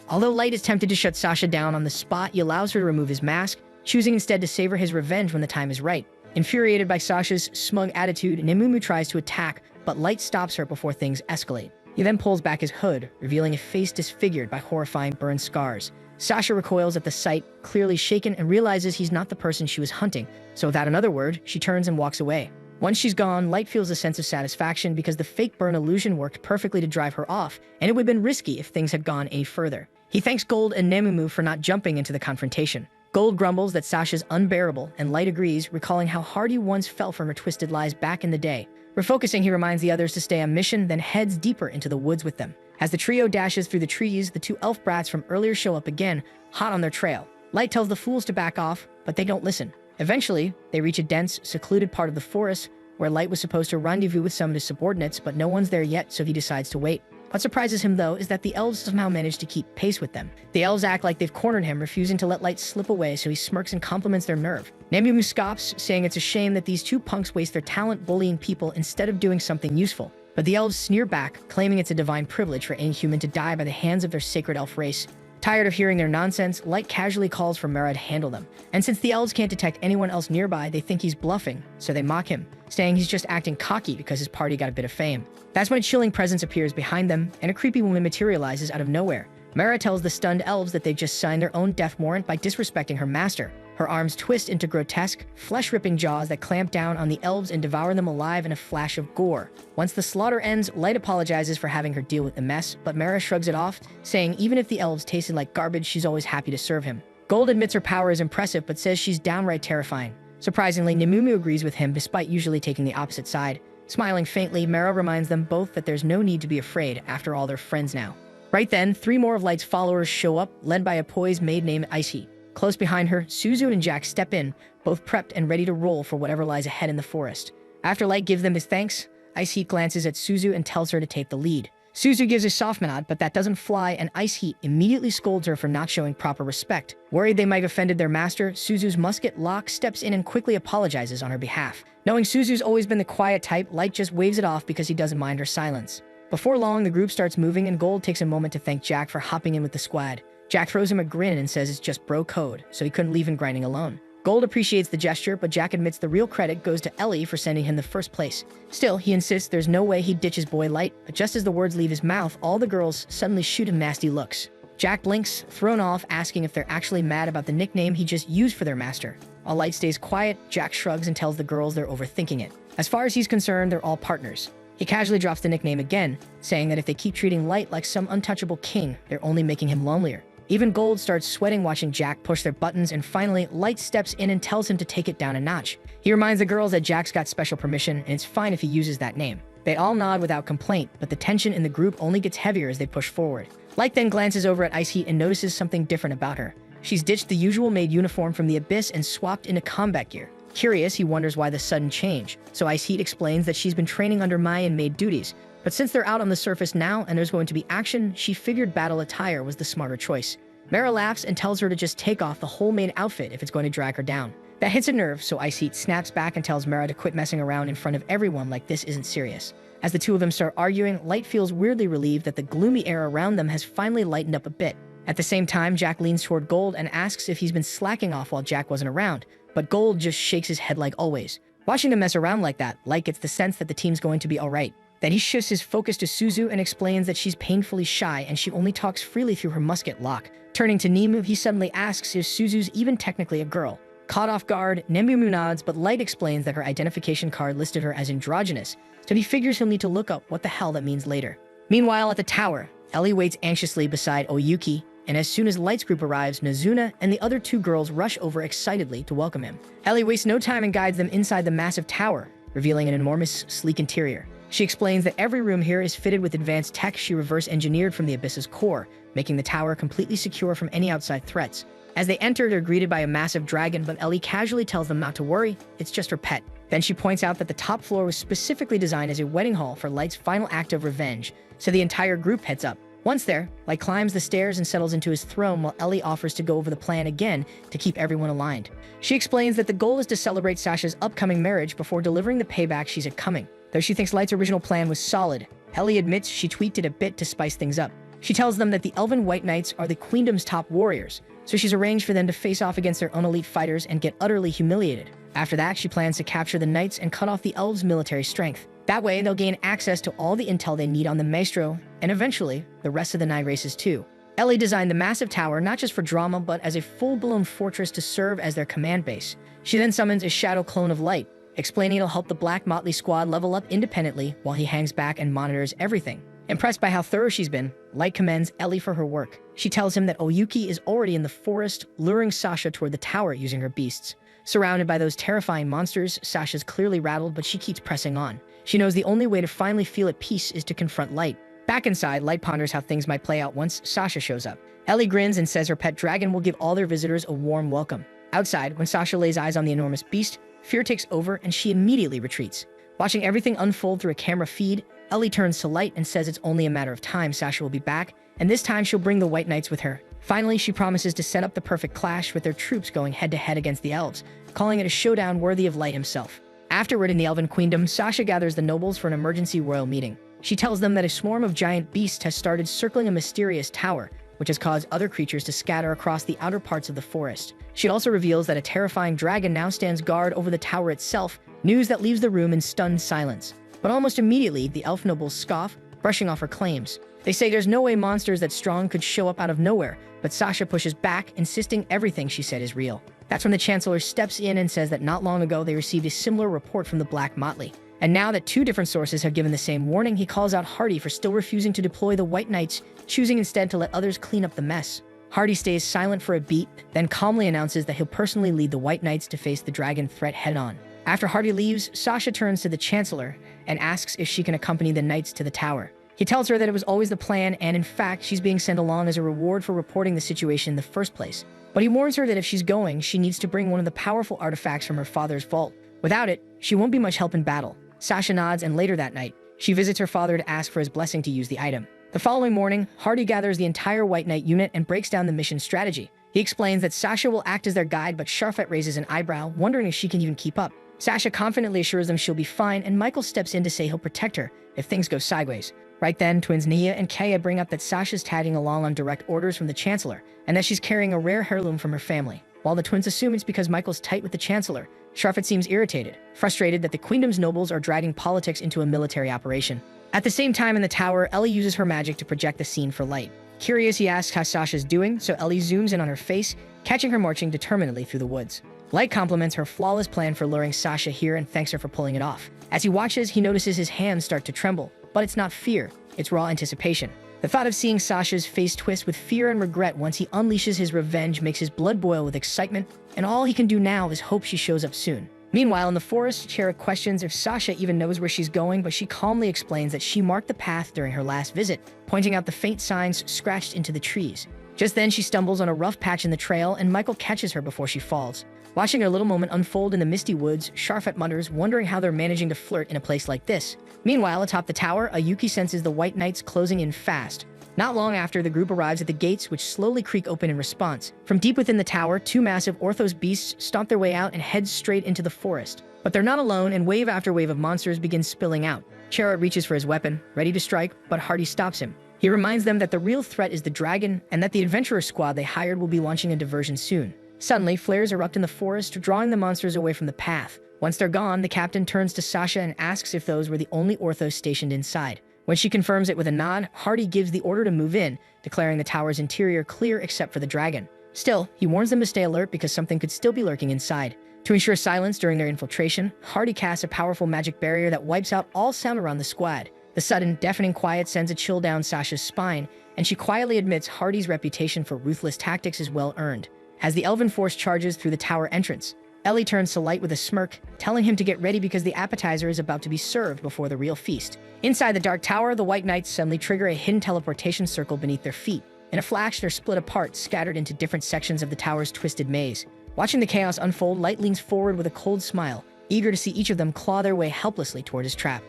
Although Light is tempted to shut Sasha down on the spot, he allows her to remove his mask, choosing instead to savor his revenge when the time is right. Infuriated by Sasha's smug attitude, Nemumu tries to attack, but Light stops her before things escalate. He then pulls back his hood, revealing a face disfigured by horrifying burned scars. Sasha recoils at the sight, clearly shaken, and realizes he's not the person she was hunting, so without another word, she turns and walks away. Once she's gone, Light feels a sense of satisfaction because the fake burn illusion worked perfectly to drive her off, and it would have been risky if things had gone any further. He thanks Gold and Nemumu for not jumping into the confrontation. Gold grumbles that Sasha's unbearable, and Light agrees, recalling how hard he once fell from her twisted lies back in the day. Refocusing, he reminds the others to stay on mission, then heads deeper into the woods with them. As the trio dashes through the trees, the two elf brats from earlier show up again, hot on their trail. Light tells the fools to back off, but they don't listen. Eventually, they reach a dense, secluded part of the forest where Light was supposed to rendezvous with some of his subordinates, but no one's there yet, so he decides to wait. What surprises him, though, is that the elves somehow manage to keep pace with them. The elves act like they've cornered him, refusing to let Light slip away, so he smirks and compliments their nerve. Nemumu scoffs, saying it's a shame that these two punks waste their talent bullying people instead of doing something useful. But the elves sneer back, claiming it's a divine privilege for any human to die by the hands of their sacred elf race. Tired of hearing their nonsense, Light casually calls for Mara to handle them. And since the elves can't detect anyone else nearby, they think he's bluffing, so they mock him, saying he's just acting cocky because his party got a bit of fame. That's when a chilling presence appears behind them, and a creepy woman materializes out of nowhere. Mara tells the stunned elves that they've just signed their own death warrant by disrespecting her master. Her arms twist into grotesque, flesh-ripping jaws that clamp down on the elves and devour them alive in a flash of gore. Once the slaughter ends, Light apologizes for having her deal with the mess, but Mara shrugs it off, saying even if the elves tasted like garbage, she's always happy to serve him. Gold admits her power is impressive, but says she's downright terrifying. Surprisingly, Nemumu agrees with him despite usually taking the opposite side. Smiling faintly, Mara reminds them both that there's no need to be afraid, after all they're friends now. Right then, 3 more of Light's followers show up, led by a poised maid named Ice. Close behind her, Suzu and Jack step in, both prepped and ready to roll for whatever lies ahead in the forest. After Light gives them his thanks, Ice glances at Suzu and tells her to take the lead. Suzu gives a soft nod, but that doesn't fly, and Ice immediately scolds her for not showing proper respect. Worried they might have offended their master, Suzu's musket Locke steps in and quickly apologizes on her behalf. Knowing Suzu's always been the quiet type, Light just waves it off because he doesn't mind her silence. Before long, the group starts moving, and Gold takes a moment to thank Jack for hopping in with the squad. Jack throws him a grin and says it's just bro code, so he couldn't leave him grinding alone. Gold appreciates the gesture, but Jack admits the real credit goes to Ellie for sending him the first place. Still, he insists there's no way he'd ditch his boy Light, but just as the words leave his mouth, all the girls suddenly shoot him nasty looks. Jack blinks, thrown off, asking if they're actually mad about the nickname he just used for their master. While Light stays quiet, Jack shrugs and tells the girls they're overthinking it. As far as he's concerned, they're all partners. He casually drops the nickname again, saying that if they keep treating Light like some untouchable king, they're only making him lonelier. Even Gold starts sweating watching Jack push their buttons, and finally, Light steps in and tells him to take it down a notch. He reminds the girls that Jack's got special permission, and it's fine if he uses that name. They all nod without complaint, but the tension in the group only gets heavier as they push forward. Light then glances over at Ice and notices something different about her. She's ditched the usual maid uniform from the Abyss and swapped into combat gear. Curious, he wonders why the sudden change, so Ice Heat explains that she's been training under Mai and maid duties, but since they're out on the surface now and there's going to be action, she figured battle attire was the smarter choice. Mera laughs and tells her to just take off the whole maid outfit if it's going to drag her down. That hits a nerve, so Ice Heat snaps back and tells Mera to quit messing around in front of everyone like this isn't serious. As the two of them start arguing, Light feels weirdly relieved that the gloomy air around them has finally lightened up a bit. At the same time, Jack leans toward Gold and asks if he's been slacking off while Jack wasn't around, but Gold just shakes his head like always. Watching them mess around like that, Light gets the sense that the team's going to be alright. Then he shifts his focus to Suzu and explains that she's painfully shy and she only talks freely through her musket lock. Turning to Nemu, he suddenly asks if Suzu's even technically a girl. Caught off guard, Nemu nods, but Light explains that her identification card listed her as androgynous, so he figures he'll need to look up what the hell that means later. Meanwhile, at the tower, Ellie waits anxiously beside Oyuki, and as soon as Light's group arrives, Nazuna and the other two girls rush over excitedly to welcome him. Ellie wastes no time and guides them inside the massive tower, revealing an enormous, sleek interior. She explains that every room here is fitted with advanced tech she reverse-engineered from the Abyss's core, making the tower completely secure from any outside threats. As they enter, they're greeted by a massive dragon, but Ellie casually tells them not to worry, it's just her pet. Then she points out that the top floor was specifically designed as a wedding hall for Light's final act of revenge, so the entire group heads up. Once there, Light climbs the stairs and settles into his throne while Ellie offers to go over the plan again to keep everyone aligned. She explains that the goal is to celebrate Sasha's upcoming marriage before delivering the payback she's coming. Though she thinks Light's original plan was solid, Ellie admits she tweaked it a bit to spice things up. She tells them that the Elven White Knights are the Queendom's top warriors, so she's arranged for them to face off against their own elite fighters and get utterly humiliated. After that, she plans to capture the Knights and cut off the Elves' military strength. That way, they'll gain access to all the intel they need on the Maestro, and eventually, the rest of the 9 races too. Ellie designed the massive tower not just for drama, but as a full-blown fortress to serve as their command base. She then summons a shadow clone of Light, explaining it'll help the Black Motley squad level up independently while he hangs back and monitors everything. Impressed by how thorough she's been, Light commends Ellie for her work. She tells him that Oyuki is already in the forest, luring Sasha toward the tower using her beasts. Surrounded by those terrifying monsters, Sasha's clearly rattled, but she keeps pressing on. She knows the only way to finally feel at peace is to confront Light. Back inside, Light ponders how things might play out once Sasha shows up. Ellie grins and says her pet dragon will give all their visitors a warm welcome. Outside, when Sasha lays eyes on the enormous beast, fear takes over and she immediately retreats. Watching everything unfold through a camera feed, Ellie turns to Light and says it's only a matter of time Sasha will be back, and this time she'll bring the White Knights with her. Finally, she promises to set up the perfect clash with their troops going head-to-head against the Elves, calling it a showdown worthy of Light himself. Afterward, in the Elven Queendom, Sasha gathers the nobles for an emergency royal meeting. She tells them that a swarm of giant beasts has started circling a mysterious tower, which has caused other creatures to scatter across the outer parts of the forest. She also reveals that a terrifying dragon now stands guard over the tower itself, news that leaves the room in stunned silence. But almost immediately, the elf nobles scoff, brushing off her claims. They say there's no way monsters that strong could show up out of nowhere, but Sasha pushes back, insisting everything she said is real. That's when the Chancellor steps in and says that not long ago they received a similar report from the Black Motley. And now that 2 different sources have given the same warning, he calls out Hardy for still refusing to deploy the White Knights, choosing instead to let others clean up the mess. Hardy stays silent for a beat, then calmly announces that he'll personally lead the White Knights to face the dragon threat head-on. After Hardy leaves, Sasha turns to the Chancellor and asks if she can accompany the Knights to the tower. He tells her that it was always the plan, and in fact, she's being sent along as a reward for reporting the situation in the first place. But he warns her that if she's going, she needs to bring one of the powerful artifacts from her father's vault. Without it, she won't be much help in battle. Sasha nods, and later that night, she visits her father to ask for his blessing to use the item. The following morning, Hardy gathers the entire White Knight unit and breaks down the mission strategy. He explains that Sasha will act as their guide, but Sharfet raises an eyebrow, wondering if she can even keep up. Sasha confidently assures them she'll be fine, and Michael steps in to say he'll protect her if things go sideways. Right then, twins Nia and Kaya bring up that Sasha's tagging along on direct orders from the Chancellor, and that she's carrying a rare heirloom from her family. While the twins assume it's because Michael's tight with the Chancellor, Sharfet seems irritated, frustrated that the Queendom's nobles are dragging politics into a military operation. At the same time in the tower, Ellie uses her magic to project the scene for Light. Curious, he asks how Sasha's doing, so Ellie zooms in on her face, catching her marching determinedly through the woods. Light compliments her flawless plan for luring Sasha here and thanks her for pulling it off. As he watches, he notices his hands start to tremble, but it's not fear, it's raw anticipation. The thought of seeing Sasha's face twist with fear and regret once he unleashes his revenge makes his blood boil with excitement, and all he can do now is hope she shows up soon. Meanwhile, in the forest, Chera questions if Sasha even knows where she's going, but she calmly explains that she marked the path during her last visit, pointing out the faint signs scratched into the trees. Just then, she stumbles on a rough patch in the trail, and Michael catches her before she falls. Watching their little moment unfold in the misty woods, Sharfet mutters, wondering how they're managing to flirt in a place like this. Meanwhile, atop the tower, Ayuki senses the white knights closing in fast. Not long after, the group arrives at the gates, which slowly creak open in response. From deep within the tower, two massive Orthos beasts stomp their way out and head straight into the forest. But they're not alone, and wave after wave of monsters begin spilling out. Chariot reaches for his weapon, ready to strike, but Hardy stops him. He reminds them that the real threat is the dragon, and that the adventurer squad they hired will be launching a diversion soon. Suddenly, flares erupt in the forest, drawing the monsters away from the path. Once they're gone, the captain turns to Sasha and asks if those were the only Orthos stationed inside. When she confirms it with a nod, Hardy gives the order to move in, declaring the tower's interior clear except for the dragon. Still, he warns them to stay alert because something could still be lurking inside. To ensure silence during their infiltration, Hardy casts a powerful magic barrier that wipes out all sound around the squad. The sudden, deafening quiet sends a chill down Sasha's spine, and she quietly admits Hardy's reputation for ruthless tactics is well earned. As the elven force charges through the tower entrance, Ellie turns to Light with a smirk, telling him to get ready because the appetizer is about to be served before the real feast. Inside the dark tower, the White Knights suddenly trigger a hidden teleportation circle beneath their feet. In a flash, they're split apart, scattered into different sections of the tower's twisted maze. Watching the chaos unfold, Light leans forward with a cold smile, eager to see each of them claw their way helplessly toward his trap.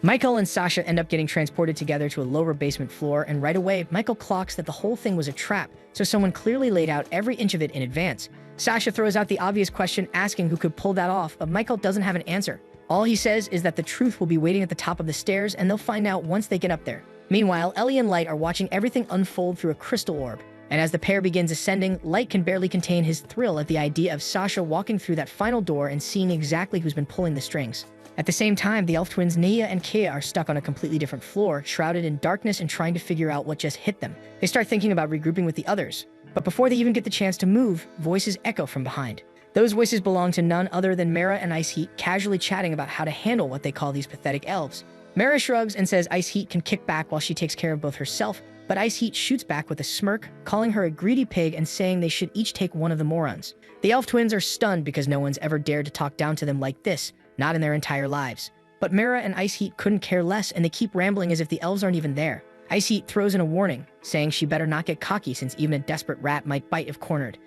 Michael and Sasha end up getting transported together to a lower basement floor, and right away, Michael clocks that the whole thing was a trap, so someone clearly laid out every inch of it in advance. Sasha throws out the obvious question, asking who could pull that off, but Michael doesn't have an answer. All he says is that the truth will be waiting at the top of the stairs, and they'll find out once they get up there. Meanwhile, Ellie and Light are watching everything unfold through a crystal orb, and as the pair begins ascending, Light can barely contain his thrill at the idea of Sasha walking through that final door and seeing exactly who's been pulling the strings. At the same time, the elf twins Nia and Kea are stuck on a completely different floor, shrouded in darkness and trying to figure out what just hit them. They start thinking about regrouping with the others, but before they even get the chance to move, voices echo from behind. Those voices belong to none other than Mara and Ice Heat, casually chatting about how to handle what they call these pathetic elves. Mara shrugs and says Ice Heat can kick back while she takes care of both herself, but Ice Heat shoots back with a smirk, calling her a greedy pig and saying they should each take one of the morons. The elf twins are stunned because no one's ever dared to talk down to them like this, not in their entire lives. But Mara and Ice Heat couldn't care less, and they keep rambling as if the elves aren't even there. Ice Heat throws in a warning, saying she better not get cocky since even a desperate rat might bite if cornered.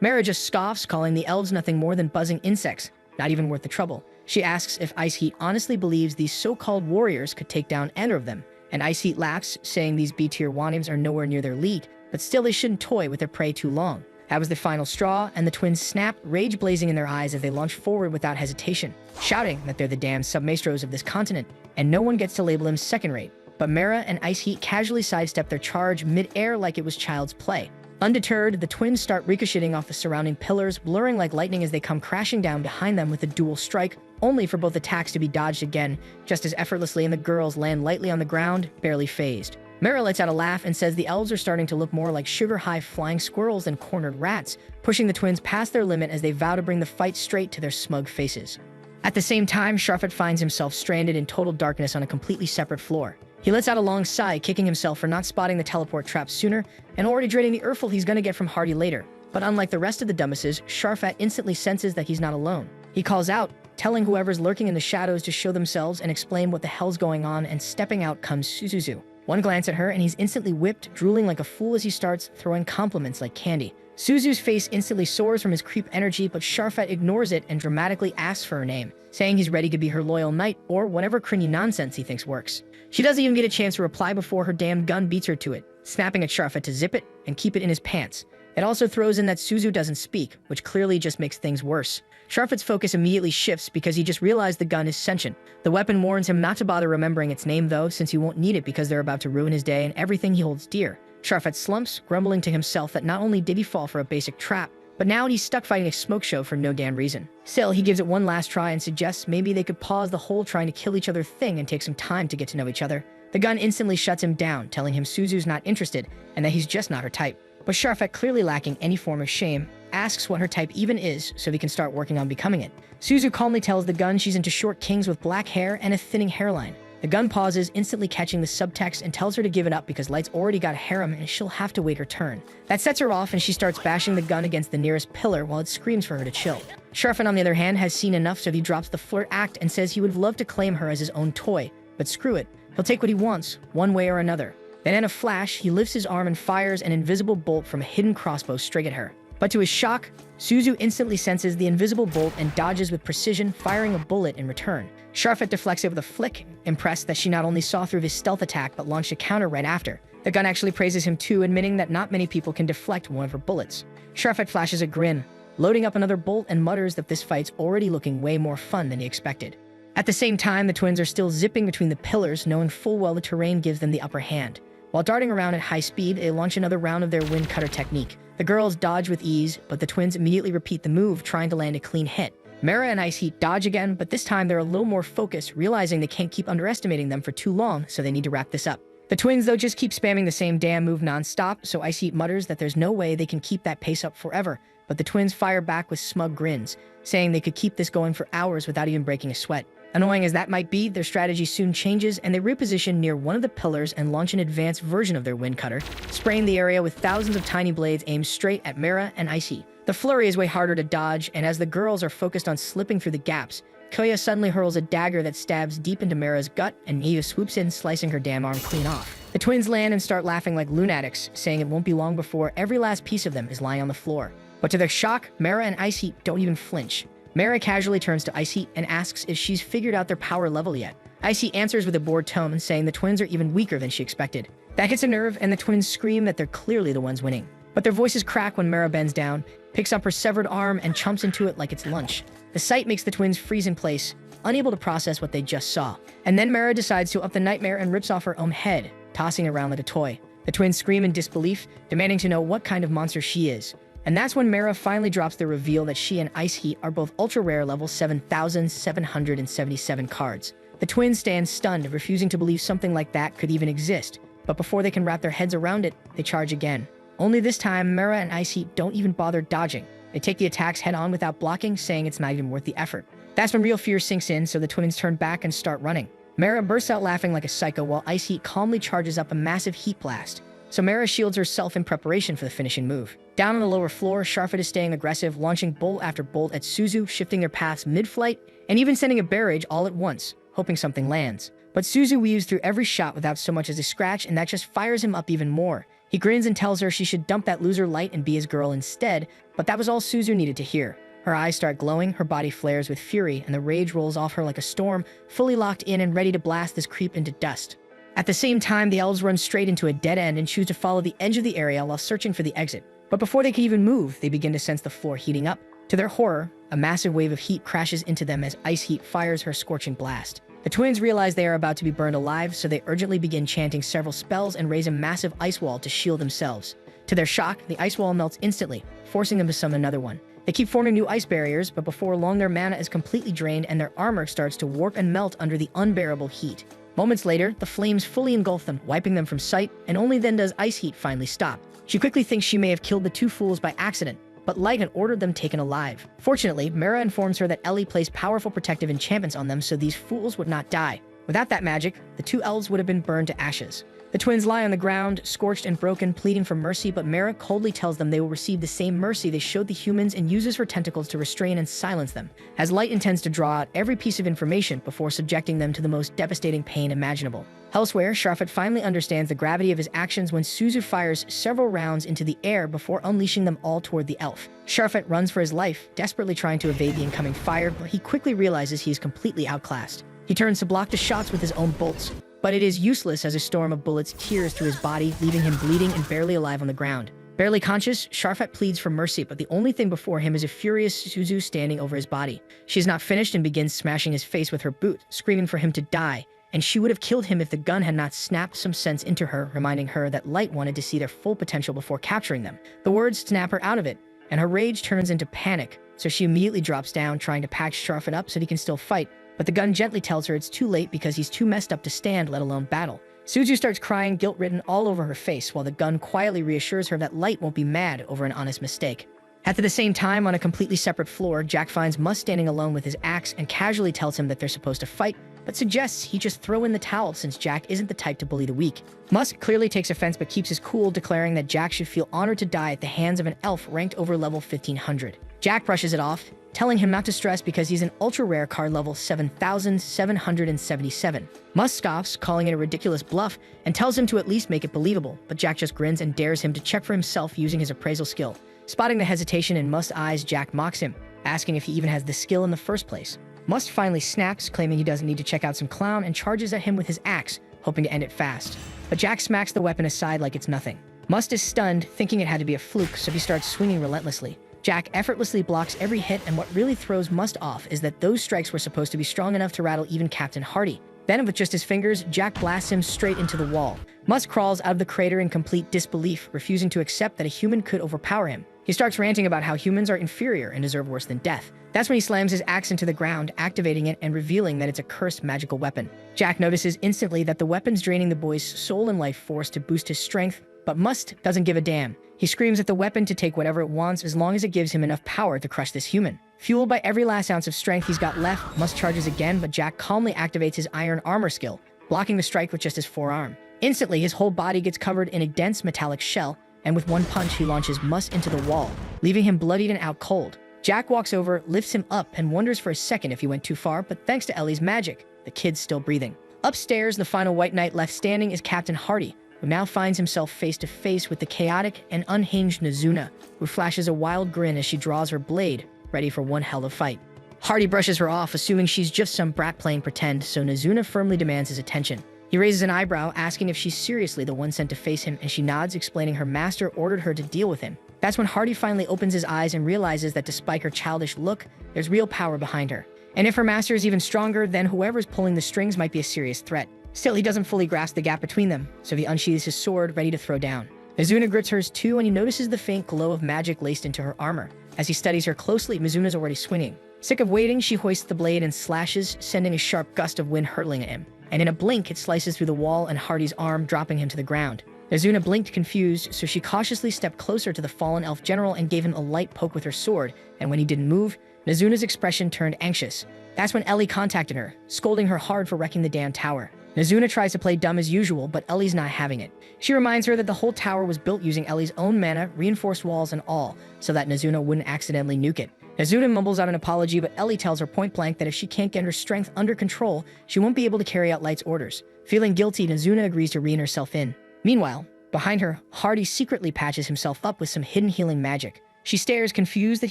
Mara just scoffs, calling the elves nothing more than buzzing insects, not even worth the trouble. She asks if Ice Heat honestly believes these so-called warriors could take down either of them, and Ice Heat laughs, saying these B-tier wanims are nowhere near their league, but still they shouldn't toy with their prey too long. That was the final straw, and the twins snap, rage blazing in their eyes as they launch forward without hesitation, shouting that they're the damn sub-maestros of this continent, and no one gets to label them second-rate. But Mara and Ice Heat casually sidestep their charge mid-air like it was child's play. Undeterred, the twins start ricocheting off the surrounding pillars, blurring like lightning as they come crashing down behind them with a dual strike, only for both attacks to be dodged again, just as effortlessly, and the girls land lightly on the ground, barely phased. Mara lets out a laugh and says the elves are starting to look more like sugar-high flying squirrels than cornered rats, pushing the twins past their limit as they vow to bring the fight straight to their smug faces. At the same time, Sharfet finds himself stranded in total darkness on a completely separate floor. He lets out a long sigh, kicking himself for not spotting the teleport trap sooner, and already dreading the earful he's gonna get from Hardy later. But unlike the rest of the dumbasses, Sharfet instantly senses that he's not alone. He calls out, telling whoever's lurking in the shadows to show themselves and explain what the hell's going on, and stepping out comes Suzuzu. One glance at her and he's instantly whipped, drooling like a fool as he starts throwing compliments like candy. Suzu's face instantly soars from his creep energy, but Sharfet ignores it and dramatically asks for her name, saying he's ready to be her loyal knight or whatever cringy nonsense he thinks works. She doesn't even get a chance to reply before her damn gun beats her to it, snapping at Sharfet to zip it and keep it in his pants. It also throws in that Suzu doesn't speak, which clearly just makes things worse. Sharfet's focus immediately shifts because he just realized the gun is sentient. The weapon warns him not to bother remembering its name though, since he won't need it because they're about to ruin his day and everything he holds dear. Sharfet slumps, grumbling to himself that not only did he fall for a basic trap, but now he's stuck fighting a smoke show for no damn reason. Still, he gives it one last try and suggests maybe they could pause the whole trying to kill each other thing and take some time to get to know each other. The gun instantly shuts him down, telling him Suzu's not interested and that he's just not her type. But Sharfet, clearly lacking any form of shame, asks what her type even is so he can start working on becoming it. Suzu calmly tells the gun she's into short kings with black hair and a thinning hairline. The gun pauses, instantly catching the subtext, and tells her to give it up because Light's already got a harem and she'll have to wait her turn. That sets her off and she starts bashing the gun against the nearest pillar while it screams for her to chill. Sharfet, on the other hand, has seen enough, so he drops the flirt act and says he would love to claim her as his own toy, but screw it. He'll take what he wants, one way or another. Then in a flash, he lifts his arm and fires an invisible bolt from a hidden crossbow straight at her. But to his shock, Suzu instantly senses the invisible bolt and dodges with precision, firing a bullet in return. Sharfet deflects it with a flick, impressed that she not only saw through his stealth attack but launched a counter right after. The gun actually praises him too, admitting that not many people can deflect one of her bullets. Sharfet flashes a grin, loading up another bolt, and mutters that this fight's already looking way more fun than he expected. At the same time, the twins are still zipping between the pillars, knowing full well the terrain gives them the upper hand. While darting around at high speed, they launch another round of their wind cutter technique. The girls dodge with ease, but the twins immediately repeat the move, trying to land a clean hit. Mera and Ice Heat dodge again, but this time they're a little more focused, realizing they can't keep underestimating them for too long, so they need to wrap this up. The twins, though, just keep spamming the same damn move non-stop, so Ice Heat mutters that there's no way they can keep that pace up forever, but the twins fire back with smug grins, saying they could keep this going for hours without even breaking a sweat. Annoying as that might be, their strategy soon changes, and they reposition near one of the pillars and launch an advanced version of their wind cutter, spraying the area with thousands of tiny blades aimed straight at Mera and Ice Heat. The flurry is way harder to dodge, and as the girls are focused on slipping through the gaps, Koya suddenly hurls a dagger that stabs deep into Mera's gut, and Eva swoops in, slicing her damn arm clean off. The twins land and start laughing like lunatics, saying it won't be long before every last piece of them is lying on the floor. But to their shock, Mera and Ice Heat don't even flinch. Mera casually turns to Ice Heat and asks if she's figured out their power level yet. Ice Heat answers with a bored tone, saying the twins are even weaker than she expected. That hits a nerve, and the twins scream that they're clearly the ones winning. But their voices crack when Mera bends down, picks up her severed arm, and chomps into it like it's lunch. The sight makes the twins freeze in place, unable to process what they just saw. And then Mera decides to up the nightmare and rips off her own head, tossing it around like a toy. The twins scream in disbelief, demanding to know what kind of monster she is. And that's when Mera finally drops the reveal that she and Ice Heat are both ultra-rare level 7,777 cards. The twins stand stunned, refusing to believe something like that could even exist. But before they can wrap their heads around it, they charge again. Only this time, Mera and Ice Heat don't even bother dodging. They take the attacks head-on without blocking, saying it's not even worth the effort. That's when real fear sinks in, so the twins turn back and start running. Mera bursts out laughing like a psycho, while Ice Heat calmly charges up a massive heat blast. So Mera shields herself in preparation for the finishing move. Down on the lower floor, Sharfet is staying aggressive, launching bolt after bolt at Suzu, shifting their paths mid-flight, and even sending a barrage all at once, hoping something lands. But Suzu weaves through every shot without so much as a scratch, and that just fires him up even more. He grins and tells her she should dump that loser Light and be his girl instead, but that was all Suzu needed to hear. Her eyes start glowing, her body flares with fury, and the rage rolls off her like a storm, fully locked in and ready to blast this creep into dust. At the same time, the elves run straight into a dead end and choose to follow the edge of the area while searching for the exit. But before they can even move, they begin to sense the floor heating up. To their horror, a massive wave of heat crashes into them as Ice Heat fires her scorching blast. The twins realize they are about to be burned alive, so they urgently begin chanting several spells and raise a massive ice wall to shield themselves. To their shock, the ice wall melts instantly, forcing them to summon another one. They keep forming new ice barriers, but before long their mana is completely drained and their armor starts to warp and melt under the unbearable heat. Moments later, the flames fully engulf them, wiping them from sight, and only then does Ice Heat finally stop. She quickly thinks she may have killed the two fools by accident, but Light had ordered them taken alive. Fortunately, Mera informs her that Ellie placed powerful protective enchantments on them so these fools would not die. Without that magic, the two elves would have been burned to ashes. The twins lie on the ground, scorched and broken, pleading for mercy, but Mera coldly tells them they will receive the same mercy they showed the humans and uses her tentacles to restrain and silence them, as Light intends to draw out every piece of information before subjecting them to the most devastating pain imaginable. Elsewhere, Sharfet finally understands the gravity of his actions when Suzu fires several rounds into the air before unleashing them all toward the elf. Sharfet runs for his life, desperately trying to evade the incoming fire, but he quickly realizes he is completely outclassed. He turns to block the shots with his own bolts, but it is useless as a storm of bullets tears through his body, leaving him bleeding and barely alive on the ground. Barely conscious, Sharfet pleads for mercy, but the only thing before him is a furious Suzu standing over his body. She is not finished and begins smashing his face with her boot, screaming for him to die, and she would have killed him if the gun had not snapped some sense into her, reminding her that Light wanted to see their full potential before capturing them. The words snap her out of it, and her rage turns into panic, so she immediately drops down, trying to patch Sharfet up so he can still fight, but the gun gently tells her it's too late because he's too messed up to stand, let alone battle. Suzu starts crying, guilt written all over her face, while the gun quietly reassures her that Light won't be mad over an honest mistake. At the same time, on a completely separate floor, Jack finds Mus standing alone with his axe and casually tells him that they're supposed to fight, but suggests he just throw in the towel since Jack isn't the type to bully the weak. Mus clearly takes offense but keeps his cool, declaring that Jack should feel honored to die at the hands of an elf ranked over level 1500. Jack brushes it off, telling him not to stress because he's an ultra-rare card level 7,777. Must scoffs, calling it a ridiculous bluff, and tells him to at least make it believable, but Jack just grins and dares him to check for himself using his appraisal skill. Spotting the hesitation in Must's eyes, Jack mocks him, asking if he even has the skill in the first place. Must finally snaps, claiming he doesn't need to check out some clown, and charges at him with his axe, hoping to end it fast. But Jack smacks the weapon aside like it's nothing. Must is stunned, thinking it had to be a fluke, so he starts swinging relentlessly. Jack effortlessly blocks every hit, and what really throws Must off is that those strikes were supposed to be strong enough to rattle even Captain Hardy. Then, with just his fingers, Jack blasts him straight into the wall. Must crawls out of the crater in complete disbelief, refusing to accept that a human could overpower him. He starts ranting about how humans are inferior and deserve worse than death. That's when he slams his axe into the ground, activating it and revealing that it's a cursed magical weapon. Jack notices instantly that the weapon's draining the boy's soul and life force to boost his strength, but Must doesn't give a damn. He screams at the weapon to take whatever it wants as long as it gives him enough power to crush this human. Fueled by every last ounce of strength he's got left, Must charges again, but Jack calmly activates his iron armor skill, blocking the strike with just his forearm. Instantly, his whole body gets covered in a dense metallic shell, and with one punch, he launches Must into the wall, leaving him bloodied and out cold. Jack walks over, lifts him up, and wonders for a second if he went too far, but thanks to Ellie's magic, the kid's still breathing. Upstairs, the final white knight left standing is Captain Hardy, who now finds himself face to face with the chaotic and unhinged Nazuna, who flashes a wild grin as she draws her blade, ready for one hell of a fight. Hardy brushes her off, assuming she's just some brat playing pretend, so Nazuna firmly demands his attention. He raises an eyebrow, asking if she's seriously the one sent to face him, and she nods, explaining her master ordered her to deal with him. That's when Hardy finally opens his eyes and realizes that despite her childish look, there's real power behind her. And if her master is even stronger, then whoever's pulling the strings might be a serious threat. Still, he doesn't fully grasp the gap between them, so he unsheathes his sword, ready to throw down. Mizuna grips hers too, and he notices the faint glow of magic laced into her armor. As he studies her closely, Mizuna's already swinging. Sick of waiting, she hoists the blade and slashes, sending a sharp gust of wind hurtling at him. And in a blink, it slices through the wall and Hardy's arm, dropping him to the ground. Mizuna blinked confused, so she cautiously stepped closer to the fallen elf general and gave him a light poke with her sword, and when he didn't move, Mizuna's expression turned anxious. That's when Ellie contacted her, scolding her hard for wrecking the damn tower. Nazuna tries to play dumb as usual, but Ellie's not having it. She reminds her that the whole tower was built using Ellie's own mana, reinforced walls and all, so that Nazuna wouldn't accidentally nuke it. Nazuna mumbles out an apology, but Ellie tells her point blank that if she can't get her strength under control, she won't be able to carry out Light's orders. Feeling guilty, Nazuna agrees to rein herself in. Meanwhile, behind her, Hardy secretly patches himself up with some hidden healing magic. She stares, confused that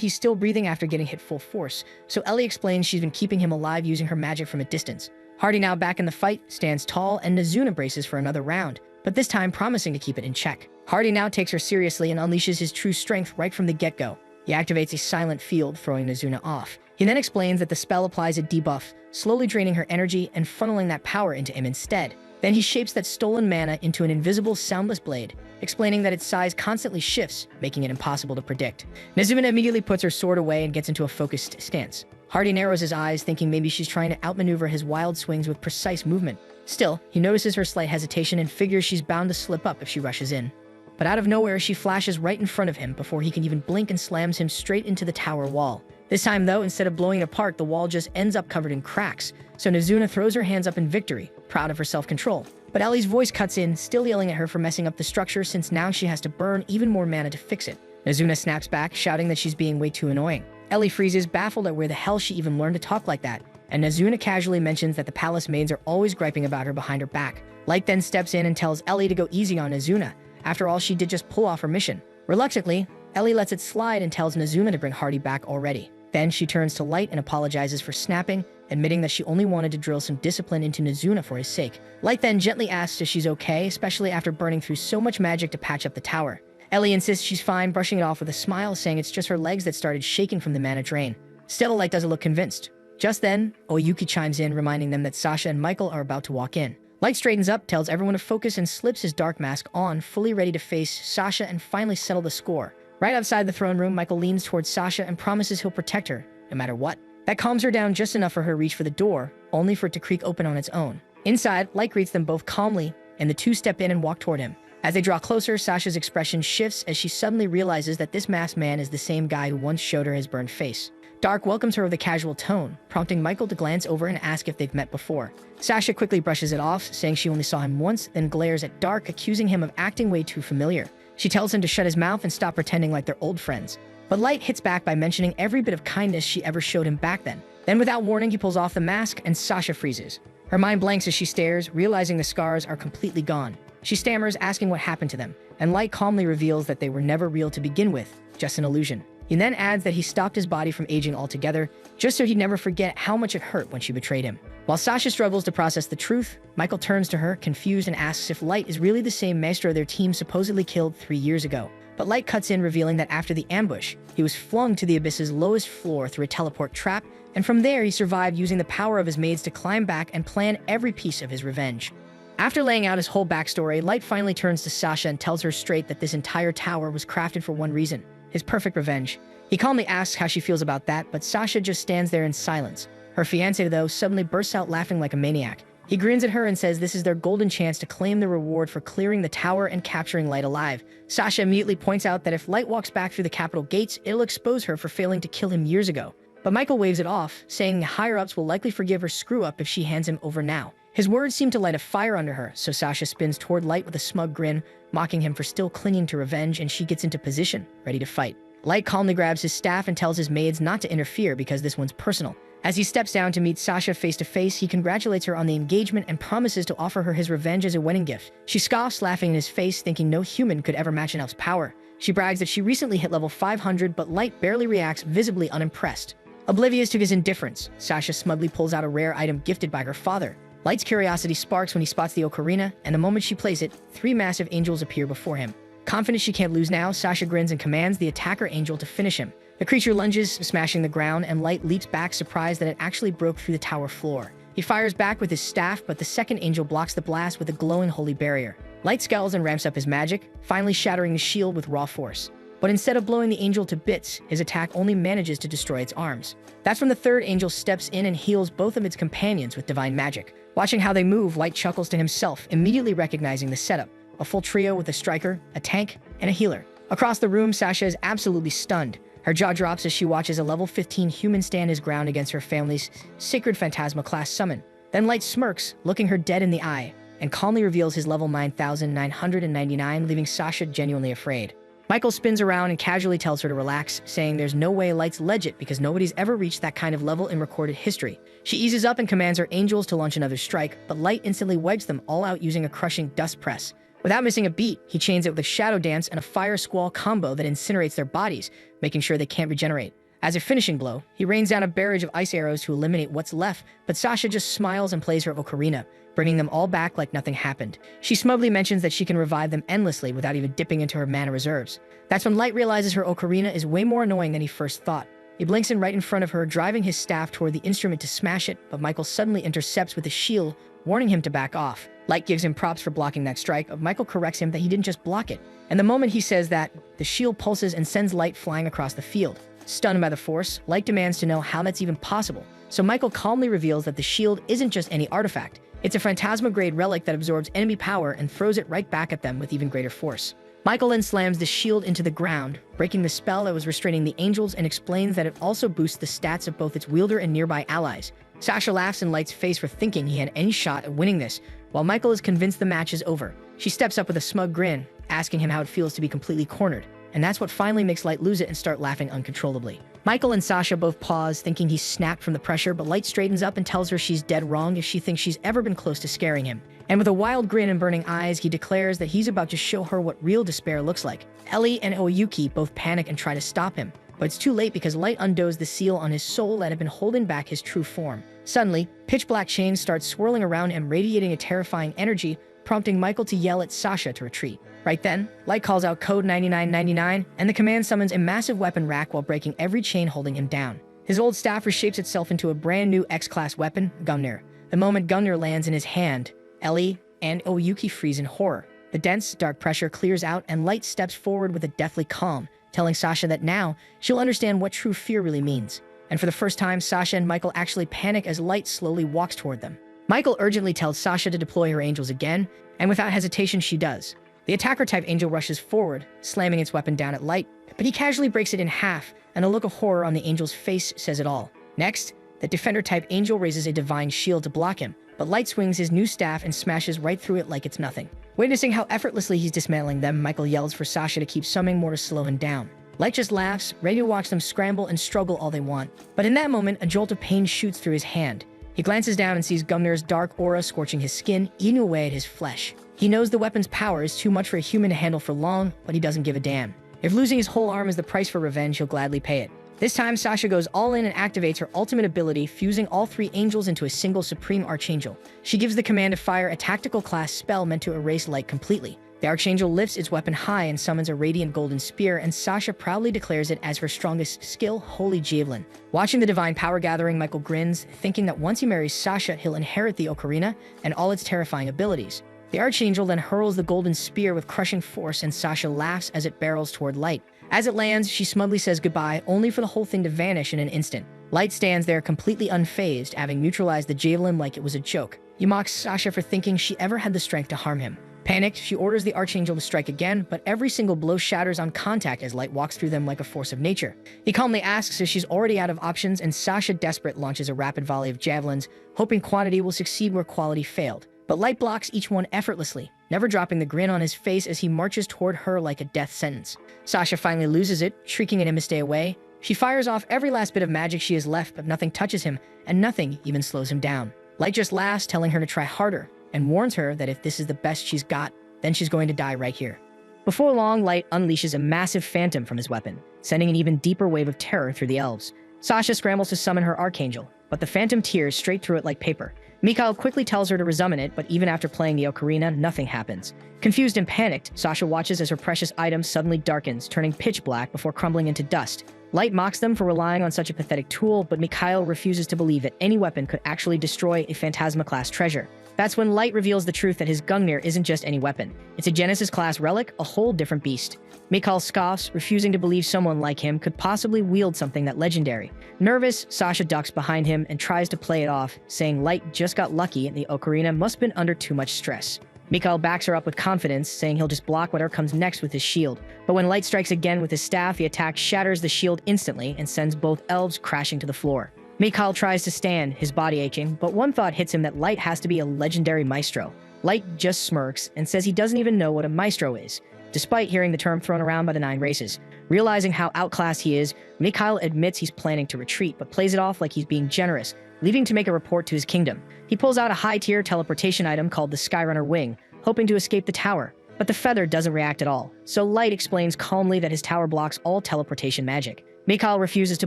he's still breathing after getting hit full force, so Ellie explains she's been keeping him alive using her magic from a distance. Hardy, now back in the fight, stands tall, and Nazuna braces for another round, but this time promising to keep it in check. Hardy now takes her seriously and unleashes his true strength right from the get-go. He activates a silent field, throwing Nazuna off. He then explains that the spell applies a debuff, slowly draining her energy and funneling that power into him instead. Then he shapes that stolen mana into an invisible, soundless blade, explaining that its size constantly shifts, making it impossible to predict. Nazuna immediately puts her sword away and gets into a focused stance. Hardy narrows his eyes, thinking maybe she's trying to outmaneuver his wild swings with precise movement. Still, he notices her slight hesitation and figures she's bound to slip up if she rushes in. But out of nowhere, she flashes right in front of him before he can even blink and slams him straight into the tower wall. This time though, instead of blowing it apart, the wall just ends up covered in cracks, so Nazuna throws her hands up in victory, proud of her self-control. But Ellie's voice cuts in, still yelling at her for messing up the structure since now she has to burn even more mana to fix it. Nazuna snaps back, shouting that she's being way too annoying. Ellie freezes, baffled at where the hell she even learned to talk like that, and Nazuna casually mentions that the palace maids are always griping about her behind her back. Light then steps in and tells Ellie to go easy on Nazuna. After all, she did just pull off her mission. Reluctantly, Ellie lets it slide and tells Nazuna to bring Hardy back already. Then she turns to Light and apologizes for snapping, admitting that she only wanted to drill some discipline into Nazuna for his sake. Light then gently asks if she's okay, especially after burning through so much magic to patch up the tower. Ellie insists she's fine, brushing it off with a smile, saying it's just her legs that started shaking from the mana drain. Still, Light doesn't look convinced. Just then, Oyuki chimes in, reminding them that Sasha and Michael are about to walk in. Light straightens up, tells everyone to focus, and slips his dark mask on, fully ready to face Sasha and finally settle the score. Right outside the throne room, Michael leans towards Sasha and promises he'll protect her, no matter what. That calms her down just enough for her to reach for the door, only for it to creak open on its own. Inside, Light greets them both calmly, and the two step in and walk toward him. As they draw closer, Sasha's expression shifts as she suddenly realizes that this masked man is the same guy who once showed her his burned face. Dark welcomes her with a casual tone, prompting Michael to glance over and ask if they've met before. Sasha quickly brushes it off, saying she only saw him once, then glares at Dark, accusing him of acting way too familiar. She tells him to shut his mouth and stop pretending like they're old friends. But Light hits back by mentioning every bit of kindness she ever showed him back then. Then without warning, he pulls off the mask and Sasha freezes. Her mind blanks as she stares, realizing the scars are completely gone. She stammers, asking what happened to them, and Light calmly reveals that they were never real to begin with, just an illusion. He then adds that he stopped his body from aging altogether, just so he'd never forget how much it hurt when she betrayed him. While Sasha struggles to process the truth, Michael turns to her, confused, and asks if Light is really the same maestro their team supposedly killed 3 years ago. But Light cuts in, revealing that after the ambush, he was flung to the abyss's lowest floor through a teleport trap, and from there he survived using the power of his maids to climb back and plan every piece of his revenge. After laying out his whole backstory, Light finally turns to Sasha and tells her straight that this entire tower was crafted for one reason: his perfect revenge. He calmly asks how she feels about that, but Sasha just stands there in silence. Her fiancé, though, suddenly bursts out laughing like a maniac. He grins at her and says this is their golden chance to claim the reward for clearing the tower and capturing Light alive. Sasha immediately points out that if Light walks back through the capital gates, it'll expose her for failing to kill him years ago. But Michael waves it off, saying the higher-ups will likely forgive her screw-up if she hands him over now. His words seem to light a fire under her, so Sasha spins toward Light with a smug grin, mocking him for still clinging to revenge, and she gets into position, ready to fight. Light calmly grabs his staff and tells his maids not to interfere because this one's personal. As he steps down to meet Sasha face to face, he congratulates her on the engagement and promises to offer her his revenge as a wedding gift. She scoffs, laughing in his face, thinking no human could ever match an elf's power. She brags that she recently hit level 500, but Light barely reacts, visibly unimpressed. Oblivious to his indifference, Sasha smugly pulls out a rare item gifted by her father. Light's curiosity sparks when he spots the ocarina, and the moment she plays it, 3 massive angels appear before him. Confident she can't lose now, Sasha grins and commands the attacker angel to finish him. The creature lunges, smashing the ground, and Light leaps back, surprised that it actually broke through the tower floor. He fires back with his staff, but the second angel blocks the blast with a glowing holy barrier. Light scowls and ramps up his magic, finally shattering the shield with raw force. But instead of blowing the angel to bits, his attack only manages to destroy its arms. That's when the third angel steps in and heals both of its companions with divine magic. Watching how they move, Light chuckles to himself, immediately recognizing the setup: a full trio with a striker, a tank, and a healer. Across the room, Sasha is absolutely stunned. Her jaw drops as she watches a level 15 human stand his ground against her family's sacred phantasma class summon. Then Light smirks, looking her dead in the eye, and calmly reveals his level 9,999, leaving Sasha genuinely afraid. Michael spins around and casually tells her to relax, saying there's no way Light's legit because nobody's ever reached that kind of level in recorded history. She eases up and commands her angels to launch another strike, but Light instantly wipes them all out using a crushing dust press. Without missing a beat, he chains it with a shadow dance and a fire squall combo that incinerates their bodies, making sure they can't regenerate. As a finishing blow, he rains down a barrage of ice arrows to eliminate what's left, but Sasha just smiles and plays her ocarina, bringing them all back like nothing happened. She smugly mentions that she can revive them endlessly without even dipping into her mana reserves. That's when Light realizes her ocarina is way more annoying than he first thought. He blinks in right in front of her, driving his staff toward the instrument to smash it, but Michael suddenly intercepts with a shield, warning him to back off. Light gives him props for blocking that strike, but Michael corrects him that he didn't just block it. And the moment he says that, the shield pulses and sends Light flying across the field. Stunned by the force, Light demands to know how that's even possible. So Michael calmly reveals that the shield isn't just any artifact. It's a phantasma-grade relic that absorbs enemy power and throws it right back at them with even greater force. Michael then slams the shield into the ground, breaking the spell that was restraining the angels, and explains that it also boosts the stats of both its wielder and nearby allies. Sasha laughs in Light's face for thinking he had any shot at winning this, while Michael is convinced the match is over. She steps up with a smug grin, asking him how it feels to be completely cornered, and that's what finally makes Light lose it and start laughing uncontrollably. Michael and Sasha both pause, thinking he's snapped from the pressure, but Light straightens up and tells her she's dead wrong if she thinks she's ever been close to scaring him. And with a wild grin and burning eyes, he declares that he's about to show her what real despair looks like. Ellie and Oyuki both panic and try to stop him, but it's too late because Light undoes the seal on his soul that had been holding back his true form. Suddenly, pitch-black chains start swirling around him, radiating a terrifying energy, prompting Michael to yell at Sasha to retreat. Right then, Light calls out code 9999, and the command summons a massive weapon rack while breaking every chain holding him down. His old staff reshapes itself into a brand new X-class weapon, Gungnir. The moment Gungnir lands in his hand, Ellie and Oyuki freeze in horror. The dense, dark pressure clears out, and Light steps forward with a deathly calm, telling Sasha that now she'll understand what true fear really means. And for the first time, Sasha and Michael actually panic as Light slowly walks toward them. Michael urgently tells Sasha to deploy her angels again, and without hesitation she does. The attacker-type angel rushes forward, slamming its weapon down at Light, but he casually breaks it in half, and a look of horror on the angel's face says it all. Next, the defender-type angel raises a divine shield to block him, but Light swings his new staff and smashes right through it like it's nothing. Witnessing how effortlessly he's dismantling them, Michael yells for Sasha to keep summoning more to slow him down. Light just laughs, ready to watch them scramble and struggle all they want. But in that moment, a jolt of pain shoots through his hand. He glances down and sees Gungnir's dark aura scorching his skin, eating away at his flesh. He knows the weapon's power is too much for a human to handle for long, but he doesn't give a damn. If losing his whole arm is the price for revenge, he'll gladly pay it. This time, Sasha goes all in and activates her ultimate ability, fusing all three angels into a single Supreme Archangel. She gives the command to fire a tactical class spell meant to erase light completely. The Archangel lifts its weapon high and summons a radiant golden spear, and Sasha proudly declares it as her strongest skill, Holy Javelin. Watching the divine power gathering, Michael grins, thinking that once he marries Sasha, he'll inherit the ocarina and all its terrifying abilities. The Archangel then hurls the golden spear with crushing force, and Sasha laughs as it barrels toward Light. As it lands, she smugly says goodbye, only for the whole thing to vanish in an instant. Light stands there completely unfazed, having neutralized the javelin like it was a joke. He mocks Sasha for thinking she ever had the strength to harm him. Panicked, she orders the Archangel to strike again, but every single blow shatters on contact as Light walks through them like a force of nature. He calmly asks if she's already out of options, and Sasha, desperate, launches a rapid volley of javelins, hoping quantity will succeed where quality failed. But Light blocks each one effortlessly, never dropping the grin on his face as he marches toward her like a death sentence. Sasha finally loses it, shrieking at him to stay away. She fires off every last bit of magic she has left, but nothing touches him, and nothing even slows him down. Light just laughs, telling her to try harder, and warns her that if this is the best she's got, then she's going to die right here. Before long, Light unleashes a massive phantom from his weapon, sending an even deeper wave of terror through the elves. Sasha scrambles to summon her Archangel, but the phantom tears straight through it like paper. Mikhail quickly tells her to resummon it, but even after playing the ocarina, nothing happens. Confused and panicked, Sasha watches as her precious item suddenly darkens, turning pitch black before crumbling into dust. Light mocks them for relying on such a pathetic tool, but Mikhail refuses to believe that any weapon could actually destroy a Phantasma-class treasure. That's when Light reveals the truth that his Gungnir isn't just any weapon. It's a Genesis-class relic, a whole different beast. Mikhail scoffs, refusing to believe someone like him could possibly wield something that legendary. Nervous, Sasha ducks behind him and tries to play it off, saying Light just got lucky and the ocarina must have been under too much stress. Mikhail backs her up with confidence, saying he'll just block whatever comes next with his shield. But when Light strikes again with his staff, the attack shatters the shield instantly and sends both elves crashing to the floor. Mikhail tries to stand, his body aching, but one thought hits him that Light has to be a legendary maestro. Light just smirks and says he doesn't even know what a maestro is, despite hearing the term thrown around by the 9 races. Realizing how outclassed he is, Mikhail admits he's planning to retreat, but plays it off like he's being generous, leaving to make a report to his kingdom. He pulls out a high-tier teleportation item called the Skyrunner Wing, hoping to escape the tower, but the feather doesn't react at all, so Light explains calmly that his tower blocks all teleportation magic. Mikhail refuses to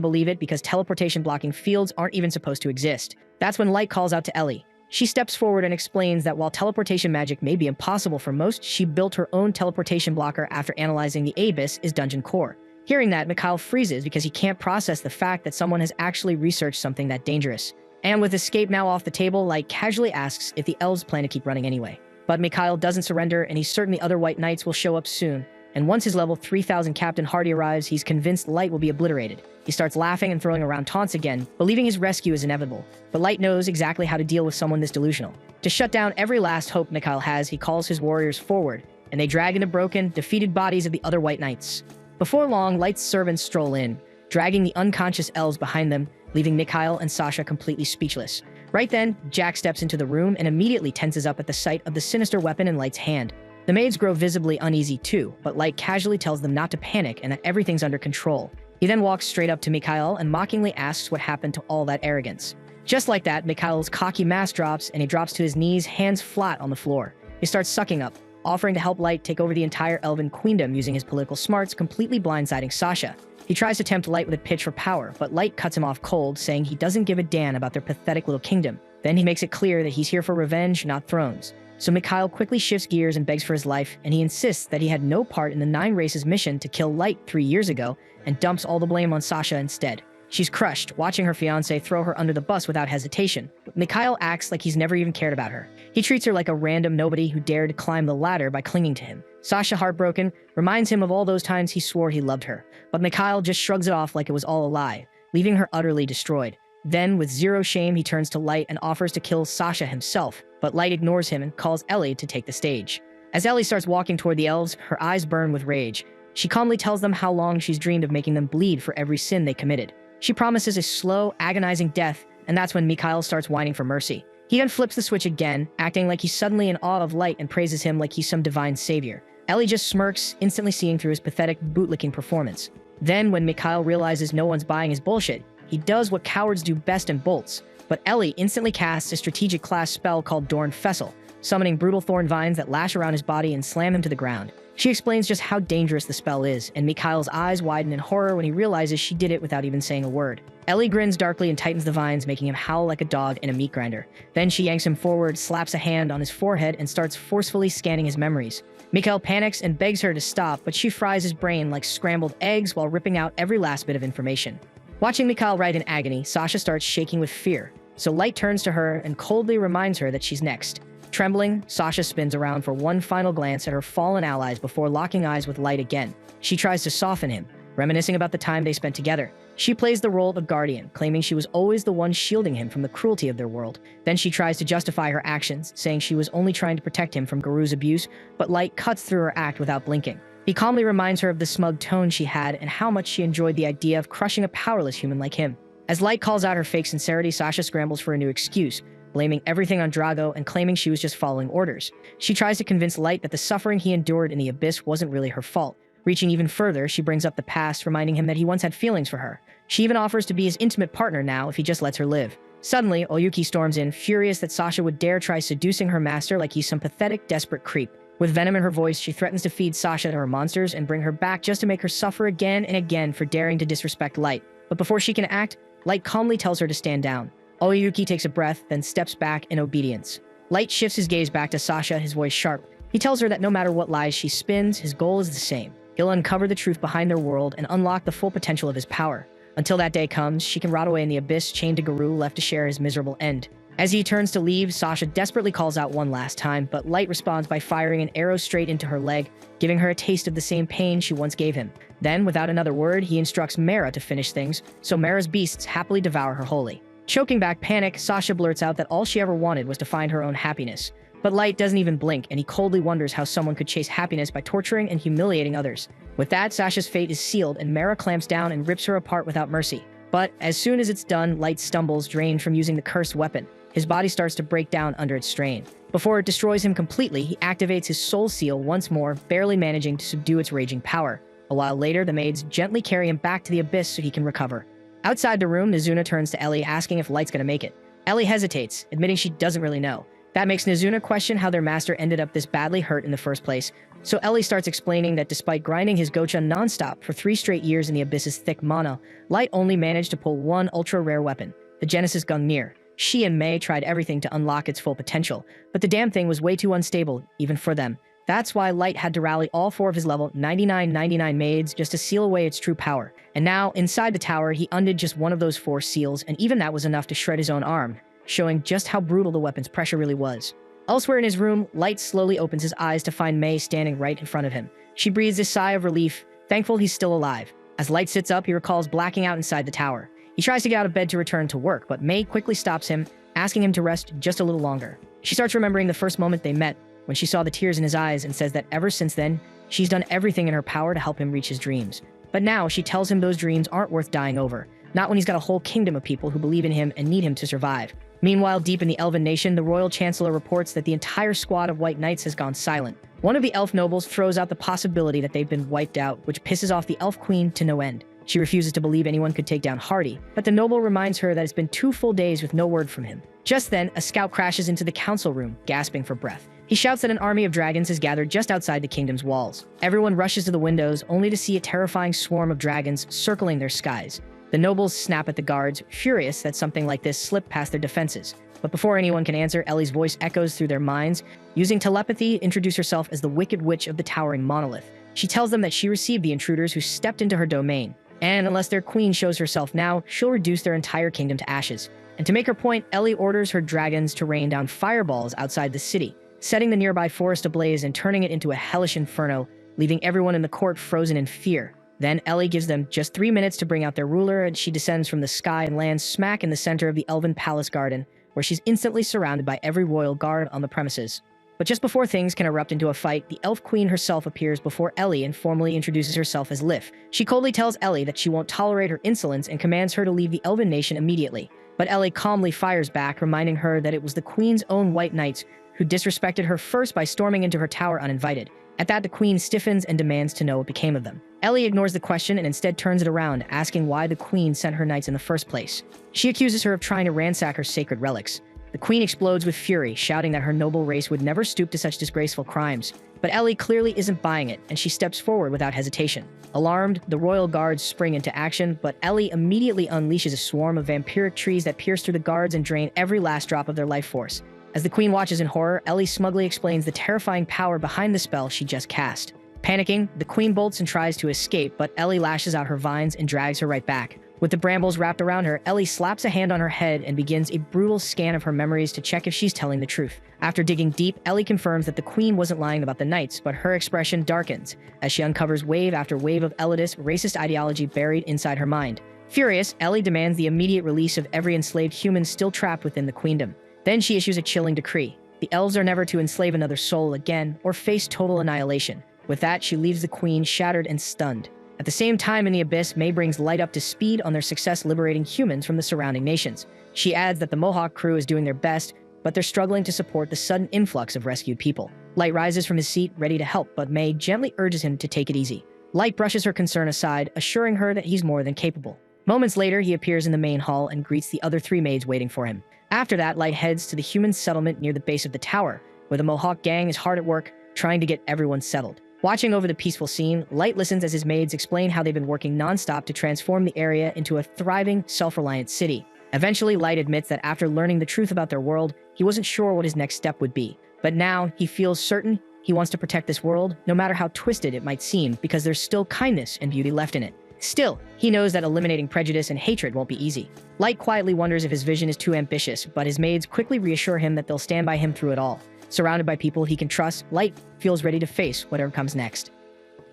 believe it because teleportation blocking fields aren't even supposed to exist. That's when Light calls out to Ellie. She steps forward and explains that while teleportation magic may be impossible for most, she built her own teleportation blocker after analyzing the Abyss is Dungeon Core. Hearing that, Mikhail freezes because he can't process the fact that someone has actually researched something that dangerous. And with escape now off the table, Light casually asks if the elves plan to keep running anyway. But Mikhail doesn't surrender, and he's certain the other White Knights will show up soon. And once his level 3000 Captain Hardy arrives, he's convinced Light will be obliterated. He starts laughing and throwing around taunts again, believing his rescue is inevitable. But Light knows exactly how to deal with someone this delusional. To shut down every last hope Mikhail has, he calls his warriors forward, and they drag in the broken, defeated bodies of the other White Knights. Before long, Light's servants stroll in, dragging the unconscious elves behind them, leaving Mikhail and Sasha completely speechless. Right then, Jack steps into the room and immediately tenses up at the sight of the sinister weapon in Light's hand. The maids grow visibly uneasy too, but Light casually tells them not to panic and that everything's under control. He then walks straight up to Mikhail and mockingly asks what happened to all that arrogance. Just like that, Mikhail's cocky mask drops and he drops to his knees, hands flat on the floor. He starts sucking up, offering to help Light take over the entire Elven Queendom using his political smarts, completely blindsiding Sasha. He tries to tempt Light with a pitch for power, but Light cuts him off cold, saying he doesn't give a damn about their pathetic little kingdom. Then he makes it clear that he's here for revenge, not thrones. So Mikhail quickly shifts gears and begs for his life, and he insists that he had no part in the 9 races mission to kill Light 3 years ago, and dumps all the blame on Sasha instead. She's crushed, watching her fiancé throw her under the bus without hesitation. But Mikhail acts like he's never even cared about her. He treats her like a random nobody who dared climb the ladder by clinging to him. Sasha, heartbroken, reminds him of all those times he swore he loved her. But Mikhail just shrugs it off like it was all a lie, leaving her utterly destroyed. Then, with zero shame, he turns to Light and offers to kill Sasha himself, but Light ignores him and calls Ellie to take the stage. As Ellie starts walking toward the elves, her eyes burn with rage. She calmly tells them how long she's dreamed of making them bleed for every sin they committed. She promises a slow, agonizing death, and that's when Mikhail starts whining for mercy. He then flips the switch again, acting like he's suddenly in awe of Light and praises him like he's some divine savior. Ellie just smirks, instantly seeing through his pathetic, bootlicking performance. Then, when Mikhail realizes no one's buying his bullshit, he does what cowards do best and bolts. But Ellie instantly casts a strategic class spell called Dorn Fessel, summoning brutal thorn vines that lash around his body and slam him to the ground. She explains just how dangerous the spell is, and Mikhail's eyes widen in horror when he realizes she did it without even saying a word. Ellie grins darkly and tightens the vines, making him howl like a dog in a meat grinder. Then she yanks him forward, slaps a hand on his forehead, and starts forcefully scanning his memories. Mikhail panics and begs her to stop, but she fries his brain like scrambled eggs while ripping out every last bit of information. Watching Mikhail write in agony, Sasha starts shaking with fear, so Light turns to her and coldly reminds her that she's next. Trembling, Sasha spins around for one final glance at her fallen allies before locking eyes with Light again. She tries to soften him, reminiscing about the time they spent together. She plays the role of a guardian, claiming she was always the one shielding him from the cruelty of their world. Then she tries to justify her actions, saying she was only trying to protect him from Garu's abuse, but Light cuts through her act without blinking. He calmly reminds her of the smug tone she had and how much she enjoyed the idea of crushing a powerless human like him. As Light calls out her fake sincerity, Sasha scrambles for a new excuse, blaming everything on Drago and claiming she was just following orders. She tries to convince Light that the suffering he endured in the abyss wasn't really her fault. Reaching even further, she brings up the past, reminding him that he once had feelings for her. She even offers to be his intimate partner now if he just lets her live. Suddenly, Oyuki storms in, furious that Sasha would dare try seducing her master like he's some pathetic, desperate creep. With venom in her voice, she threatens to feed Sasha to her monsters and bring her back just to make her suffer again and again for daring to disrespect Light. But before she can act, Light calmly tells her to stand down. Oyuki takes a breath, then steps back in obedience. Light shifts his gaze back to Sasha, his voice sharp. He tells her that no matter what lies she spins, his goal is the same. He'll uncover the truth behind their world and unlock the full potential of his power. Until that day comes, she can rot away in the abyss, chained to Garu, left to share his miserable end. As he turns to leave, Sasha desperately calls out one last time, but Light responds by firing an arrow straight into her leg, giving her a taste of the same pain she once gave him. Then, without another word, he instructs Mera to finish things, so Mera's beasts happily devour her wholly. Choking back panic, Sasha blurts out that all she ever wanted was to find her own happiness. But Light doesn't even blink, and he coldly wonders how someone could chase happiness by torturing and humiliating others. With that, Sasha's fate is sealed, and Mera clamps down and rips her apart without mercy. But as soon as it's done, Light stumbles, drained from using the cursed weapon. His body starts to break down under its strain. Before it destroys him completely, he activates his soul seal once more, barely managing to subdue its raging power. A while later, the maids gently carry him back to the abyss so he can recover. Outside the room, Nizuna turns to Ellie, asking if Light's gonna make it. Ellie hesitates, admitting she doesn't really know. That makes Nizuna question how their master ended up this badly hurt in the first place, so Ellie starts explaining that despite grinding his gocha nonstop for 3 straight years in the abyss's thick mana, Light only managed to pull one ultra-rare weapon, the Genesis Gungnir. She and Mei tried everything to unlock its full potential, but the damn thing was way too unstable, even for them. That's why Light had to rally all 4 of his level 99 maids just to seal away its true power. And now, inside the tower, he undid just one of those 4 seals, and even that was enough to shred his own arm, showing just how brutal the weapon's pressure really was. Elsewhere in his room, Light slowly opens his eyes to find Mei standing right in front of him. She breathes a sigh of relief, thankful he's still alive. As Light sits up, he recalls blacking out inside the tower. He tries to get out of bed to return to work, but Mei quickly stops him, asking him to rest just a little longer. She starts remembering the first moment they met, when she saw the tears in his eyes, and says that ever since then, she's done everything in her power to help him reach his dreams. But now, she tells him those dreams aren't worth dying over, not when he's got a whole kingdom of people who believe in him and need him to survive. Meanwhile, deep in the Elven Nation, the Royal Chancellor reports that the entire squad of White Knights has gone silent. One of the elf nobles throws out the possibility that they've been wiped out, which pisses off the Elf Queen to no end. She refuses to believe anyone could take down Hardy, but the noble reminds her that it's been 2 full days with no word from him. Just then, a scout crashes into the council room, gasping for breath. He shouts that an army of dragons has gathered just outside the kingdom's walls. Everyone rushes to the windows, only to see a terrifying swarm of dragons circling their skies. The nobles snap at the guards, furious that something like this slipped past their defenses. But before anyone can answer, Ellie's voice echoes through their minds. Using telepathy, introduce herself as the Wicked Witch of the Towering Monolith. She tells them that she received the intruders who stepped into her domain, and unless their queen shows herself now, she'll reduce their entire kingdom to ashes. And to make her point, Ellie orders her dragons to rain down fireballs outside the city, setting the nearby forest ablaze and turning it into a hellish inferno, leaving everyone in the court frozen in fear. Then Ellie gives them just 3 minutes to bring out their ruler, and she descends from the sky and lands smack in the center of the Elven Palace garden, where she's instantly surrounded by every royal guard on the premises. But just before things can erupt into a fight, the Elf Queen herself appears before Ellie and formally introduces herself as Lif. She coldly tells Ellie that she won't tolerate her insolence and commands her to leave the Elven Nation immediately. But Ellie calmly fires back, reminding her that it was the Queen's own White Knights who disrespected her first by storming into her tower uninvited. At that, the queen stiffens and demands to know what became of them. Ellie ignores the question and instead turns it around, asking why the queen sent her knights in the first place. She accuses her of trying to ransack her sacred relics. The queen explodes with fury, shouting that her noble race would never stoop to such disgraceful crimes. But Ellie clearly isn't buying it, and she steps forward without hesitation. Alarmed, the royal guards spring into action, but Ellie immediately unleashes a swarm of vampiric trees that pierce through the guards and drain every last drop of their life force. As the queen watches in horror, Ellie smugly explains the terrifying power behind the spell she just cast. Panicking, the queen bolts and tries to escape, but Ellie lashes out her vines and drags her right back. With the brambles wrapped around her, Ellie slaps a hand on her head and begins a brutal scan of her memories to check if she's telling the truth. After digging deep, Ellie confirms that the queen wasn't lying about the knights, but her expression darkens as she uncovers wave after wave of elitist, racist ideology buried inside her mind. Furious, Ellie demands the immediate release of every enslaved human still trapped within the queendom. Then she issues a chilling decree. The elves are never to enslave another soul again or face total annihilation. With that, she leaves the queen shattered and stunned. At the same time, in the Abyss, May brings Light up to speed on their success liberating humans from the surrounding nations. She adds that the Mohawk crew is doing their best, but they're struggling to support the sudden influx of rescued people. Light rises from his seat, ready to help, but May gently urges him to take it easy. Light brushes her concern aside, assuring her that he's more than capable. Moments later, he appears in the main hall and greets the other three maids waiting for him. After that, Light heads to the human settlement near the base of the tower, where the Mohawk gang is hard at work, trying to get everyone settled. Watching over the peaceful scene, Light listens as his maids explain how they've been working non-stop to transform the area into a thriving, self-reliant city. Eventually, Light admits that after learning the truth about their world, he wasn't sure what his next step would be. But now, he feels certain he wants to protect this world, no matter how twisted it might seem, because there's still kindness and beauty left in it. Still, he knows that eliminating prejudice and hatred won't be easy. Light quietly wonders if his vision is too ambitious, but his maids quickly reassure him that they'll stand by him through it all. Surrounded by people he can trust, Light feels ready to face whatever comes next.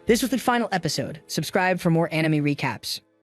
This was the final episode. Subscribe for more anime recaps.